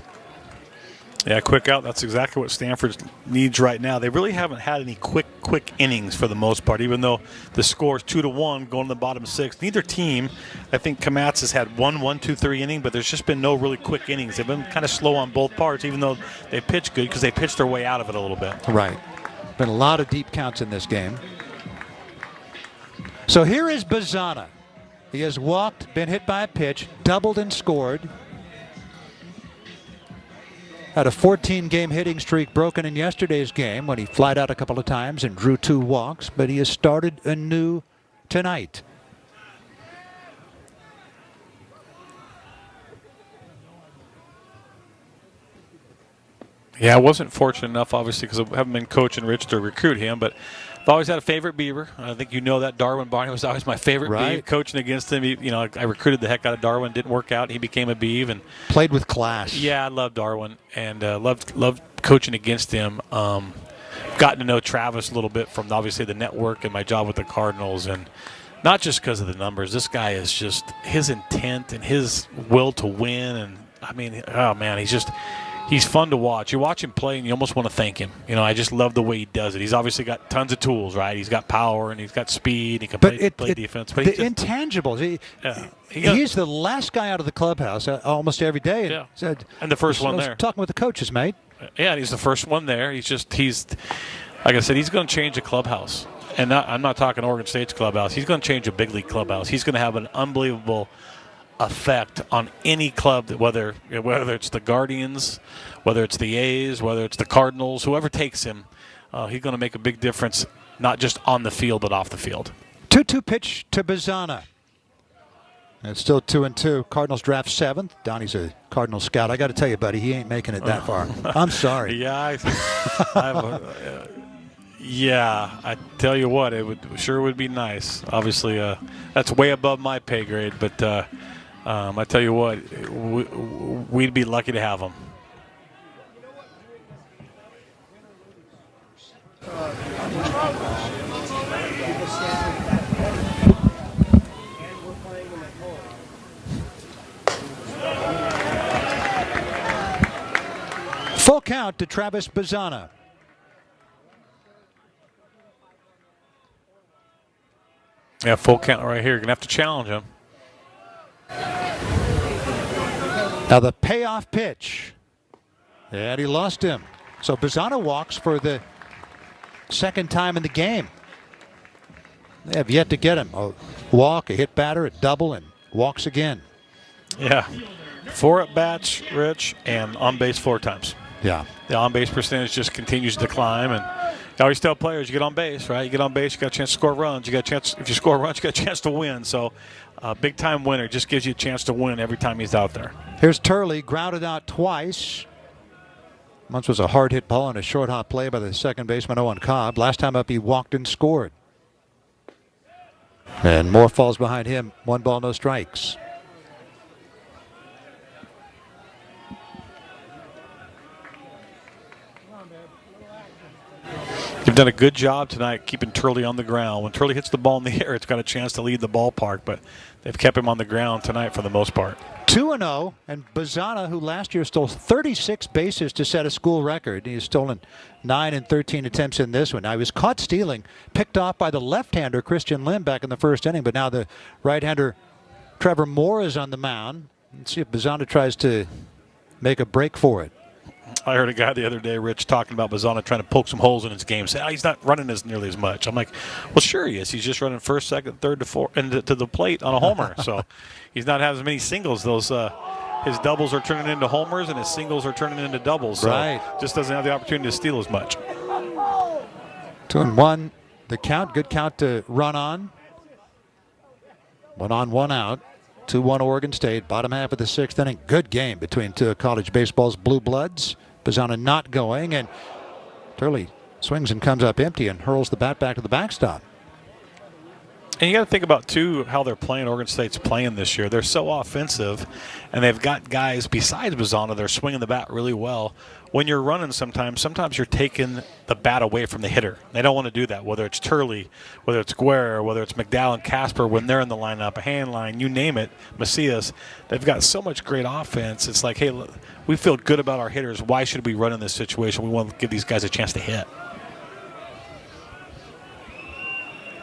Yeah, quick out. That's exactly what Stanford needs right now. They really haven't had any quick innings for the most part, even though the score is 2-1 going to the bottom 6. Neither team, I think Komatz has had 1, 2, 3 inning, but there's just been no really quick innings. They've been kind of slow on both parts, even though they pitched good because they pitched their way out of it a little bit. Right. Been a lot of deep counts in this game. So here is Bazana. He has walked, been hit by a pitch, doubled and scored. Had a 14-game hitting streak broken in yesterday's game when he flied out a couple of times and drew 2 walks, but he has started anew tonight. Yeah, I wasn't fortunate enough, obviously, because I haven't been coaching Rich to recruit him, but I've always had a favorite Beaver. I think you know that. Darwin Barney was always my favorite Beaver. Coaching against him, I recruited the heck out of Darwin. Didn't work out. He became a Beav and played with class. Yeah, I love Darwin and loved coaching against him. Gotten to know Travis a little bit from obviously the network and my job with the Cardinals, and not just because of the numbers. This guy is just his intent and his will to win, and I mean, oh man, he's fun to watch. You watch him play, and you almost want to thank him. I just love the way he does it. He's obviously got tons of tools, right? He's got power, and he's got speed. He can play defense. But the intangibles. He's the last guy out of the clubhouse almost every day. And, and the first one there. Talking with the coaches, mate. Yeah, and he's the first one there. He's like I said, he's going to change the clubhouse. And I'm not talking Oregon State's clubhouse. He's going to change a big league clubhouse. He's going to have an unbelievable effect on any club, whether it's the Guardians, whether it's the A's, whether it's the Cardinals, whoever takes him, he's going to make a big difference, not just on the field but off the field. 2-2 pitch to Bazana. And it's still 2-2. Cardinals draft 7th. Donnie's a Cardinal scout. I got to tell you, buddy, he ain't making it that far. I'm sorry. Yeah, I tell you what, it would be nice. Obviously, that's way above my pay grade, but I tell you what, we'd be lucky to have him. Full count to Travis Bazana. Yeah, full count right here. You're going to have to challenge him. Now the payoff pitch. And he lost him. So Bazana walks for the second time in the game. They have yet to get him. A walk, a hit batter, a double, and walks again. Yeah. 4 at-bats, Rich, and on base 4 times. Yeah. The on-base percentage just continues to climb, and I always tell players, you get on base, right? You get on base, you got a chance to score runs. You got a chance. If you score runs, you got a chance to win. So a big-time winner. Just gives you a chance to win every time he's out there. Here's Turley, grounded out twice. Once was a hard hit ball and a short hop play by the second baseman Owen Cobb. Last time up he walked and scored. And Moore falls behind him. 1 ball, no strikes. They've done a good job tonight keeping Turley on the ground. When Turley hits the ball in the air, it's got a chance to leave the ballpark, but they've kept him on the ground tonight for the most part. 2-0, and Bazzana, who last year stole 36 bases to set a school record. He's stolen 9 and 13 attempts in this one. Now, he was caught stealing, picked off by the left-hander Christian Lim back in the first inning, but now the right-hander Trevor Moore is on the mound. Let's see if Bazzana tries to make a break for it. I heard a guy the other day, Rich, talking about Bazzana trying to poke some holes in his game. Say, he's not running as nearly as much. I'm like, well, sure he is. He's just running first, second, third to fourth, and to the plate on a homer. So he's not having as many singles. Those his doubles are turning into homers, and his singles are turning into doubles. So right. Just doesn't have the opportunity to steal as much. 2-1, the count. Good count to run on. 1 on, 1 out. 2-1 Oregon State. Bottom half of the 6th inning. Good game between two of college baseball's blue bloods. Bazzana not going, and Turley swings and comes up empty and hurls the bat back to the backstop. And you got to think about, too, how they're playing. Oregon State's playing this year. They're so offensive, and they've got guys besides Bazzana. They're swinging the bat really well. When you're running sometimes you're taking the bat away from the hitter. They don't want to do that, whether it's Turley, whether it's Guerra, whether it's McDowell and Casper when they're in the lineup, a hand line, you name it, Macias. They've got so much great offense. It's like, hey, look, we feel good about our hitters. Why should we run in this situation? We want to give these guys a chance to hit.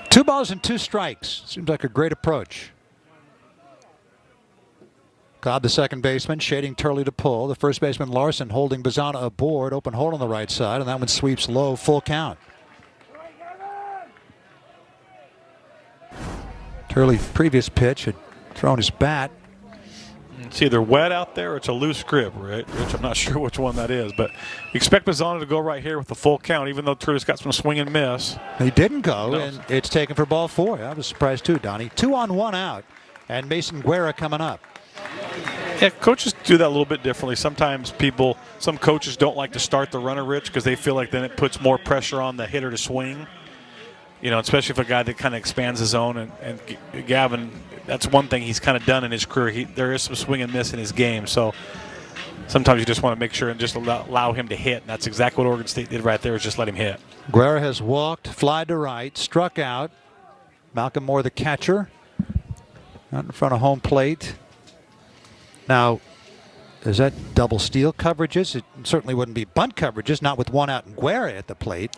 2 balls and 2 strikes. Seems like a great approach. Cobb, the second baseman, shading Turley to pull. The first baseman, Larson, holding Bazzana aboard. Open hole on the right side, and that one sweeps low, full count. Turley, previous pitch, had thrown his bat. It's either wet out there or it's a loose grip, right? Rich, I'm not sure which one that is, but expect Bazzana to go right here with the full count, even though Turley's got some swing and miss. He didn't go, and it's taken for ball 4. I was surprised too, Donnie. 2 on, 1 out, and Mason Guerra coming up. Yeah, coaches do that a little bit differently. Sometimes some coaches don't like to start the runner, Rich, because they feel like then it puts more pressure on the hitter to swing. You know, especially if a guy that kind of expands his zone. And Gavin, that's one thing he's kind of done in his career. There is some swing and miss in his game. So sometimes you just want to make sure and just allow him to hit. And that's exactly what Oregon State did right there, is just let him hit. Guerra has walked, fly to right, struck out. Malcolm Moore, the catcher, out in front of home plate. Now, is that double steal coverages? It certainly wouldn't be bunt coverages, not with 1 out and Guerra at the plate.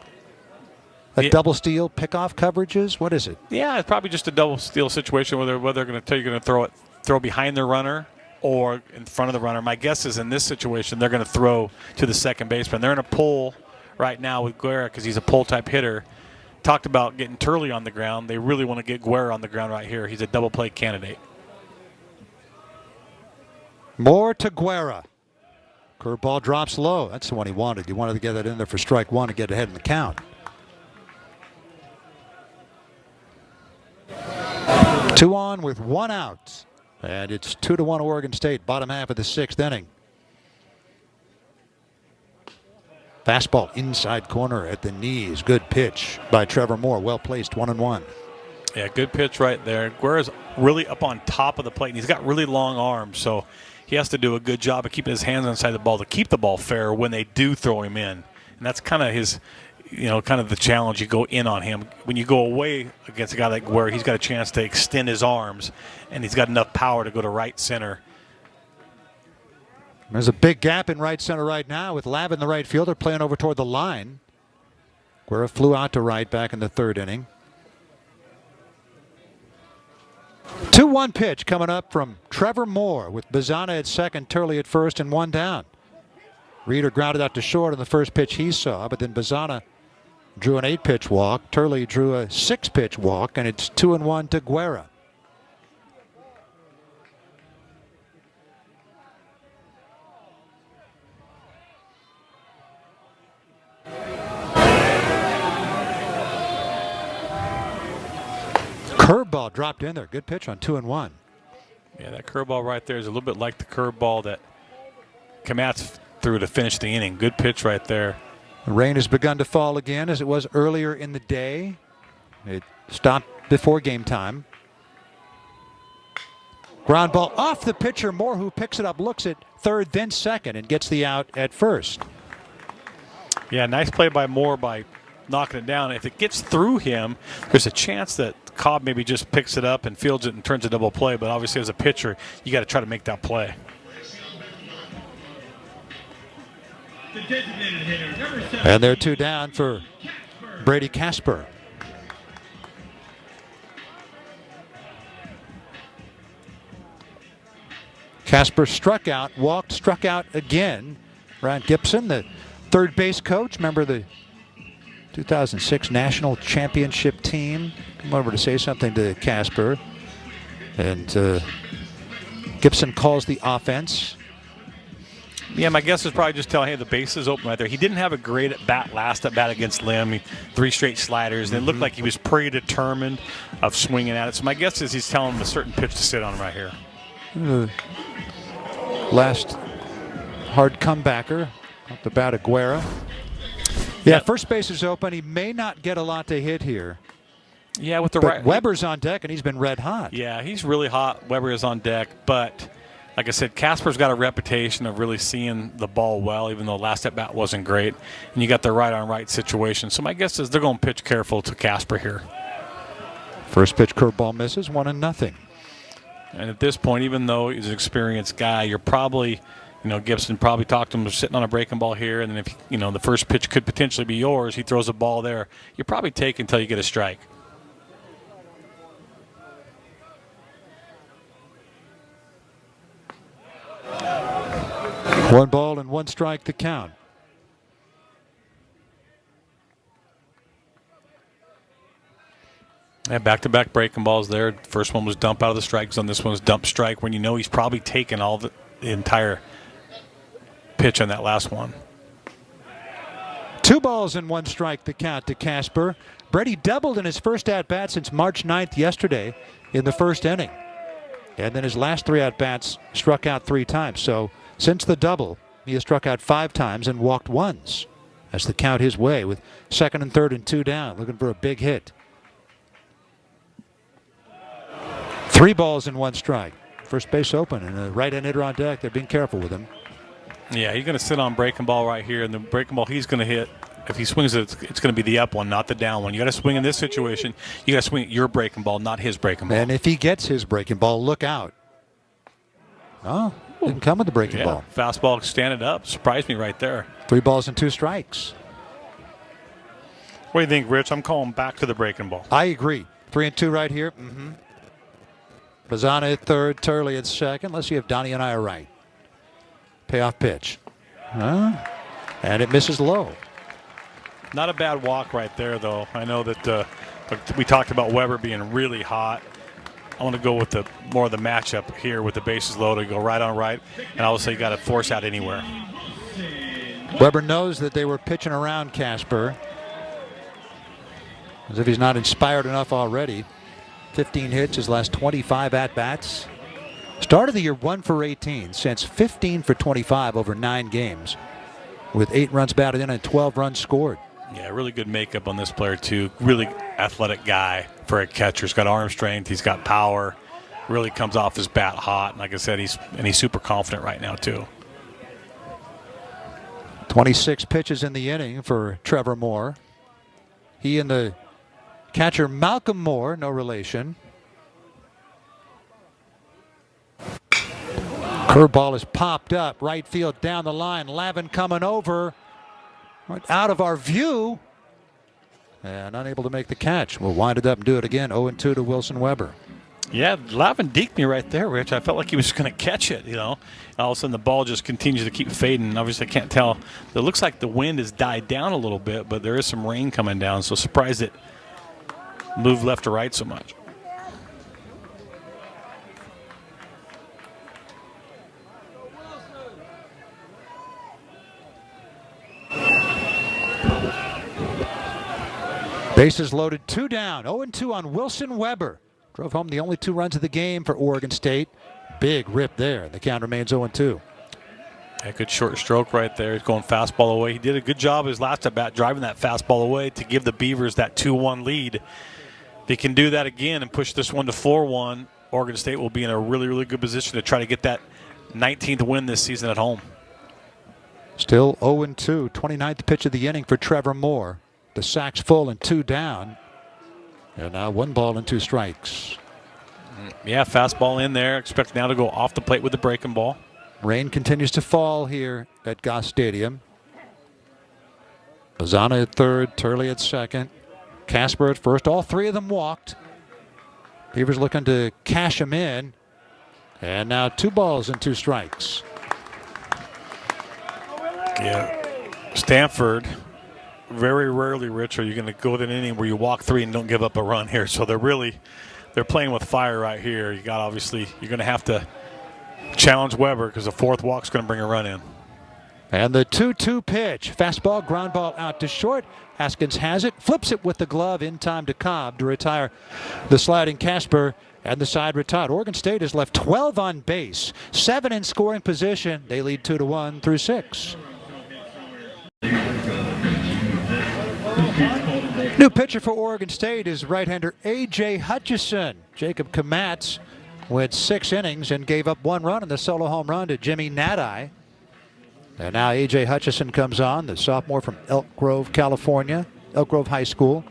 Double steal, pickoff coverages? What is it? Yeah, it's probably just a double steal situation where they're going to tell you you're going to throw behind the runner or in front of the runner. My guess is in this situation they're going to throw to the second baseman. They're in a pull right now with Guerra because he's a pull-type hitter. Talked about getting Turley on the ground. They really want to get Guerra on the ground right here. He's a double play candidate. Moore to Guerra. Curveball drops low. That's the one he wanted. He wanted to get that in there for strike 1 to get ahead in the count. 2 on with 1 out. And it's 2-1 Oregon State, bottom half of the 6th inning. Fastball inside corner at the knees. Good pitch by Trevor Moore. Well placed, 1-1. Yeah, good pitch right there. Guerra's really up on top of the plate, and he's got really long arms, so he has to do a good job of keeping his hands inside the ball to keep the ball fair when they do throw him in. And that's kind of his, kind of the challenge. You go in on him. When you go away against a guy like Guerra, he's got a chance to extend his arms, and he's got enough power to go to right center. There's a big gap in right center right now with Lavin, the right fielder, playing over toward the line. Guerra flew out to right back in the 3rd inning. 2-1 pitch coming up from Trevor Moore with Bazzana at second, Turley at first, and 1 down. Reeder grounded out to short on the first pitch he saw, but then Bazzana drew an 8-pitch walk. Turley drew a 6-pitch walk, and it's 2-1 to Guerra. Curveball dropped in there. Good pitch on 2-1. Yeah, that curveball right there is a little bit like the curveball that Kamatz threw to finish the inning. Good pitch right there. The rain has begun to fall again as it was earlier in the day. It stopped before game time. Ground ball off the pitcher. Moore, who picks it up, looks at third, then second, and gets the out at first. Yeah, nice play by Moore by knocking it down. If it gets through him, there's a chance that Cobb maybe just picks it up and fields it and turns a double play. But obviously, as a pitcher, you got to try to make that play. The designated hitter, number 7. And they're 2 down for Brady Casper. Casper struck out, walked, struck out again. Ryan Gibson, the third base coach, member of the 2006 National Championship team, come over to say something to Casper. And Gibson calls the offense. Yeah, my guess is probably just telling, hey, the base is open right there. He didn't have a great last at bat against Lim. 3 straight sliders. And it looked like he was pretty determined of swinging at it. So my guess is he's telling him a certain pitch to sit on right here. Last hard comebacker off the bat of Guerra. Yeah, first base is open. He may not get a lot to hit here. Yeah, with the But right. Weber's on deck, and he's been red hot. Yeah, he's really hot. Weber is on deck. But like I said, Casper's got a reputation of really seeing the ball well, even though last at bat wasn't great. And you got the right on right situation. So my guess is they're going to pitch careful to Casper here. First pitch curveball misses, 1-0. And at this point, even though he's an experienced guy, you're probably, Gibson probably talked to him sitting on a breaking ball here. And then if, the first pitch could potentially be yours, he throws a ball there. You probably take until you get a strike. One ball and 1 strike to count. Yeah, back-to-back breaking balls there. First one was dump out of the strike zone. This one was dump strike when he's probably taken all the entire pitch on that last one. 2 balls and 1 strike to count to Casper. Brady doubled in his first at-bat since March 9th yesterday in the first inning. And then his last 3 at-bats struck out 3 times. So since the double, he has struck out 5 times and walked once. That's the count his way with second and third and 2 down, looking for a big hit. 3 balls and 1 strike. First base open and a right-hand hitter on deck. They're being careful with him. Yeah, he's going to sit on breaking ball right here, and the breaking ball he's going to hit, if he swings it, it's going to be the up one, not the down one. You got to swing in this situation. You got to swing at your breaking ball, not his breaking ball. And if he gets his breaking ball, look out. Oh, didn't come with the breaking ball. Fastball standing up. Surprised me right there. 3 balls and 2 strikes. What do you think, Rich? I'm calling back to the breaking ball. I agree. 3 and 2 right here. Bazzana at third, Turley at second. Let's see if Donnie and I are right. Payoff pitch. And it misses low. Not a bad walk right there, though. I know that we talked about Weber being really hot. I want to go with more of the matchup here with the bases loaded. Go right on right, and obviously you got to force out anywhere. Weber knows that they were pitching around Casper, as if he's not inspired enough already. 15 hits, his last 25 at-bats. Started the year 1 for 18, since 15 for 25 over 9 games, with 8 runs batted in and 12 runs scored. Yeah, really good makeup on this player, too. Really athletic guy for a catcher. He's got arm strength. He's got power. Really comes off his bat hot. And like I said, he's super confident right now, too. 26 pitches in the inning for Trevor Moore. He and the catcher Malcolm Moore, no relation. Curveball is popped up. Right field down the line. Lavin coming over. Out of our view. And unable to make the catch. We'll wind it up and do it again. 0-2 to Wilson Weber. Yeah, Lavin deked me right there, Rich. I felt like he was going to catch it, All of a sudden the ball just continues to keep fading. Obviously I can't tell. It looks like the wind has died down a little bit, but there is some rain coming down. So surprised it moved left to right so much. Bases loaded, 2 down. 0-2 on Wilson Weber. Drove home the only 2 runs of the game for Oregon State. Big rip there. The count remains 0-2. A good short stroke right there. He's going fastball away. He did a good job his last at bat driving that fastball away to give the Beavers that 2-1 lead. If he can do that again and push this one to 4-1, Oregon State will be in a really, really good position to try to get that 19th win this season at home. Still 0-2. 29th pitch of the inning for Trevor Moore. The sack's full and 2 down. And now 1 ball and 2 strikes. Yeah, fastball in there. Expect now to go off the plate with the breaking ball. Rain continues to fall here at Goss Stadium. Bazana at third, Turley at second, Casper at first. All 3 of them walked. Beavers looking to cash them in. And now 2 balls and 2 strikes. Yeah. Stanford, very rarely, Rich, are you going to go with an inning where you walk 3 and don't give up a run here. So they're playing with fire right here. You got obviously, you're going to have to challenge Weber because the 4th walk's going to bring a run in. And the 2-2 pitch. Fastball, ground ball out to short. Haskins has it, flips it with the glove in time to Cobb to retire the sliding Casper, and the side retired. Oregon State has left 12 on base, 7 in scoring position. They lead 2-1 through 6. New pitcher for Oregon State is right-hander A.J. Hutchison. Jacob Komatz went 6 innings and gave up 1 run in the solo home run to Jimmy Nadai. And now A.J. Hutchison comes on, the sophomore from Elk Grove, California, Elk Grove High School.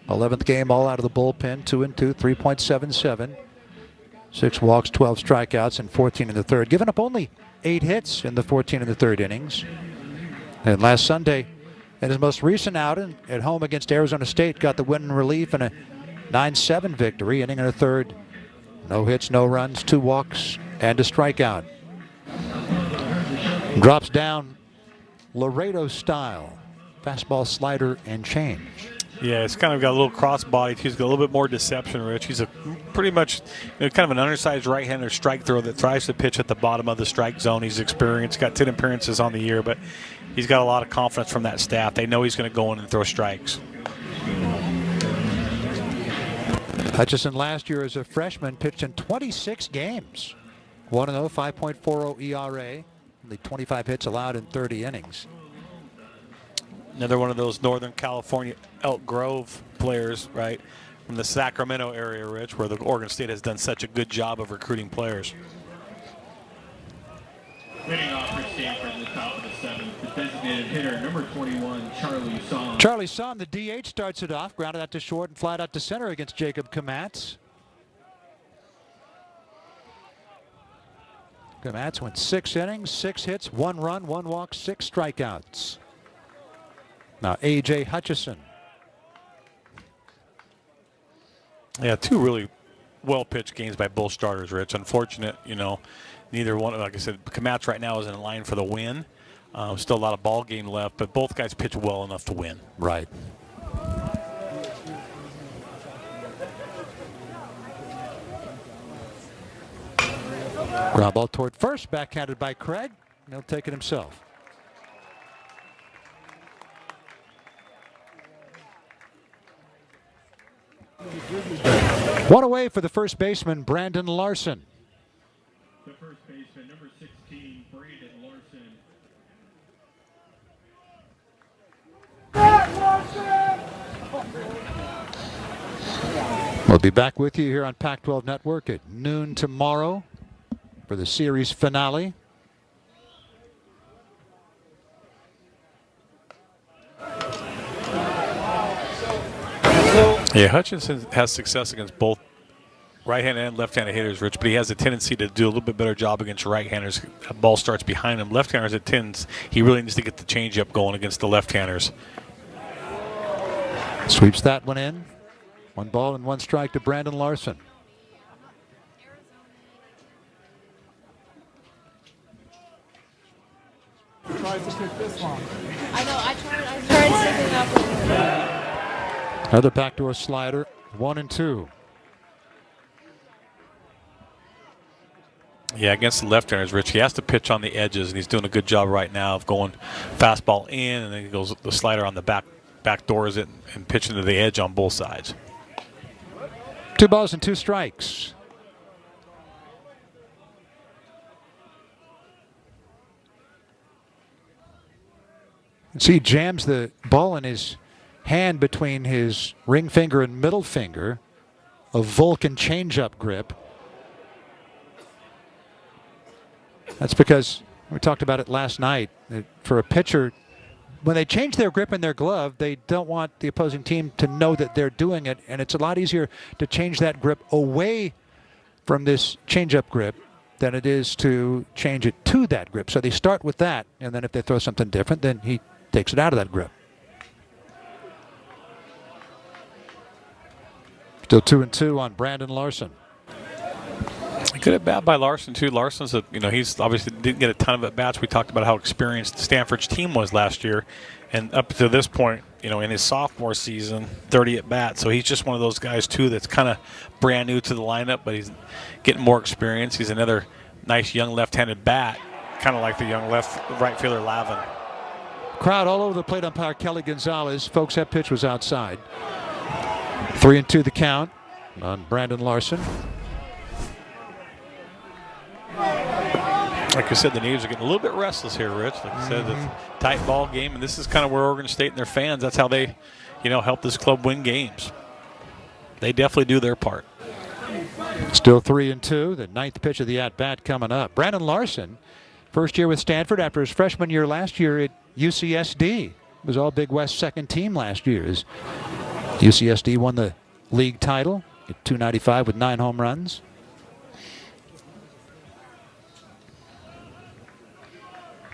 11th game, all out of the bullpen, 2-2, 3.77. 6 walks, 12 strikeouts, and 14 in the third. Giving up only 8 hits in the 14 in the third innings. And last Sunday, in his most recent outing at home against Arizona State, got the win in relief in a 9-7 victory, inning and a third. No hits, no runs, 2 walks, and a strikeout. Drops down Laredo style. Fastball, slider, and change. Yeah, it's kind of got a little cross-bodied. He's got a little bit more deception, Rich. He's a pretty much kind of an undersized right-hander strike thrower that tries to pitch at the bottom of the strike zone. He's experienced, got 10 appearances on the year, but he's got a lot of confidence from that staff. They know he's going to go in and throw strikes. Hutchison last year as a freshman pitched in 26 games. 1-0, 5.40 ERA. Only 25 hits allowed in 30 innings. Another one of those Northern California Elk Grove players, right, from the Sacramento area, Rich, where the Oregon State has done such a good job of recruiting players. Leading off for Stanford in the top of the 7th, the designated hitter, number 21, Charlie Song. Charlie Song, the DH, starts it off. Grounded out to short and flied out to center against Jacob Komatz. Komatz went 6 innings, 6 hits, 1 run, 1 walk, 6 strikeouts. Now A.J. Hutchison. Yeah, 2 really well-pitched games by both starters, Rich. Unfortunate, neither one. Like I said, Komatz right now is in line for the win. Still a lot of ball game left, but both guys pitch well enough to win. Right. Ground ball toward first, backhanded by Craig. He'll take it himself. One away for the first baseman, Brandon Larson. The first baseman, number 16, Brandon Larson. We'll be back with you here on Pac-12 Network at noon tomorrow for the series finale. Yeah, Hutchinson has success against both right-handed and left-handed hitters, Rich, but he has a tendency to do a little bit better job against right-handers. The ball starts behind him. Left-handers, it tends, he really needs to get the changeup going against the left-handers. Sweeps that one in. 1 ball and 1 strike to Brandon Larson. Tries to pick this one. I know, I tried sticking up. Another backdoor slider, 1-2. Yeah, against the left-handers, Rich, he has to pitch on the edges, and he's doing a good job right now of going fastball in, and then he goes the slider on the back doors it and pitching to the edge on both sides. 2 balls and 2 strikes. See, he jams the ball in his hand between his ring finger and middle finger. A Vulcan changeup grip. That's because we talked about it last night. For a pitcher, when they change their grip in their glove, they don't want the opposing team to know that they're doing it, and it's a lot easier to change that grip away from this changeup grip than it is to change it to that grip. So they start with that, and then if they throw something different, then he takes it out of that grip. Still 2-2 on Brandon Larson. Good at bat by Larson too. Larson's he's obviously didn't get a ton of at bats. We talked about how experienced Stanford's team was last year, and up to this point, in his sophomore season, 30 at bats. So he's just one of those guys too that's kind of brand new to the lineup, but he's getting more experience. He's another nice young left-handed bat, kind of like the young right fielder Lavin. Crowd all over the plate umpire Kelly Gonzalez. Folks, that pitch was outside. 3-2 the count on Brandon Larson. Like I said, the Natives are getting a little bit restless here, Rich. Like I said, it's a tight ball game, and this is kind of where Oregon State and their fans, that's how they, help this club win games. They definitely do their part. Still 3-2. The 9th pitch of the at-bat coming up. Brandon Larson, first year with Stanford after his freshman year last year at UCSD. Was all Big West second team last year. As UCSD won the league title at .295 with 9 home runs.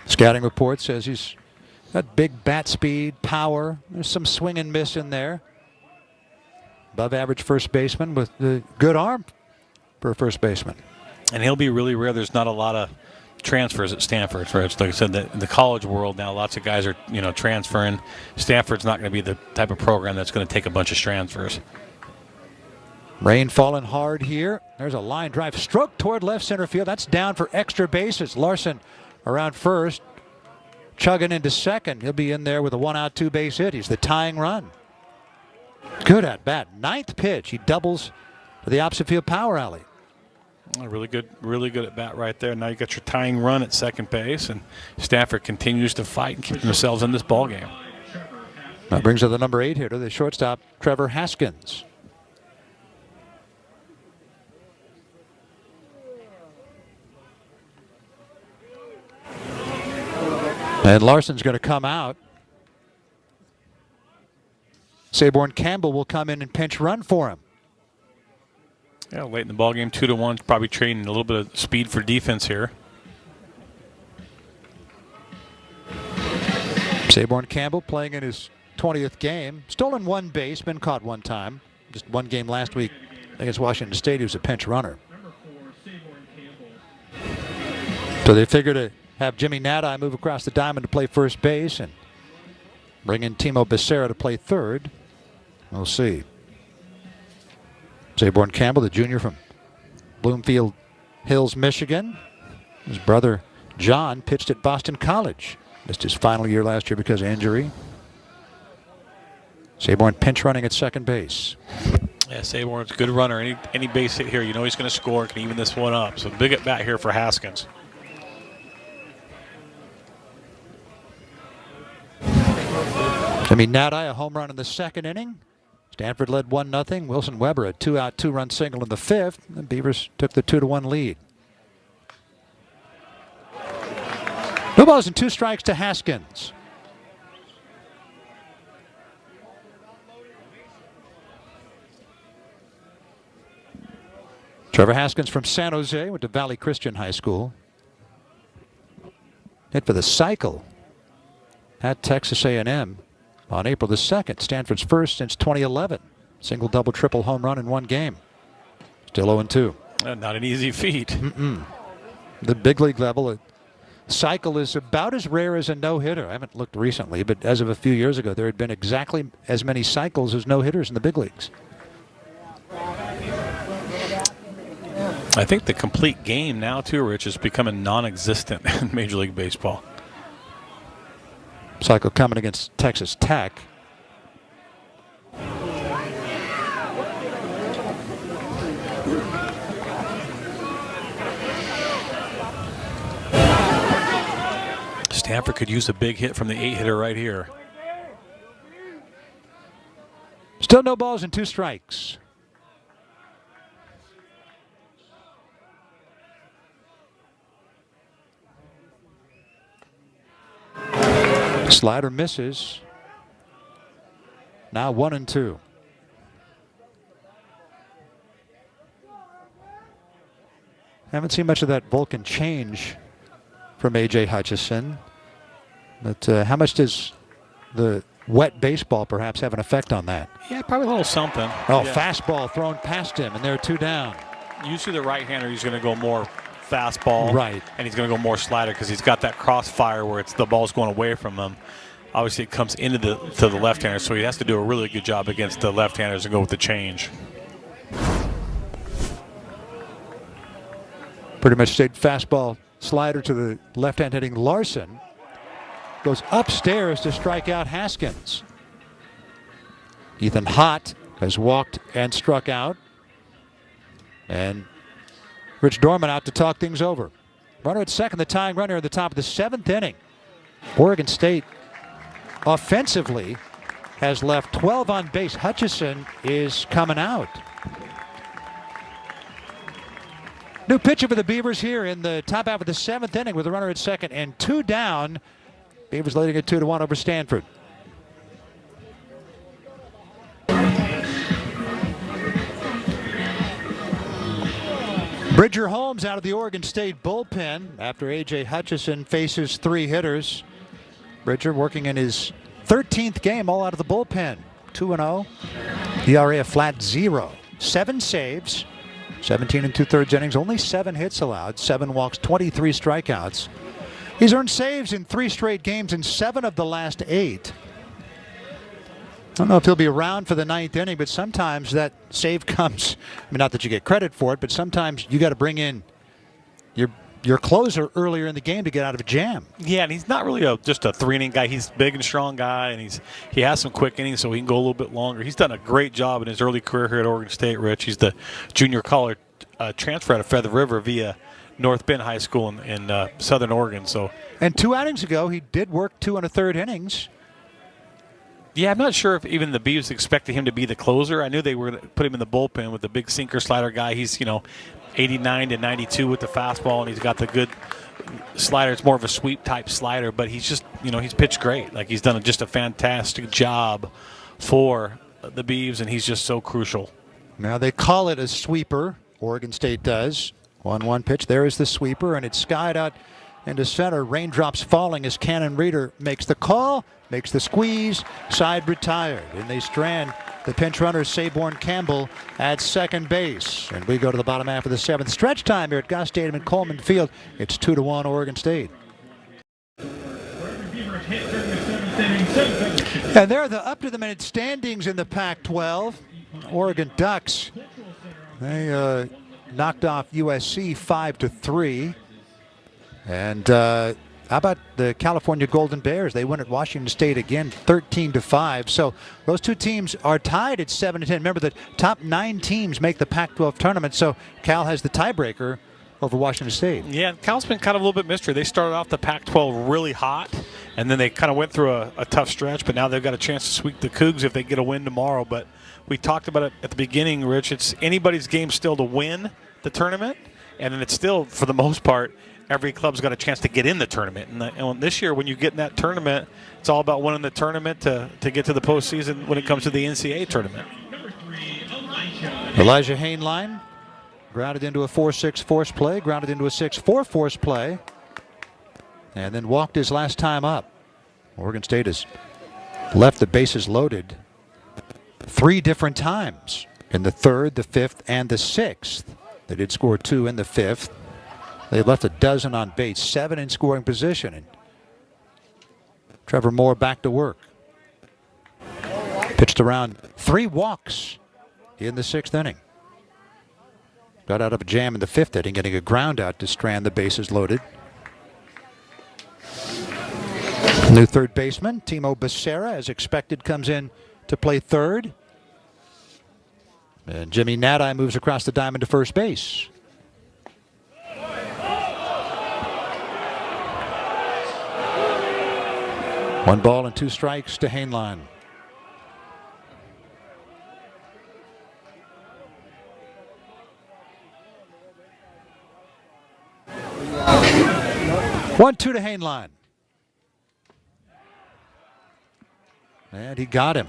Scouting report says he's got big bat speed, power. There's some swing and miss in there. Above average first baseman with a good arm for a first baseman. And he'll be really rare. There's not a lot of transfers at Stanford. Like I said, in the college world now, lots of guys are transferring. Stanford's not going to be the type of program that's going to take a bunch of transfers. Rain falling hard here. There's a line drive stroke toward left center field. That's down for extra bases. Larson around first, chugging into second. He'll be in there with a 1-out, 2-base hit. He's the tying run. Good at bat. 9th pitch. He doubles to the opposite field power alley. Really good at bat right there. Now you got your tying run at second base, and Stanford continues to fight and keep themselves in this ball game. That brings up the number 8 hitter, the shortstop, Trevor Haskins. And Larson's going to come out. Saborn Campbell will come in and pinch run for him. Yeah, late in the ballgame, 2-1. Probably trading a little bit of speed for defense here. Saborn Campbell playing in his 20th game. Stolen 1 base, been caught 1 time. Just 1 game last week against Washington State. He was a pinch runner. So they figured to have Jimmy Nadai move across the diamond to play first base and bring in Timo Becerra to play third. We'll see. Saborn Campbell, the junior from Bloomfield Hills, Michigan. His brother John pitched at Boston College. Missed his final year last year because of injury. Saborn pinch running at second base. Yeah, Saborn's a good runner. Any base hit here, he's going to score, can even this one up. So big at bat here for Haskins. Jimmy Nadai, a home run in the 2nd inning. Stanford led 1-0. Wilson Weber, a 2-out, 2-run single in the 5th. The Beavers took the 2-1 lead. 2 balls and 2 strikes to Haskins. Trevor Haskins from San Jose, went to Valley Christian High School. Hit for the cycle at Texas A&M on April the 2nd. Stanford's first since 2011. Single, double, triple home run in 1 game. Still 0-2. Not an easy feat. The big league level, a cycle is about as rare as a no-hitter. I haven't looked recently, but as of a few years ago, there had been exactly as many cycles as no-hitters in the big leagues. I think the complete game now, too, Rich, is becoming non-existent in Major League Baseball. Cycle coming against Texas Tech. Stanford could use a big hit from the 8-hitter right here. Still no balls and 2 strikes. Slider misses. Now 1-2. Haven't seen much of that Vulcan change from A.J. Hutchison. But how much does the wet baseball perhaps have an effect on that? Yeah, probably a little something. Oh, yeah. Fastball thrown past him, and there are 2 down. Usually the right-hander, he's going to go more fastball. Right. And he's going to go more slider because he's got that crossfire where the ball's going away from him. Obviously, it comes into the left-hander, so he has to do a really good job against the left-handers and go with the change. Pretty much stayed fastball slider to the left-hand hitting Larson. Goes upstairs to strike out Haskins. Ethan Hott has walked and struck out. And Rich Dorman out to talk things over. Runner at second, the tying runner at the top of the 7th inning. Oregon State offensively has left 12 on base. Hutchison is coming out. New pitcher for the Beavers here in the top half of the 7th inning with a runner at second and 2 down. Beavers leading it 2-1 over Stanford. Bridger Holmes out of the Oregon State bullpen after A.J. Hutchison faces 3 hitters. Bridger working in his 13th game all out of the bullpen. 2-0. ERA a flat 0. 7 saves. 17 2/3 innings. Only 7 hits allowed. 7 walks, 23 strikeouts. He's earned saves in 3 straight games in 7 of the last 8. I don't know if he'll be around for the 9th inning, but sometimes that save comes, I mean, not that you get credit for it, but sometimes you got to bring in your closer earlier in the game to get out of a jam. Yeah, and he's not really just a 3-inning guy. He's a big and strong guy, and he has some quick innings, so he can go a little bit longer. He's done a great job in his early career here at Oregon State, Rich. He's the junior college transfer out of Feather River via North Bend High School in Southern Oregon. And 2 outings ago, he did work 2 1/3 innings. Yeah, I'm not sure if even the Beavs expected him to be the closer. I knew they were going to put him in the bullpen with the big sinker slider guy. He's 89 to 92 with the fastball, and he's got the good slider. It's more of a sweep type slider, but he's just he's pitched great. Like, he's done just a fantastic job for the Beavs, and he's just so crucial. Now they call it a sweeper. Oregon State does. 1-1 pitch. There is the sweeper, and it's skied out into center. Raindrops falling as Cannon Reeder makes the call, makes the squeeze, side retired. And they strand the pinch runner, Saborn Campbell, at second base. And we go to the bottom half of the 7th. Stretch time here at Goss Stadium in Coleman Field. It's 2-1 Oregon State. And there are the up-to-the-minute standings in the Pac-12. Oregon Ducks, they knocked off USC 5-3. And how about the California Golden Bears? They win at Washington State again, 13-5. So those 2 teams are tied at 7-10. Remember, the top 9 teams make the Pac-12 tournament, so Cal has the tiebreaker over Washington State. Yeah, Cal's been kind of a little bit mystery. They started off the Pac-12 really hot, and then they kind of went through a tough stretch, but now they've got a chance to sweep the Cougs if they get a win tomorrow. But we talked about it at the beginning, Rich. It's anybody's game still to win the tournament, and then it's still, for the most part, every club's got a chance to get in the tournament. And this year, when you get in that tournament, it's all about winning the tournament to get to the postseason when it comes to the NCAA tournament. Elijah Hainline grounded into a 4-6 force play, grounded into a 6-4 force play, and then walked his last time up. Oregon State has left the bases loaded 3 different times in the 3rd, the 5th, and the 6th. They did score 2 in the 5th. They've left a dozen on base, 7 in scoring position. And Trevor Moore back to work. Pitched around 3 walks in the 6th inning. Got out of a jam in the 5th inning, getting a ground out to strand the bases loaded. New 3rd baseman, Timo Becerra, as expected, comes in to play 3rd. And Jimmy Nadai moves across the diamond to first base. One ball and 2 strikes to Hainline. One, 2 to Hainline. And he got him.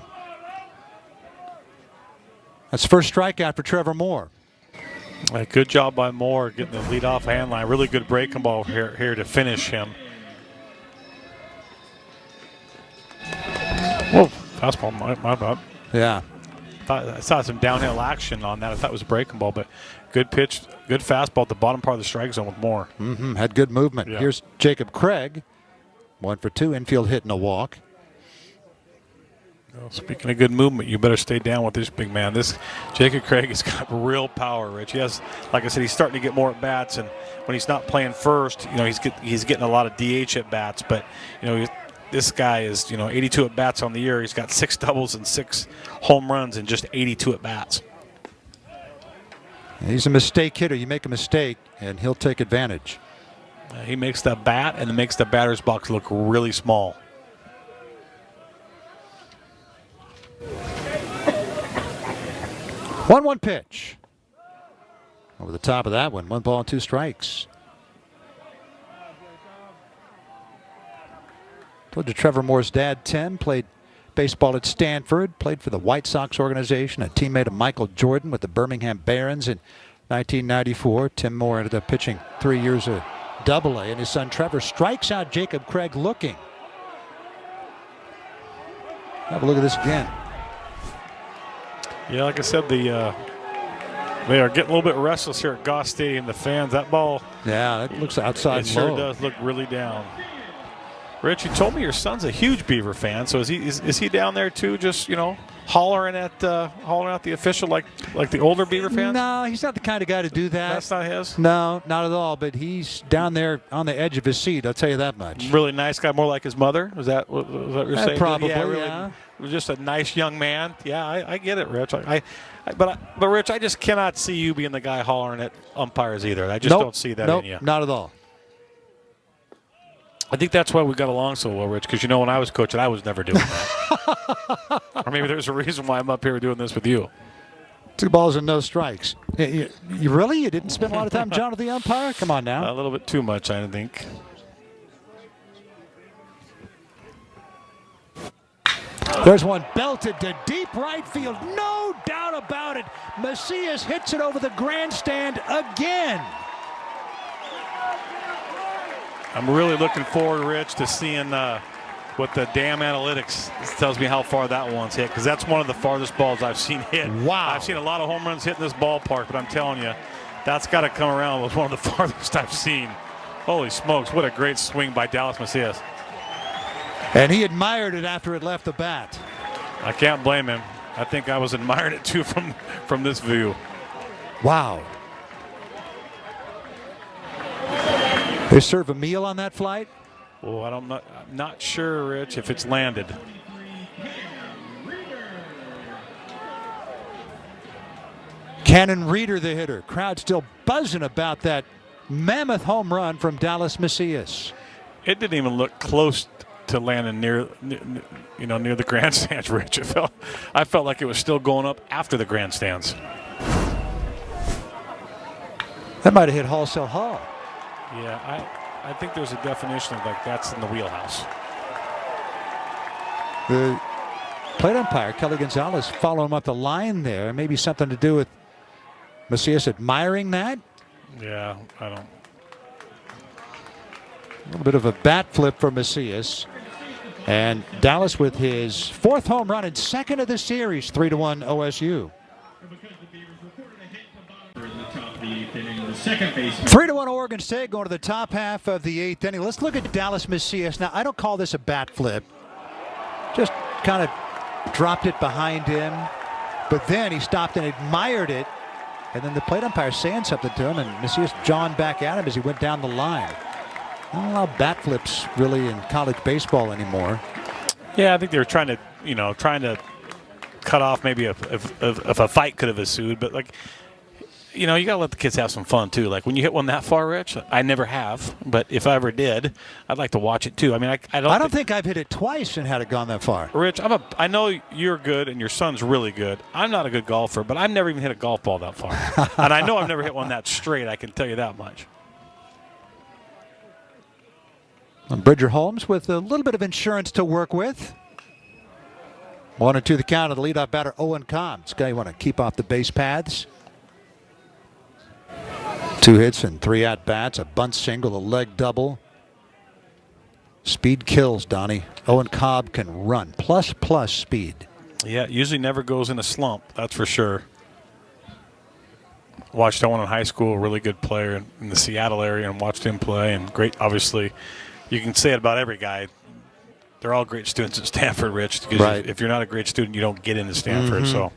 That's first strikeout for Trevor Moore. Good job by Moore getting the lead off hand line. Really good breaking ball here to finish him. Whoa, fastball, my bad. Yeah. I saw some downhill action on that. I thought it was a breaking ball, but good pitch, good fastball at the bottom part of the strike zone with Moore. Had good movement. Yeah. Here's Jacob Craig. 1 for 2, infield hit and a walk. Well, speaking of good movement, you better stay down with this big man. This Jacob Craig has got real power, Rich. He has, like I said, he's starting to get more at bats, and when he's not playing first, he's getting a lot of DH at bats. But this guy is 82 at bats on the year. He's got 6 doubles and 6 home runs and just 82 at bats. He's a mistake hitter. You make a mistake, and he'll take advantage. He makes the bat and makes the batter's box look really small. One pitch. Over the top of that one. 1 ball and 2 strikes. Told you Trevor Moore's dad, Tim, played baseball at Stanford, played for the White Sox organization, a teammate of Michael Jordan with the Birmingham Barons in 1994. Tim Moore ended up pitching 3 years of Double-A, and his son Trevor strikes out Jacob Craig looking. Have a look at this again. Yeah, like I said, they are getting a little bit restless here at Goss Stadium. The fans, that ball. Yeah, that looks outside. It sure does look really down. Rich, you told me your son's a huge Beaver fan, so is he down there too? Just hollering out the official like the older Beaver fans? No, he's not the kind of guy to do that. That's not his? No, not at all. But he's down there on the edge of his seat. I'll tell you that much. Really nice guy, more like his mother. Was that what you're saying? Probably. Yeah, really. Yeah. Just a nice young man. Yeah, I get it, Rich. But Rich, I just cannot see you being the guy hollering at umpires either. I just don't see that in you. Not at all. I think that's why we got along so well, Rich, because when I was coaching, I was never doing that. Or maybe there's a reason why I'm up here doing this with you. 2 balls and no strikes. You really? You didn't spend a lot of time, John, with the umpire? Come on now. A little bit too much, I think. There's one belted to deep right field. No doubt about it. Macias hits it over the grandstand again. I'm really looking forward, Rich, to seeing what the damn analytics tells me how far that one's hit, because that's one of the farthest balls I've seen hit. Wow. I've seen a lot of home runs hit in this ballpark, but I'm telling you, that's got to come around with one of the farthest I've seen. Holy smokes, what a great swing by Dallas Macias. And he admired it after it left the bat. I can't blame him. I think I was admiring it too from this view. Wow. They serve a meal on that flight? Oh, I'm not sure, Rich, if it's landed. Cannon Reeder, the hitter. Crowd still buzzing about that mammoth home run from Dallas Macias. It didn't even look close to landing near the grandstands, Rich. I felt like it was still going up after the grandstands. That might have hit Hall Cell Hall. Yeah, I think there's a definition of that's in the wheelhouse. The plate umpire, Kelly Gonzalez, following him up the line there. Maybe something to do with Macias admiring that? Yeah, I don't. A little bit of a bat flip for Macias. And Dallas with his 4th home run and 2nd of the series, 3-1 OSU. 3-1 Oregon State going to the top half of the 8th inning. Let's look at Dallas Macias. Now, I don't call this a bat flip. Just kind of dropped it behind him. But then he stopped and admired it. And then the plate umpire saying something to him, and Macias jawing back at him as he went down the line. I don't allow bat flips really in college baseball anymore. Yeah, I think they were trying to cut off maybe if a fight could have ensued. But, like, you know, you got to let the kids have some fun, too. Like, when you hit one that far, Rich, I never have. But if I ever did, I'd like to watch it, too. I mean, I don't think I've hit it twice and had it gone that far. Rich, I know you're good and your son's really good. I'm not a good golfer, but I've never even hit a golf ball that far. And I know I've never hit one that straight, I can tell you that much. And Bridger Holmes with a little bit of insurance to work with. 1-2 the count of the leadoff batter, Owen Cobb. This guy you want to keep off the base paths. 2 hits and 3 at-bats, a bunt single, a leg double. Speed kills, Donnie. Owen Cobb can run. Plus speed. Yeah, it usually never goes in a slump, that's for sure. Watched Owen in high school, a really good player in the Seattle area, and watched him play. And great, obviously, you can say it about every guy. They're all great students at Stanford, Rich, because right. if you're not a great student, you don't get into Stanford. So,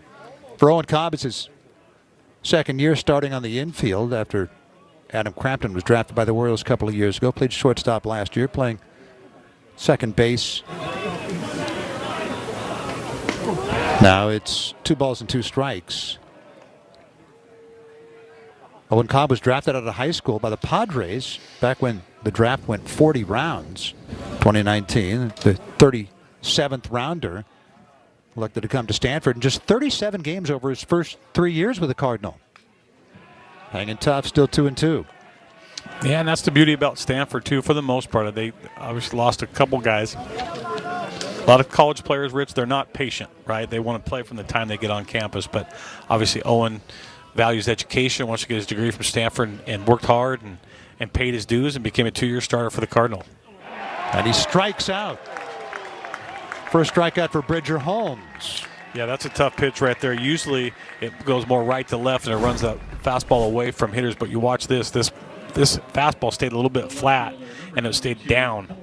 for Owen Cobb, it's his second year starting on the infield after Adam Crampton was drafted by the Royals a couple of years ago. Played shortstop last year, playing second base. Now it's 2 balls and 2 strikes. Owen Cobb was drafted out of high school by the Padres back when the draft went 40 rounds, 2019. The 37th rounder elected to come to Stanford in just 37 games over his first 3 years with the Cardinal. Hanging tough, still 2-2. yeah, and that's the beauty about Stanford, too, for the most part. They obviously lost a couple guys. A lot of college players, Rich, they're not patient, right? They want to play from the time they get on campus. But obviously Owen values education, wants to get his degree from Stanford, and worked hard and paid his dues and became a 2-year starter for the Cardinal. And he strikes out. First strikeout for Bridger Holmes. Yeah, that's a tough pitch right there. Usually it goes more right to left and it runs that fastball away from hitters. But you watch this fastball stayed a little bit flat and it stayed down.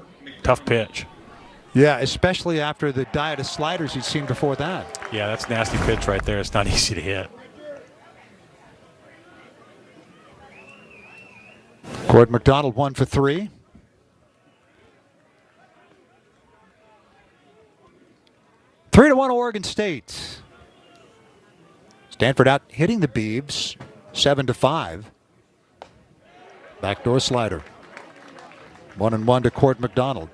Tough pitch. Yeah, especially after the diet of sliders he'd seen before that. Yeah, that's a nasty pitch right there. It's not easy to hit. Cord McDonald 1 for 3. Three to 1 Oregon State. Stanford out hitting the Beavs 7-5. Backdoor slider. 1-1 to Cord McDonald.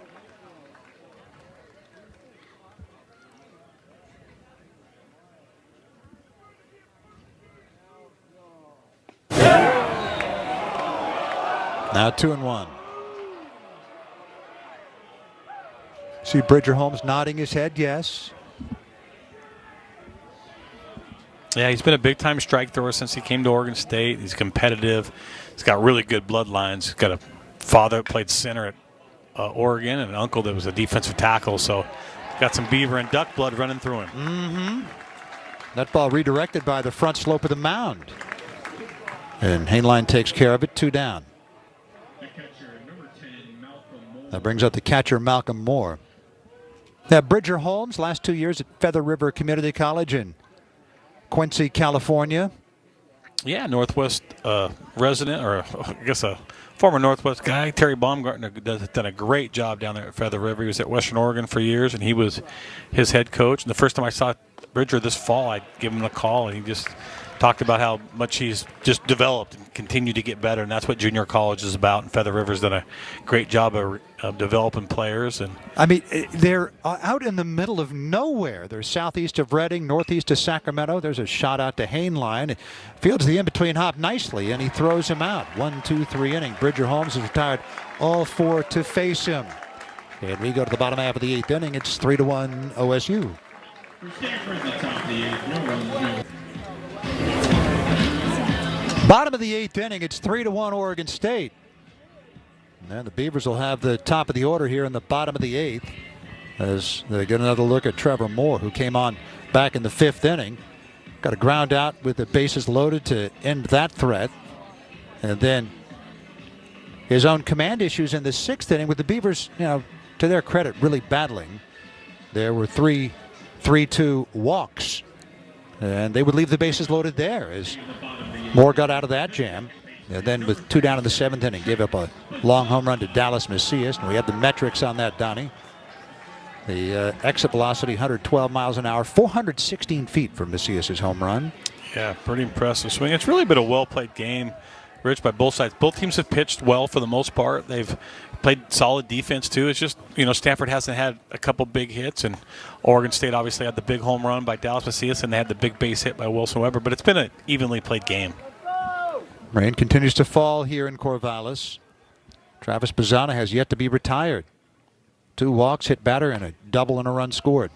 Now 2-1. See Bridger Holmes nodding his head, yes. Yeah, he's been a big-time strike thrower since he came to Oregon State. He's competitive. He's got really good bloodlines. He's got a father that played center at Oregon and an uncle that was a defensive tackle. So got some Beaver and Duck blood running through him. That ball redirected by the front slope of the mound. And Hainline takes care of it, 2 down. That brings up the catcher, Malcolm Moore. Now, Bridger Holmes, last 2 years at Feather River Community College in Quincy, California. Yeah, Northwest resident, or I guess a former Northwest guy. Terry Baumgartner has done a great job down there at Feather River. He was at Western Oregon for years, and he was his head coach. And the first time I saw Bridger this fall, I gave him a call, and he just talked about how much he's just developed and continued to get better, and that's what junior college is about. And Feather River's done a great job of developing players. And I mean, they're out in the middle of nowhere. They're southeast of Redding, northeast of Sacramento. There's a shot out to Hainline. Fields the in-between hop nicely, and he throws him out. 1, 2, 3 inning. Bridger Holmes is retired. All 4 to face him. And we go to the bottom half of the 8th inning. It's 3-1 OSU. For Stanford at the top of the 8th, no runs, no. Bottom of the 8th inning, it's 3-1 Oregon State. And the Beavers will have the top of the order here in the bottom of the 8th as they get another look at Trevor Moore, who came on back in the 5th inning. Got a ground out with the bases loaded to end that threat. And then his own command issues in the 6th inning with the Beavers, you know, to their credit, really battling. There were 3-2 walks. And they would leave the bases loaded there as Moore got out of that jam. And then with 2 down in the 7th inning, gave up a long home run to Dallas Macias. And we have the metrics on that, Donnie. The exit velocity 112 miles an hour, 416 feet for Macias's home run. Yeah, pretty impressive swing. It's really been a well-played game, Rich, by both sides. Both teams have pitched well for the most part. They've played solid defense, too. It's just, Stanford hasn't had a couple big hits, and Oregon State obviously had the big home run by Dallas Macias, and they had the big base hit by Wilson Weber. But it's been an evenly played game. Rain continues to fall here in Corvallis. Travis Bazzana has yet to be retired. 2 walks, hit batter, and a double and a run scored.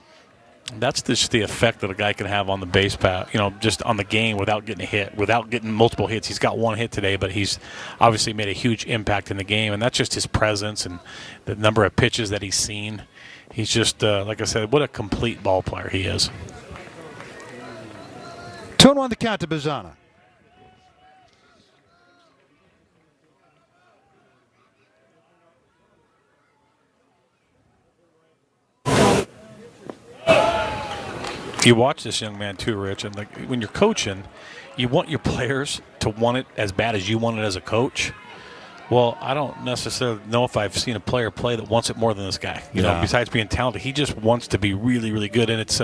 That's just the effect that a guy can have on the base path, just on the game without getting a hit, without getting multiple hits. He's got 1 hit today, but he's obviously made a huge impact in the game, and that's just his presence and the number of pitches that he's seen. He's just, like I said, what a complete ball player he is. 2-1 the count to Bazzana. You watch this young man too, Rich, and when you're coaching, you want your players to want it as bad as you want it as a coach. Well, I don't necessarily know if I've seen a player play that wants it more than this guy. Besides being talented, he just wants to be really, really good. And it's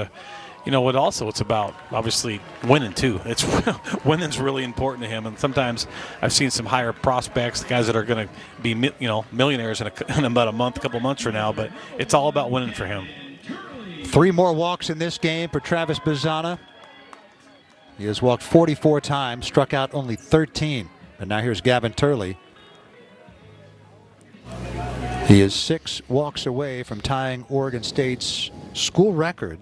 it's about obviously winning too. It's winning's really important to him. And sometimes I've seen some higher prospects, guys that are going to be millionaires in about a couple months from now. But it's all about winning for him. 3 more walks in this game for Travis Bazzana. He has walked 44 times, struck out only 13. And now here's Gavin Turley. He is 6 walks away from tying Oregon State's school record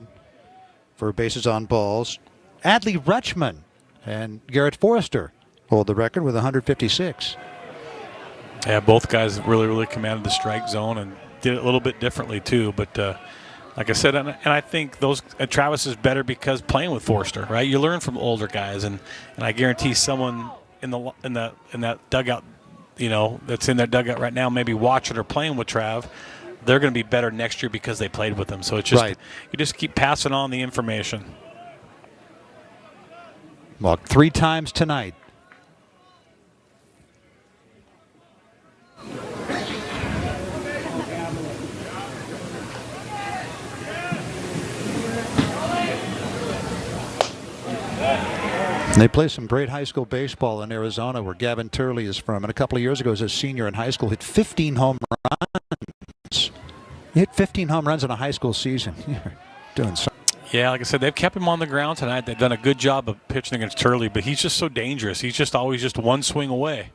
for bases on balls. Adley Rutschman and Garrett Forrester hold the record with 156. Yeah, both guys really, really commanded the strike zone and did it a little bit differently too. But like I said, and I think Travis is better because playing with Forrester, right? You learn from older guys, and I guarantee someone in that dugout, that's in their dugout right now, maybe watching or playing with Trav, they're going to be better next year because they played with him. So it's just You just keep passing on the information. Walked 3 times tonight. They play some great high school baseball in Arizona, where Gavin Turley is from. And a couple of years ago, as a senior in high school, hit 15 home runs. He hit 15 home runs in a high school season. You're doing something. Yeah, like I said, they've kept him on the ground tonight. They've done a good job of pitching against Turley, but he's just so dangerous. He's just always just 1 swing away.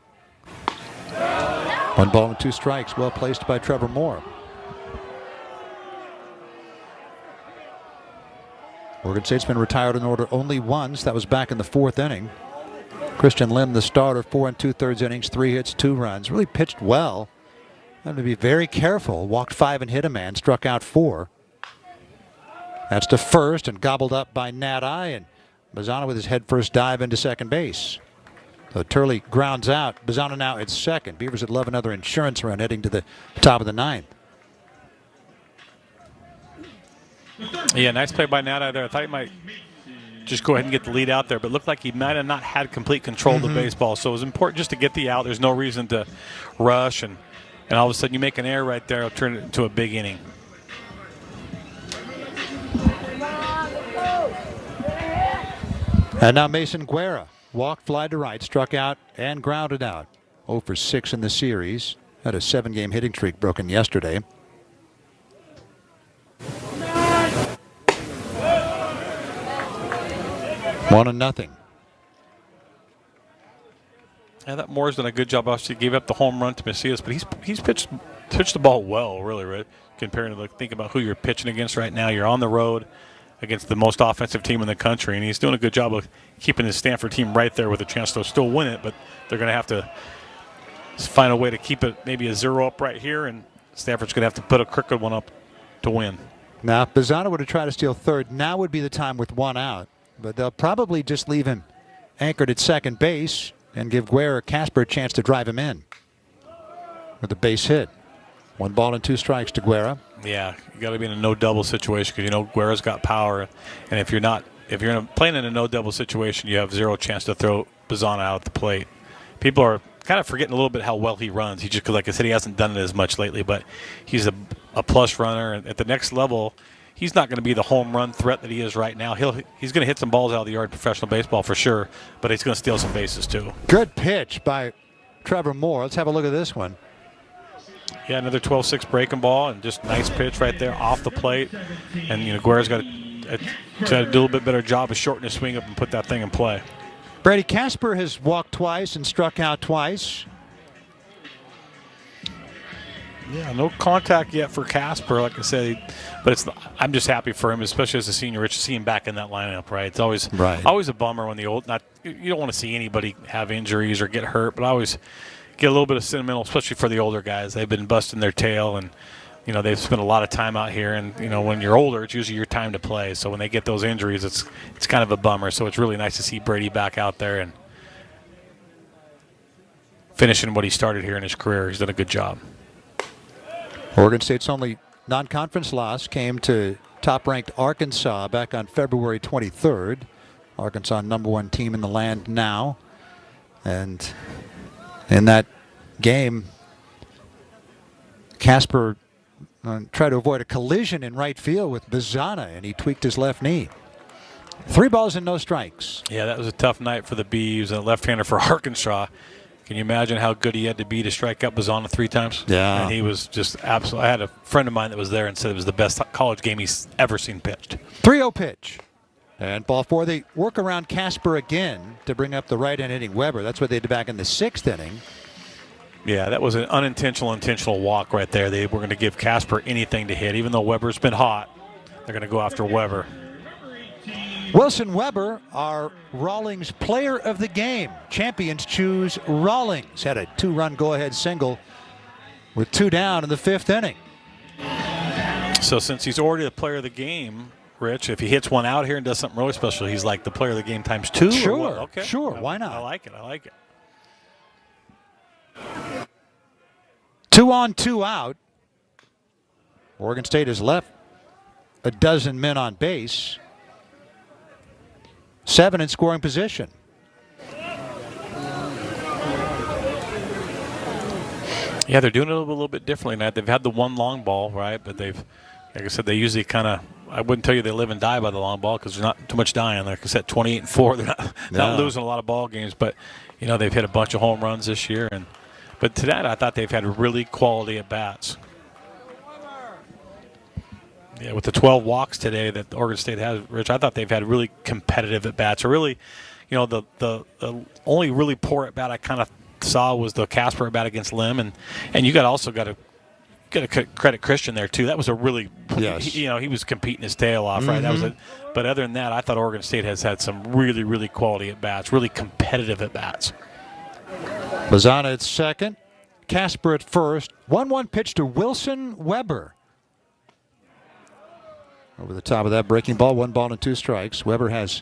1 ball and 2 strikes. Well placed by Trevor Moore. Oregon State's been retired in order only once. That was back in the 4th inning. Christian Lim, the starter, 4 2/3 innings, 3 hits, 2 runs. Really pitched well. Had to be very careful. Walked 5 and hit a man. Struck out 4. That's to first and gobbled up by Nat-I, and Bazzana with his head first dive into second base. So Turley grounds out. Bazzana now at second. Beavers would love another insurance run heading to the top of the 9th. Yeah, nice play by Nat-I there. I thought he might just go ahead and get the lead out there, but looked like he might have not had complete control of the baseball. So it was important just to get the out. There's no reason to rush, and all of a sudden you make an error right there, it'll turn it into a big inning. And now Mason Guerra. Walked, fly to right, struck out, and grounded out. 0 for 6 in the series. Had a 7-game hitting streak broken yesterday. 1-0. Yeah, that Moore's done a good job. Obviously, gave up the home run to Macias, but he's pitched the ball well, really, right? Comparing to think about who you're pitching against right now. You're on the road against the most offensive team in the country, and he's doing a good job of keeping his Stanford team right there with a chance to still win it. But they're going to have to find a way to keep it maybe a 0 up right here, and Stanford's going to have to put a crooked one up to win. Now, if Bazzana were to try to steal third, now would be the time with 1 out. But they'll probably just leave him anchored at second base and give Guerra Casper a chance to drive him in with a base hit. 1 ball and 2 strikes to Guerra. Yeah, you got to be in a no double situation because Guerra's got power, and if you're playing in a no double situation, you have 0 chance to throw Bazzana out at the plate. People are kind of forgetting a little bit how well he runs. He just, like I said, he hasn't done it as much lately, but he's a a plus runner. And at the next level, he's not going to be the home run threat that he is right now. He's going to hit some balls out of the yard in professional baseball for sure, but he's going to steal some bases too. Good pitch by Trevor Moore. Let's have a look at this one. Yeah, another 12-6 breaking ball, and just nice pitch right there off the plate. And Guerra's got to do a little bit better job of shortening his swing up and put that thing in play. Brady Casper has walked twice and struck out twice. Yeah, no contact yet for Casper, like I said, but I'm just happy for him, especially as a senior, Rich, to see him back in that lineup. Right, it's always a bummer when you don't want to see anybody have injuries or get hurt, but I always get a little bit of sentimental, especially for the older guys. They've been busting their tail, and they've spent a lot of time out here. And when you're older, it's usually your time to play. So when they get those injuries, it's kind of a bummer. So it's really nice to see Brady back out there and finishing what he started here in his career. He's done a good job. Oregon State's only non-conference loss came to top-ranked Arkansas back on February 23rd. Arkansas, #1 team in the land now. And in that game, Casper tried to avoid a collision in right field with Bazana, and he tweaked his left knee. 3 balls and no strikes. Yeah, that was a tough night for the Bees, and a left-hander for Arkansas. Can you imagine how good he had to be to strike out Bazana 3 times? Yeah. And he was just absolutely. I had a friend of mine that was there and said it was the best college game he's ever seen pitched. 3-0 pitch. And ball 4. They work around Casper again to bring up the right-hand hitting Weber. That's what they did back in the 6th inning. Yeah, that was an intentional walk right there. They were going to give Casper anything to hit. Even though Weber's been hot, they're going to go after Weber. Wilson Weber, our Rawlings player of the game. Champions choose Rawlings. Had a 2-run go-ahead single with 2 down in the 5th inning. So since he's already the player of the game, Rich, if he hits one out here and does something really special, he's like the player of the game times 2? Sure, okay. Sure, why not? I like it. 2 on, 2 out. Oregon State has left a dozen men on base. 7 in scoring position. Yeah, they're doing it a little bit differently now. They've had the 1 long ball, right? But they've, like I said, they usually kind of, I wouldn't tell you they live and die by the long ball because there's not too much dying. Like I said, 28-4, they're not losing a lot of ball games. But, they've hit a bunch of home runs this year. But tonight I thought they've had really quality at-bats. Yeah, with the 12 walks today that Oregon State has, Rich, I thought they've had really competitive at-bats. Or really, the only really poor at-bat I kind of saw was the Casper at-bat against Lim. And you also got to credit Christian there, too. That was a really, he was competing his tail off, right? Mm-hmm. That was but other than that, I thought Oregon State has had some really, really quality at-bats, really competitive at-bats. Bazana at second. Casper at first. 1-1 pitch to Wilson Weber. Over the top of that breaking ball, 1 ball and 2 strikes. Weber has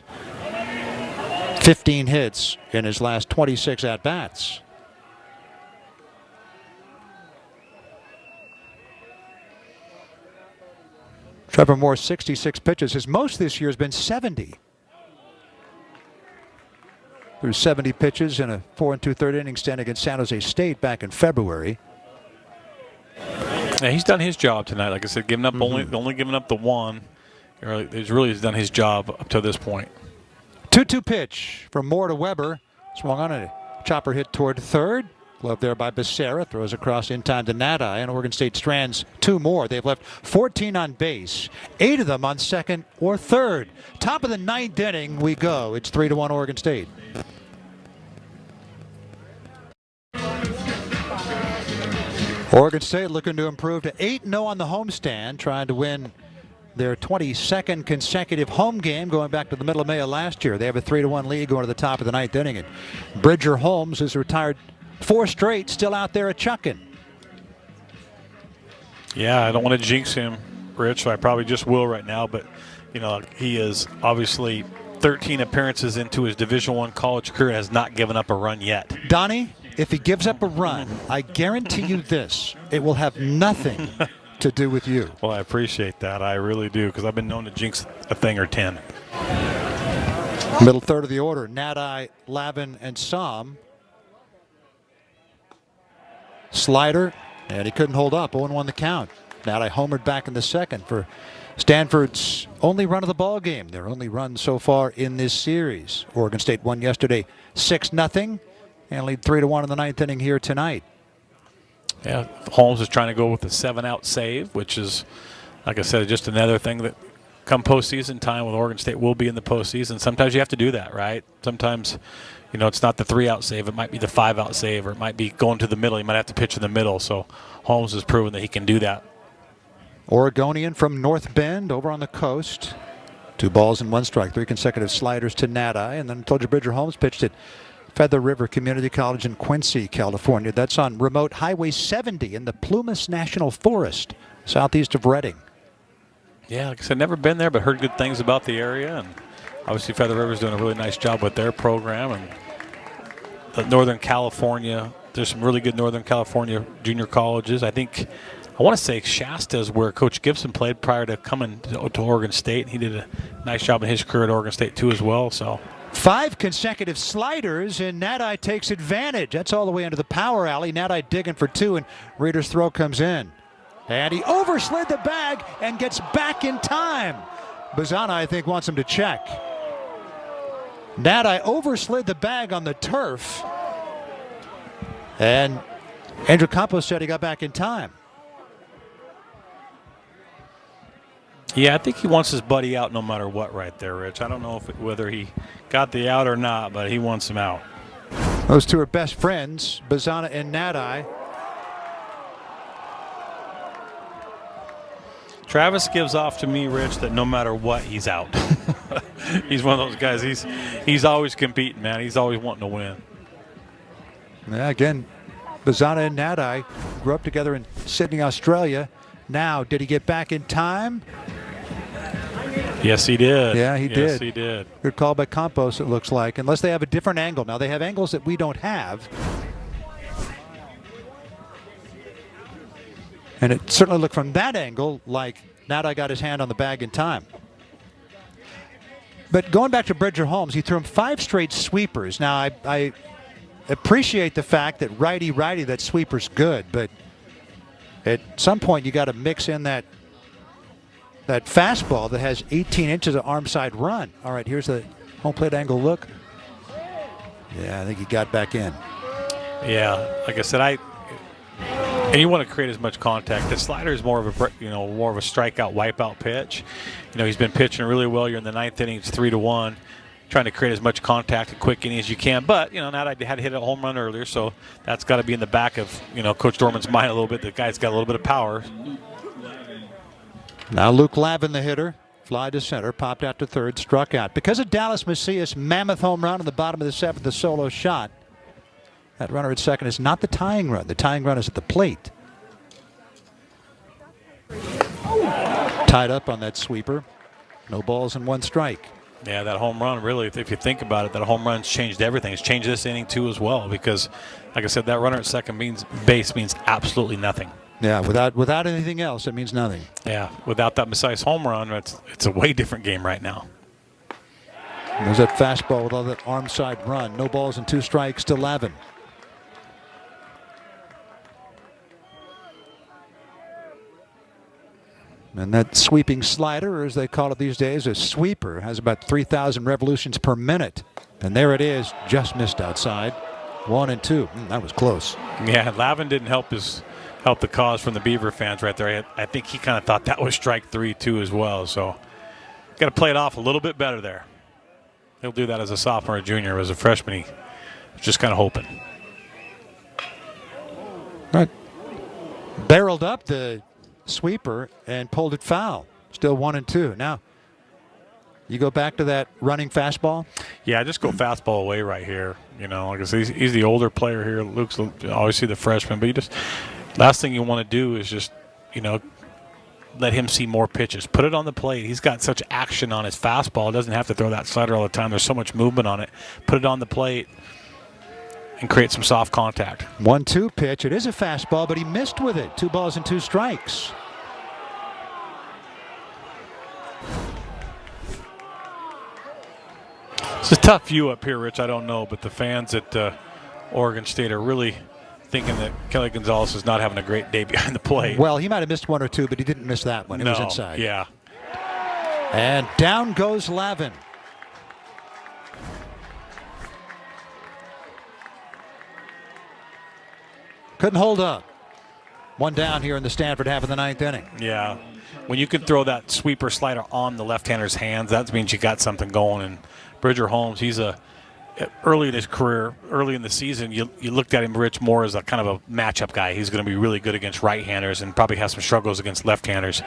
15 hits in his last 26 at-bats. Trevor Moore, 66 pitches. His most this year has been 70. Threw 70 pitches in a 4 2/3 inning stand against San Jose State back in February. Yeah, he's done his job tonight. Like I said, giving up only giving up the 1. He's really done his job up to this point. 2-2 pitch from Moore to Weber. Swung on a chopper hit toward third. Glove there by Becerra. Throws across in time to Nadi. And Oregon State strands 2 more. They've left 14 on base. 8 of them on second or third. Top of the 9th inning we go. It's 3-1 Oregon State. Oregon State looking to improve to 8-0 on the homestand, trying to win their 22nd consecutive home game going back to the middle of May of last year. They have a 3-1 lead going to the top of the 9th inning. And Bridger Holmes has retired 4 straight, still out there at chucking. Yeah, I don't want to jinx him, Rich, so I probably just will right now. But, he is obviously 13 appearances into his Division I college career and has not given up a run yet. Donnie, if he gives up a run, I guarantee you this, it will have nothing to do with you. Well, I appreciate that. I really do, because I've been known to jinx a thing or 10. Middle third of the order, Nadi, Lavin, and Som. Slider, and he couldn't hold up. 0-1 the count. Now I homered back in the second for Stanford's only run of the ball game. Their only run so far in this series. Oregon State won yesterday 6-0 and lead 3-1 in the ninth inning here tonight. Yeah, Holmes is trying to go with a 7-out save, which is, like I said, just another thing that come postseason time with Oregon State will be in the postseason. Sometimes you have to do that, right? Sometimes, you know, it's not the 3-out save. It might be the 5-out save, or it might be going to the middle. You might have to pitch in the middle. So Holmes has proven that he can do that. Oregonian from North Bend over on the coast. 2 balls and 1 strike. 3 consecutive sliders to Nadi. And then I told you Bridger Holmes pitched at Feather River Community College in Quincy, California. That's on remote Highway 70 in the Plumas National Forest, southeast of Redding. Yeah, like I said, never been there, but heard good things about the area. And obviously Feather River's doing a really nice job with their program. And the Northern California, there's some really good Northern California junior colleges. I want to say Shasta is where Coach Gibson played prior to coming to Oregon State. He did a nice job in his career at Oregon State too as well. So 5 consecutive sliders, and Nadi takes advantage. That's all the way into the power alley. Nadi digging for 2, and Reeder's throw comes in. And he overslid the bag and gets back in time. Bazana, I think, wants him to check. Nadi overslid the bag on the turf. And Andrew Campos said he got back in time. yeah, I think he wants his buddy out no matter what right there, Rich. I don't know whether he got the out or not, but he wants him out. Those 2 are best friends, Bazana and Nadi. Travis gives off to me, Rich, that no matter what, he's out. He's one of those guys. He's always competing, man. He's always wanting to win. Yeah, again, Bazana and Nadi grew up together in Sydney, Australia. Now, did he get back in time? Yes, he did. Yeah, he did. Yes, he did. Good call by Campos, it looks like, unless they have a different angle. Now, they have angles that we don't have. And it certainly looked from that angle like Nadi got his hand on the bag in time. But going back to Bridger Holmes, he threw him 5 straight sweepers. Now, I appreciate the fact that righty-righty, that sweeper's good, but at some point you got to mix in that fastball that has 18 inches of arm side run. All right, here's the home plate angle look. Yeah, I think he got back in. Yeah, like I said, and you want to create as much contact. The slider is more of a strikeout, wipeout pitch. You know, he's been pitching really well. You're in the 9th inning. It's 3-1. Trying to create as much contact and quick inning as you can. But, you know, now I had to hit a home run earlier, so that's got to be in the back of, you know, Coach Dorman's mind a little bit. The guy's got a little bit of power. Now Luke Lavin, the hitter, fly to center, popped out to third, struck out. Because of Dallas Macias' mammoth home run in the bottom of the 7th, the solo shot, that runner at second is not the tying run. The tying run is at the plate. Tied up on that sweeper. No balls and 1 strike. Yeah, that home run, really, if you think about it, that home run's changed everything. It's changed this inning, too, as well, because, like I said, that runner at second base means absolutely nothing. Yeah, without anything else, it means nothing. Yeah, without that Macias home run, it's a way different game right now. And there's that fastball with all that arm side run. No balls and 2 strikes to Lavin. And that sweeping slider, or as they call it these days, a sweeper, has about 3,000 revolutions per minute. And there it is, just missed outside. 1 and 2. That was close. Yeah, Lavin didn't help the cause from the Beaver fans right there. I think he kind of thought that was strike 3 too as well. So got to play it off a little bit better there. He'll do that as a sophomore or junior. As a freshman, he was just kind of hoping. Right. Barreled up the sweeper and pulled it foul. Still 1 and 2. Now, you go back to that running fastball? Yeah, just go fastball away right here. You know, like I said, he's the older player here. Luke's obviously the freshman, but last thing you want to do is just, you know, let him see more pitches. Put it on the plate. He's got such action on his fastball. He doesn't have to throw that slider all the time. There's so much movement on it. Put it on the plate and create some soft contact. 1-2 pitch. It is a fastball, but he missed with it. 2 balls and 2 strikes. It's a tough view up here, Rich. I don't know, but the fans at Oregon State are really thinking that Kelly Gonzalez is not having a great day behind the plate. Well, he might have missed one or two, but he didn't miss that one. It was inside. Yeah. And down goes Lavin. Couldn't hold up. One down here in the Stanford half of the ninth inning. Yeah. When you can throw that sweeper slider on the left-hander's hands, that means you got something going. And Bridger Holmes, he's early in his career, early in the season, you looked at him, Rich, more as a kind of a matchup guy. He's going to be really good against right-handers and probably have some struggles against left-handers.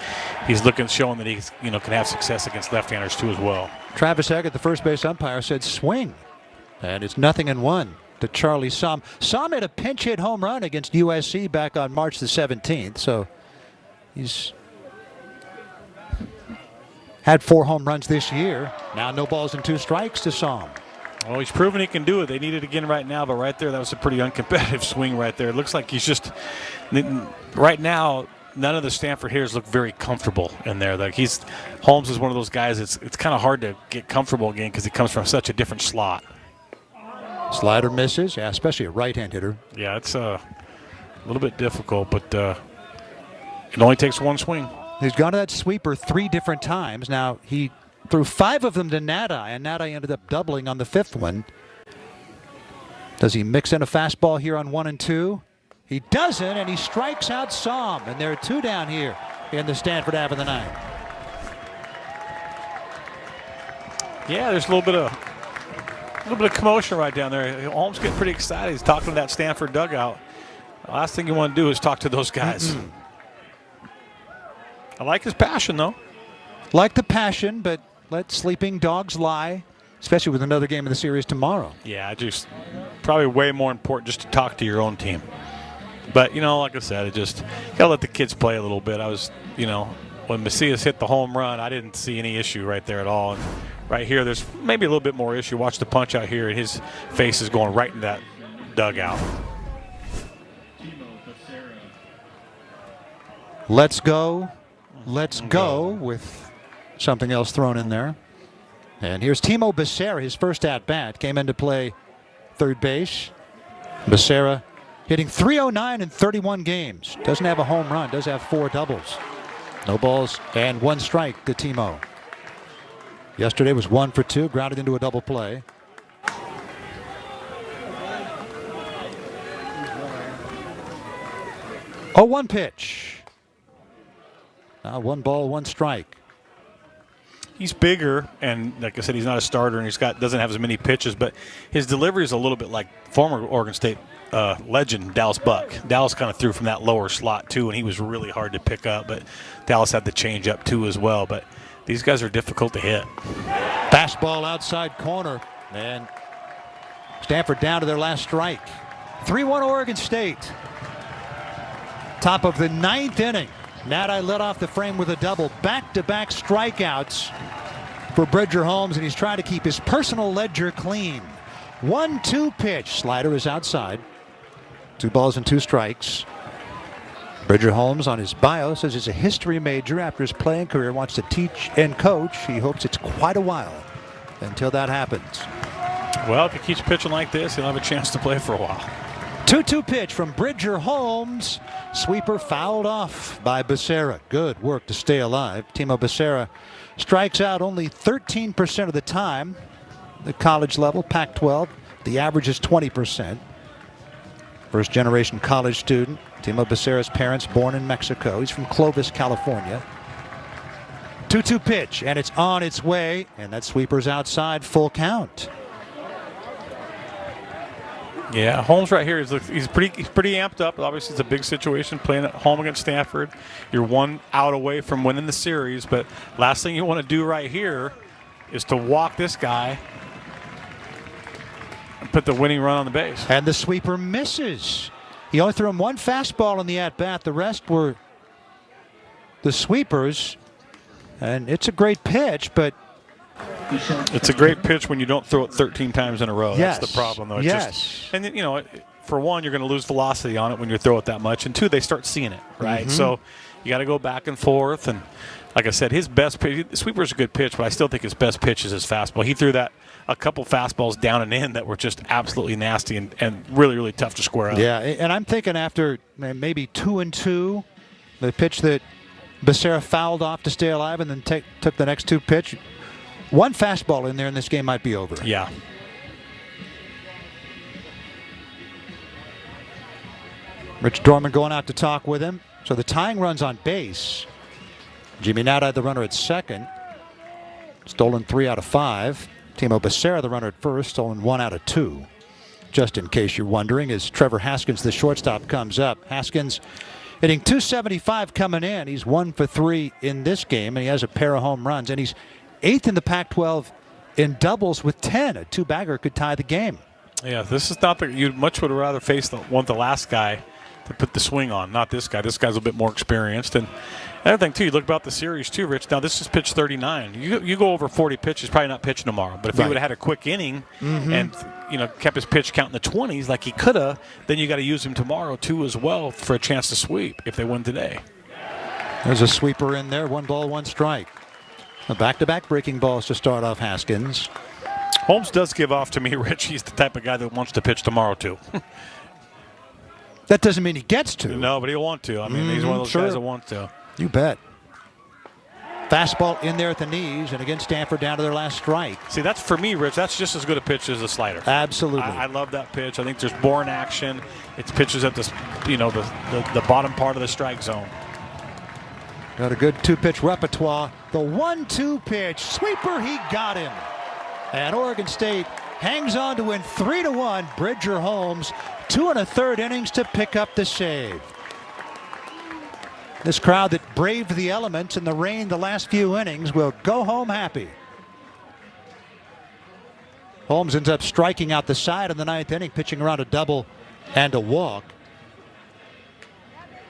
He's showing that he's can have success against left-handers too as well. Travis Eggert, the first base umpire, said swing, and it's 0-1 to Charlie Somm. Somm had a pinch hit home run against USC back on March the 17th, so he's had 4 home runs this year. Now no balls and 2 strikes to Somm. Well, he's proven he can do it. They need it again right now, but right there, that was a pretty uncompetitive swing right there. It looks like he's just right now. None of the Stanford hitters look very comfortable in there. Like Holmes is one of those guys. It's kind of hard to get comfortable again because he comes from such a different slot. Slider misses, yeah, especially a right-hand hitter. Yeah, it's a little bit difficult, but it only takes one swing. He's gone to that sweeper 3 different times. Now he threw 5 of them to Nadai, and Nadai ended up doubling on the 5th one. Does he mix in a fastball here on 1 and 2? He doesn't, and he strikes out Somm, and there are 2 down here in the Stanford half of the ninth. Yeah, there's a little bit of commotion right down there. Holmes getting pretty excited. He's talking to that Stanford dugout. The last thing you want to do is talk to those guys. I like his passion, though. Like the passion, but let sleeping dogs lie, especially with another game of the series tomorrow. Yeah, just probably way more important just to talk to your own team. But, like I said, you got to let the kids play a little bit. I was, when Macias hit the home run, I didn't see any issue right there at all. And right here, there's maybe a little bit more issue. Watch the punch out here, and his face is going right in that dugout. Let's go. Let's go with something else thrown in there. And here's Timo Becerra, his first at-bat. Came in to play third base. Becerra hitting .309 in 31 games. Doesn't have a home run, does have 4 doubles. No balls and 1 strike to Timo. Yesterday was 1 for 2, grounded into a double play. Oh, 1 pitch. Now 1 ball, 1 strike. He's bigger, and like I said, he's not a starter, and doesn't have as many pitches, but his delivery is a little bit like former Oregon State legend Dallas Buck. Dallas kind of threw from that lower slot too, and he was really hard to pick up, but Dallas had the changeup too as well. But these guys are difficult to hit. Fastball outside corner, and Stanford down to their last strike. 3-1 Oregon State. Top of the 9th inning. Nadai led off the frame with a double. Back-to-back strikeouts for Bridger Holmes, and he's trying to keep his personal ledger clean. 1-2 pitch. Slider is outside. 2 balls and 2 strikes. Bridger Holmes on his bio says he's a history major after his playing career, wants to teach and coach. He hopes it's quite a while until that happens. Well, if he keeps pitching like this, he'll have a chance to play for a while. 2-2 pitch from Bridger Holmes. Sweeper fouled off by Becerra. Good work to stay alive. Timo Becerra strikes out only 13% of the time. The college level, Pac-12, the average is 20%. First generation college student. Timo Becerra's parents born in Mexico. He's from Clovis, California. 2-2 pitch, and it's on its way, and that sweeper's outside, full count. Yeah, Holmes right here, he's pretty amped up. Obviously, it's a big situation playing at home against Stanford. You're 1 out away from winning the series, but last thing you want to do right here is to walk this guy and put the winning run on the base. And the sweeper misses. He only threw him 1 fastball in the at-bat. The rest were the sweepers, and it's a great pitch, but it's a great pitch when you don't throw it 13 times in a row. Yes. That's the problem, though. Yes. And for one, you're going to lose velocity on it when you throw it that much, and 2, they start seeing it, right? So you got to go back and forth, and like I said, his best pitch, sweeper's a good pitch, but I still think his best pitch is his fastball. He threw that a couple fastballs down and in that were just absolutely nasty and really, really tough to square up. Yeah, and I'm thinking after maybe 2-2, the pitch that Becerra fouled off to stay alive and then took the next 2 pitch. One fastball in there and this game might be over. Yeah. Rich Dorman going out to talk with him. So the tying run's on base. Jimmy Nada, the runner at second. Stolen 3 out of 5. Timo Becerra, the runner at first, stolen 1 out of 2. Just in case you're wondering, as Trevor Haskins, the shortstop, comes up. Haskins hitting .275 coming in. He's 1 for 3 in this game, and he has a pair of home runs. And he's 8th in the Pac-12 in doubles with 10. A 2-bagger could tie the game. Yeah, this is not the you much would rather face the last guy to put the swing on, not this guy. This guy's a bit more experienced. And another thing, too, you look about the series, too, Rich. Now, this is pitch 39. You go over 40 pitches, probably not pitching tomorrow. But if he would have had a quick inning and, kept his pitch count in the 20s like he could have, then you got to use him tomorrow, too, as well for a chance to sweep if they win today. There's a sweeper in there. 1 ball, 1 strike. A back-to-back breaking balls to start off Haskins. Holmes does give off to me, Rich. He's the type of guy that wants to pitch tomorrow, too. That doesn't mean he gets to. No, but he'll want to. I mean, he's one of those guys that wants to. You bet. Fastball in there at the knees, and again, Stanford down to their last strike. See, that's for me, Rich. That's just as good a pitch as a slider. Absolutely. I love that pitch. I think there's more in action. It's pitches at the bottom part of the strike zone. Got a good 2-pitch repertoire. The 1-2 pitch. Sweeper, he got him. And Oregon State hangs on to win 3-1. Bridger Holmes, 2 1/3 innings to pick up the save. This crowd that braved the elements and the rain the last few innings will go home happy. Holmes ends up striking out the side in the 9th inning, pitching around a double and a walk.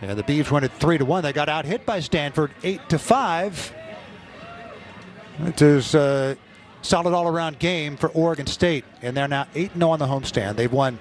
And the Beavs win at 3-1. They got out hit by Stanford 8-5. It is a solid all-around game for Oregon State, and they're now 8-0 on the homestand. They've won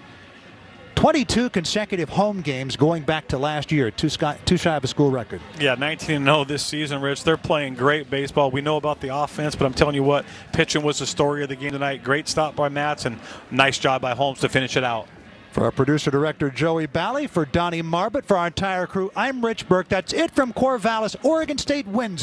22 consecutive home games going back to last year, too shy of a school record. Yeah, 19-0 this season, Rich. They're playing great baseball. We know about the offense, but I'm telling you what, pitching was the story of the game tonight. Great stop by Matz, and nice job by Holmes to finish it out. For our producer-director, Joey Bally, for Donnie Marbut, for our entire crew, I'm Rich Burke. That's it from Corvallis. Oregon State wins it.